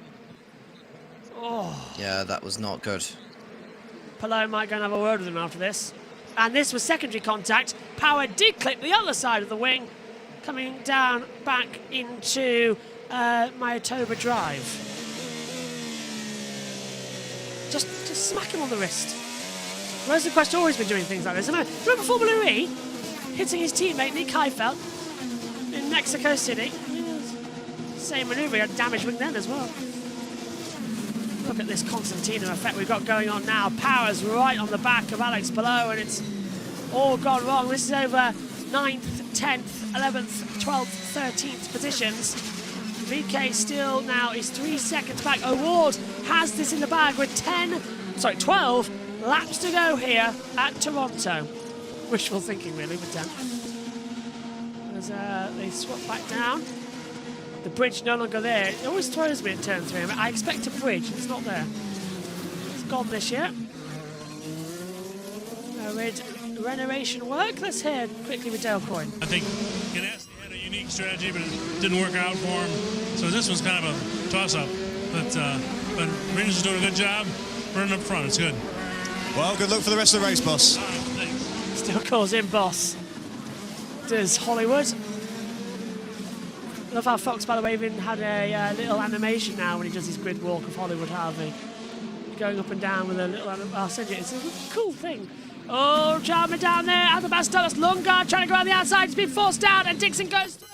Oh. Yeah, that was not good. Palou might go and have a word with him after this. And this was secondary contact. Power did clip the other side of the wing, coming down back into Mayotoba Drive. Just smack him on the wrist. Rosenquist always been doing things like this. Remember Formula E hitting his teammate Nick Heifeld in Mexico City? Same manoeuvre, he had damage wing then as well. Look at this Constantino effect we've got going on now. Power's right on the back of Alex Palou, and it's all gone wrong. This is over 9th, 10th, 11th, 12th, 13th positions. VK still now is 3 seconds back. O'Ward has this in the bag with 12 laps to go here at Toronto. Wishful thinking, really, with 10. As they swap back down. The bridge no longer there. It always throws me at turn 3. I mean, I expect a bridge, it's not there. It's gone this year. Renovation work. Let's hear quickly with Dale Coyne. I think Ganassi had a unique strategy, but it didn't work out for him. So this was kind of a toss-up. But Rangers is doing a good job running up front. It's good. Well, good luck for the rest of the race, boss. Still calls in boss. Does Hollywood. Love how Fox, by the way, even had a little animation now when he does his grid walk of Hollywood Harvey. Going up and down with a little, I'll send you, it's a cool thing. Oh, Jarman down there at the back stop. That's Lundgaard trying to go around the outside. He's been forced out and Dixon goes through.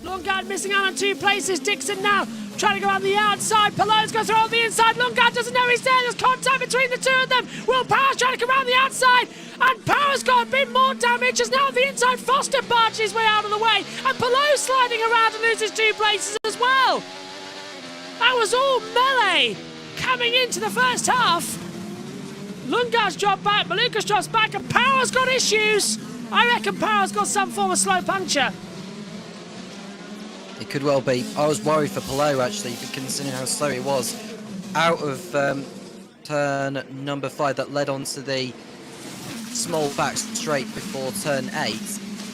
Lundgaard missing out on 2 places. Dixon now trying to go around the outside. Pelot's going through on the inside. Lundgaard doesn't know he's there. There's contact between the two of them. Will Power's trying to come around the outside. And Power's got a bit more damage as now on the inside. Foster barges his way out of the way. And Pelot sliding around and loses 2 places as well. That was all melee coming into the first half. Lundgaard's dropped back. Malukas drops back. And Power's got issues. I reckon Power's got some form of slow puncture. It could well be. I was worried for Pelot actually, considering how slow it was out of turn number 5 that led onto the small back straight before turn 8,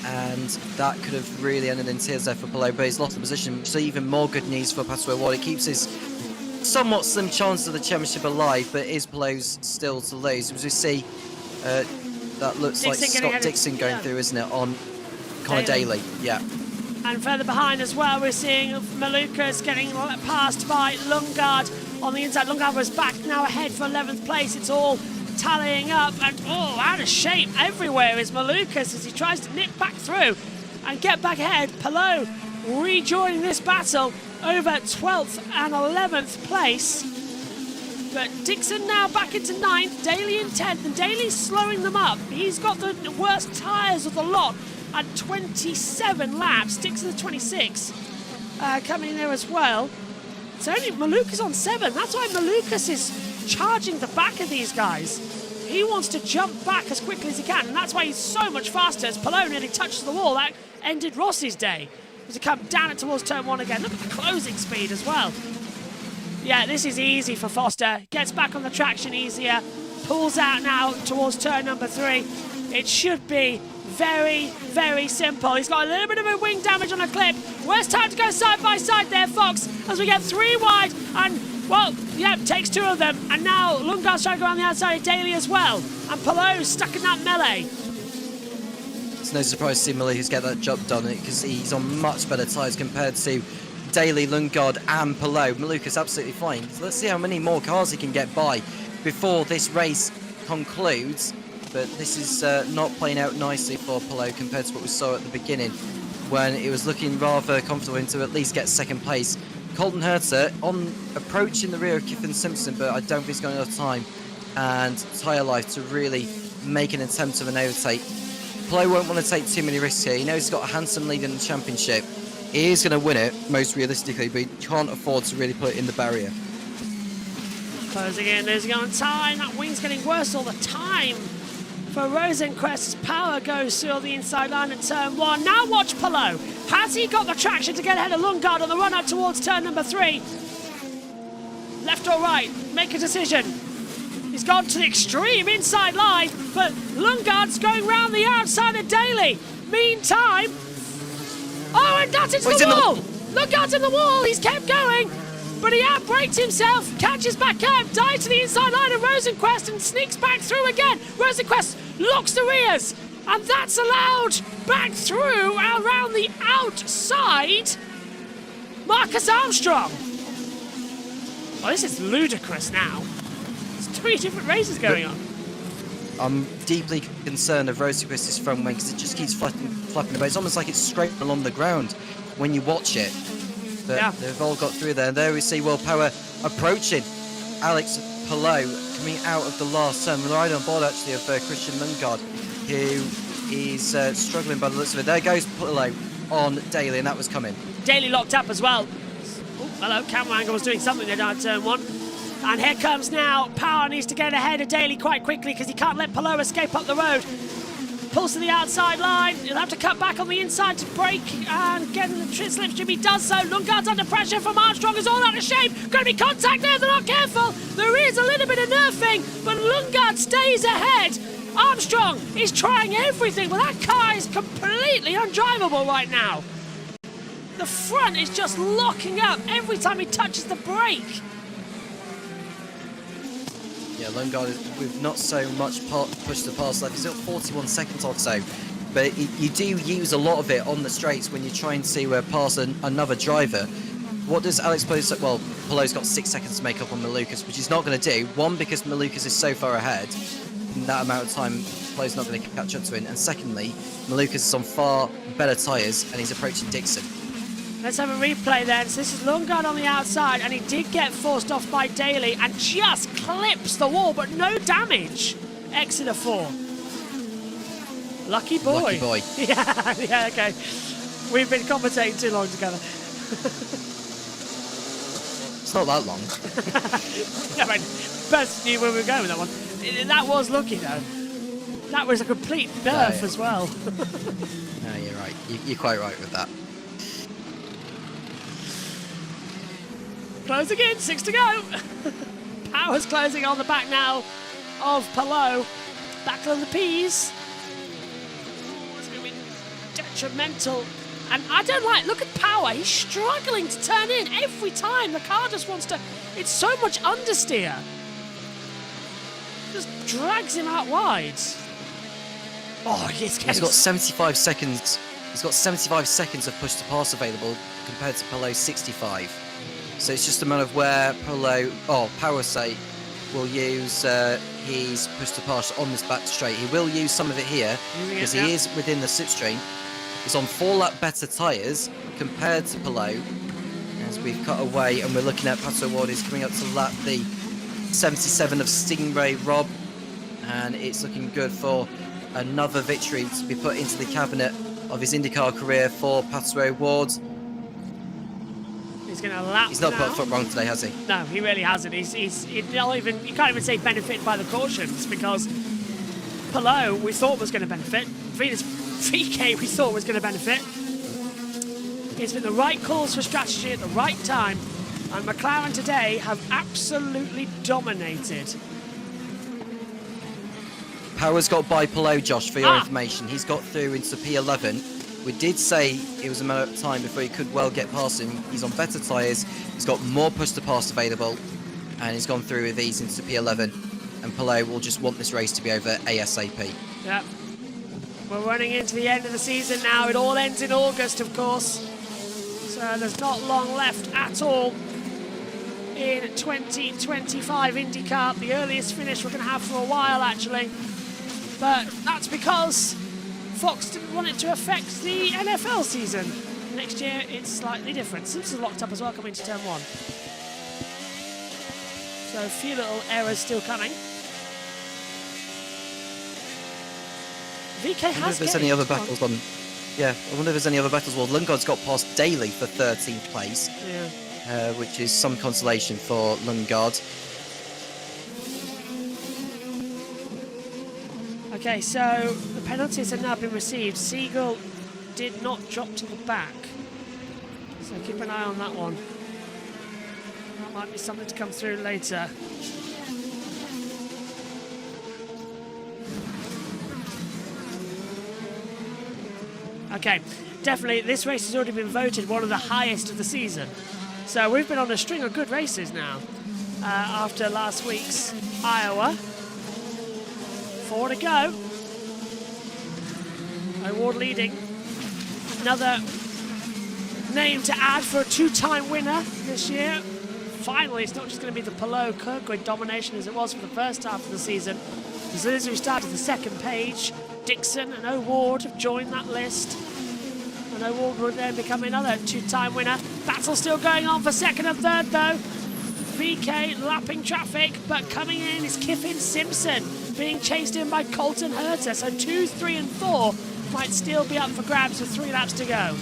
and that could have really ended in tears there for Pelot, but he's lost the position. So even more good news for Pato O'Ward. It keeps his somewhat slim chance of the championship alive, but is Pelot's still to lose. As we see, that looks Dixon like Scott Dixon going through, isn't it, on Connor Daly. Yeah. And further behind as well, we're seeing Malukas getting passed by Lundgaard on the inside. Lundgaard was back now ahead for 11th place. It's all tallying up, and out of shape everywhere is Malukas as he tries to nip back through and get back ahead. Pelot rejoining this battle over 12th and 11th place. But Dixon now back into 9th, Daly in 10th, and Daly's slowing them up. He's got the worst tyres of the lot at 27 laps. Dixon's 26 coming in there as well. So only Malukas on 7. That's why Malukas is charging the back of these guys. He wants to jump back as quickly as he can, and that's why he's so much faster. As Pelot nearly touches the wall, that ended Rossi's day. As he come down it towards turn 1 again. Look at the closing speed as well. Yeah, this is easy for Foster. Gets back on the traction easier. Pulls out now towards turn number 3. It should be very, very simple. He's got a little bit of a wing damage on a clip. Worst time to go side by side there, Fox, as we get 3 wide. And, well, yeah, takes 2 of them. And now Lundgaard's trying to go around the outside of Daly as well. And Pelot's stuck in that melee. It's no surprise to see Malukas get that job done because he's on much better tyres compared to Daly, Lundgaard and Pelot. Malukas absolutely fine. So let's see how many more cars he can get by before this race concludes. But this is not playing out nicely for Pelot compared to what we saw at the beginning when it was looking rather comfortable to at least get 2nd place. Colton Herter on approaching the rear of Kiffin Simpson, but I don't think he's got enough time and tyre life to really make an attempt of an overtake. Pelot won't want to take too many risks here. He knows he's got a handsome lead in the championship. He is going to win it, most realistically, but he can't afford to really put it in the barrier. Closing in, losing on time. That wing's getting worse all the time for Rosenquist as Power goes through the inside line at turn 1. Now watch Pelot. Has he got the traction to get ahead of Lundgaard on the run up towards turn number 3? Left or right? Make a decision. He's gone to the extreme inside line, but Lundgaard's going round the outside of Daly. Meantime, and that's into the wall! Lundgaard's in the wall, he's kept going, but he outbraked himself, catches back up, dives to the inside line of Rosenquist and sneaks back through again. Rosenquist locks the rears, and that's allowed back through around the outside Marcus Armstrong. Oh, this is ludicrous now. There's 3 different races going on. I'm deeply concerned of Rosenquist's front wing because it just keeps flapping about. It's almost like it's scraping along the ground when you watch it. But yeah, they've all got through there. And there we see Will Power approaching Alex Pelot coming out of the last turn. Right on board actually of Christian Lundgaard, who is struggling by the looks of it. There goes Pelot on Daly, and that was coming. Daly locked up as well. Oh, hello, camera angle was doing something there down turn 1. And here comes now. Power needs to get ahead of Daly quite quickly because he can't let Pelot escape up the road. Pulls to the outside line. He'll have to cut back on the inside to brake and get in the slipstream. He does so. Lundgaard's under pressure from Armstrong. Is all out of shape. Going to be contact there. They're not careful. There is a little bit of nerfing, but Lundgaard stays ahead. Armstrong is trying everything, but that car is completely undrivable right now. The front is just locking up every time he touches the brake. Yeah, Lundgaard with not so much push to pass left. He's got 41 seconds or so. But you do use a lot of it on the straights when you're trying to pass another driver. What does Alex Palou say? Well, Palou's got 6 seconds to make up on Malukas, which he's not going to do. One, because Malukas is so far ahead. In that amount of time, Palou's not going to catch up to him. And secondly, Malukas is on far better tyres, and he's approaching Dixon. Let's have a replay then. So this is Lundgaard on the outside, and he did get forced off by Daly and just clips the wall, but no damage. Exeter 4. Lucky boy. Lucky boy. Yeah, okay. We've been commentating too long together. It's not that long. Yeah, but Buzz knew where we were going with that one. That was lucky, though. That was a complete nerf as well. No, you're right. You're quite right with that. Closing in, 6 to go. Power's closing on the back now of Palou. Back on the P's. It's going to be detrimental. And I don't like, look at Power. He's struggling to turn in every time. The car just wants to, it's so much understeer. Just drags him out wide. Oh, he's got 75 seconds. He's got 75 seconds of push to pass available compared to Palou's 65. So it's just a matter of where Power will use his push to pass on this back straight. He will use some of it here because he is within the slipstream. He's on 4-lap better tyres compared to Palou. As we've cut away and we're looking at Pato O'Ward is coming up to lap the 77 of Stingray Rob, and it's looking good for another victory to be put into the cabinet of his IndyCar career for Pato O'Ward. He's going to lap. He's not now. put a foot wrong today, has he? No, he really hasn't. He's not even. You can't even say benefit by the cautions because Palou we thought was going to benefit. VK we thought was going to benefit. It's been the right calls for strategy at the right time, and McLaren today have absolutely dominated. Power's got by Palou, Josh, for your information. He's got through into P11. We did say it was a matter of time before he could well get past him. He's on better tyres, he's got more push to pass available, and he's gone through with these into P11. And Palou will just want this race to be over ASAP. Yeah. We're running into the end of the season now. It all ends in August, of course. So there's not long left at all in 2025 IndyCar. The earliest finish we're going to have for a while, actually. But that's because Fox didn't want it to affect the NFL season. Next year, it's slightly different. Simpsons locked up as well coming to turn 1. So a few little errors still coming. VK I wonder if there's any other battles on. Yeah, I wonder if there's any other battles. Well, Lundgaard's got past Daly for 13th place, which is some consolation for Lundgaard. Okay, so the penalties have now been received. Siegel did not drop to the back, so keep an eye on that one. That might be something to come through later. Okay, definitely this race has already been voted one of the highest of the season. So we've been on a string of good races now after last week's Iowa. 4 to go. O'Ward leading. Another name to add for a 2-time winner this year. Finally, it's not just going to be the Palou-Kirkwood domination as it was for the first half of the season. As soon as we started the second page, Dixon and O'Ward have joined that list. And O'Ward would then become another 2-time winner. Battle still going on for second and third, though. VK lapping traffic, but coming in is Kiffin Simpson, being chased in by Colton Herter. So 2, 3, and 4 might still be up for grabs with 3 laps to go.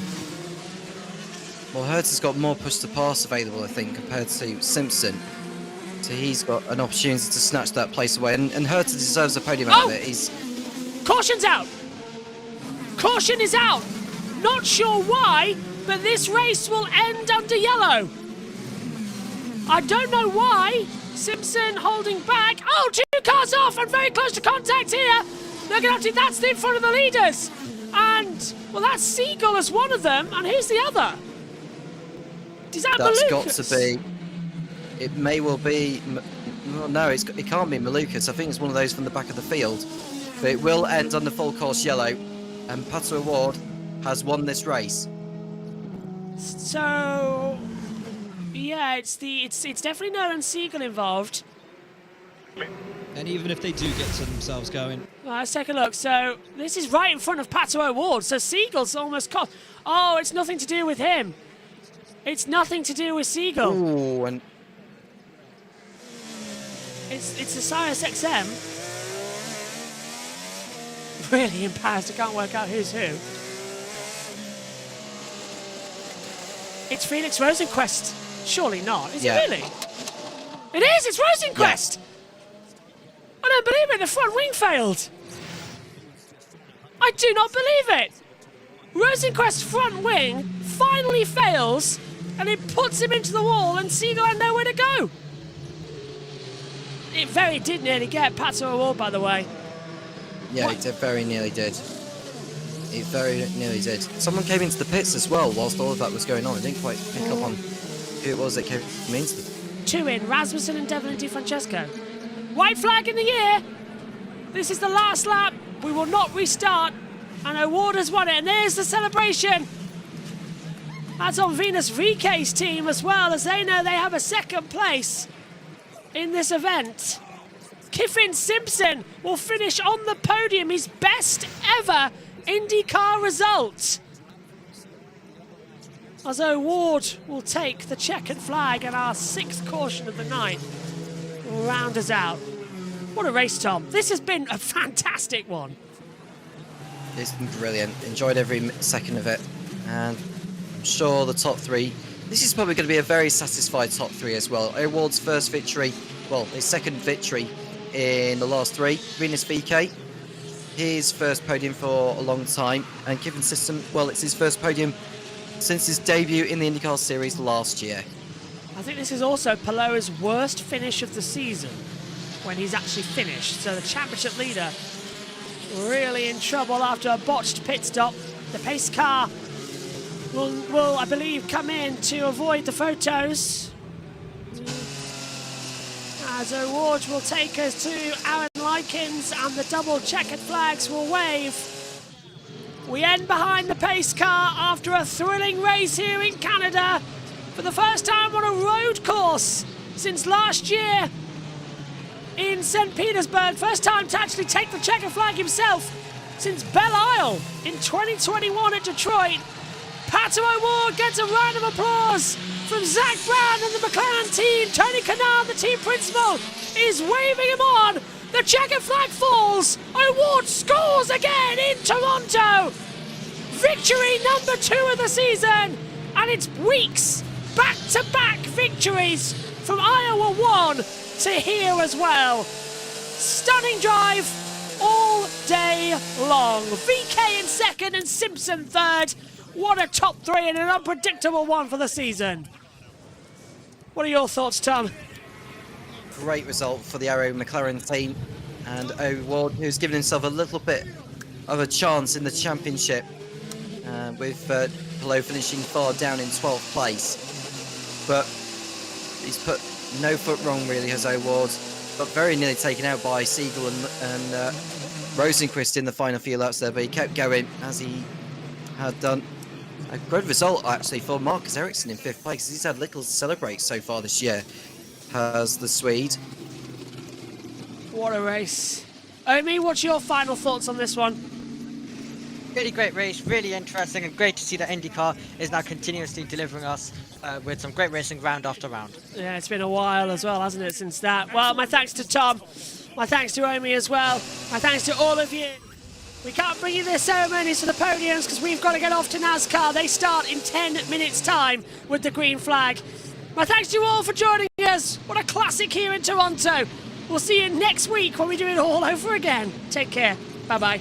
Well, Herter's got more push to pass available, I think, compared to Simpson. So he's got an opportunity to snatch that place away. And Herter deserves a podium out of it. Caution's out! Caution is out! Not sure why, but this race will end under yellow. I don't know why. Simpson holding back. Oh, 2 cars off and very close to contact here. They're going to have to, that's in front of the leaders. And, well, that's Siegel as one of them. And who's the other? Is that That's Malukas? got to be, it may well be No, it can't be Malukas. I think it's one of those from the back of the field. But it will end on the full course yellow. And Pato Award has won this race. So, yeah, it's definitely Nolan Siegel involved. And even if they do get themselves going. Well, let's take a look. So this is right in front of Pato Award. So Siegel's almost caught. Oh, it's nothing to do with him. It's nothing to do with Siegel. Ooh, and it's the Sirius XM. Really embarrassed. I can't work out who's who. It's Felix Rosenquist. Surely not. Is it really? It is. It's Rosenquist. Yeah. I don't believe it. The front wing failed. I do not believe it. Rosenquist's front wing finally fails, and it puts him into the wall, and Siegel had nowhere to go. It very did nearly get Pato Award, by the way. Yeah, it very nearly did. It very nearly did. Someone came into the pits as well whilst all of that was going on. I didn't quite pick up on who it was that came into the... 2 in, Rasmussen and Devlin Di Francesco. White flag in the air. This is the last lap. We will not restart. And Award has won it. And there's the celebration. That's on Venus VK's team as well, as they know they have a second place in this event. Kiffin Simpson will finish on the podium, his best ever IndyCar result. As Award will take the checkered flag, and our 6th caution of the night will round us out. What a race, Tom. This has been a fantastic one. It's been brilliant. Enjoyed every second of it. And I'm sure the top 3, this is probably going to be a very satisfied top 3 as well. Award's first victory, well, his second victory in the last 3. Venus VK, his first podium for a long time. And Kiffin System, well, it's his first podium since his debut in the IndyCar Series last year. I think this is also Palloa's worst finish of the season when he's actually finished. So the championship leader really in trouble after a botched pit stop. The pace car will, I believe, come in to avoid the photos. As Award will take us to Aaron Likens, and the double checkered flags will wave. We end behind the pace car after a thrilling race here in Canada for the first time on a road course since last year in St. Petersburg. First time to actually take the checkered flag himself since Belle Isle in 2021 at Detroit. Pato Award gets a round of applause from Zach Brown and the McLaren team. Tony Kanaan, the team principal, is waving him on. The checkered flag falls. Award scores again in Toronto. Victory number 2 of the season. And it's weeks back-to-back victories from Iowa 1 to here as well. Stunning drive all day long. VK in 2nd and Simpson 3rd. What a top 3 and an unpredictable one for the season. What are your thoughts, Tom? Great result for the Arrow McLaren team, and Award, who's given himself a little bit of a chance in the championship, with Palou finishing far down in 12th place. But he's put no foot wrong, really, has Award, but very nearly taken out by Siegel and Rosenquist in the final few laps there, but he kept going as he had done. A good result, actually, for Marcus Ericsson in 5th place. He's had little to celebrate so far this year, has the Swede. What a race. Omi, what's your final thoughts on this one? Really great race, really interesting, and great to see that IndyCar is now continuously delivering us with some great racing round after round. Yeah, it's been a while as well, hasn't it, since that? Well, my thanks to Tom, my thanks to Omi as well, my thanks to all of you. We can't bring you the ceremonies for the podiums because we've got to get off to NASCAR. They start in 10 minutes' time with the green flag. My thanks to you all for joining us. What a classic here in Toronto. We'll see you next week when we do it all over again. Take care. Bye-bye.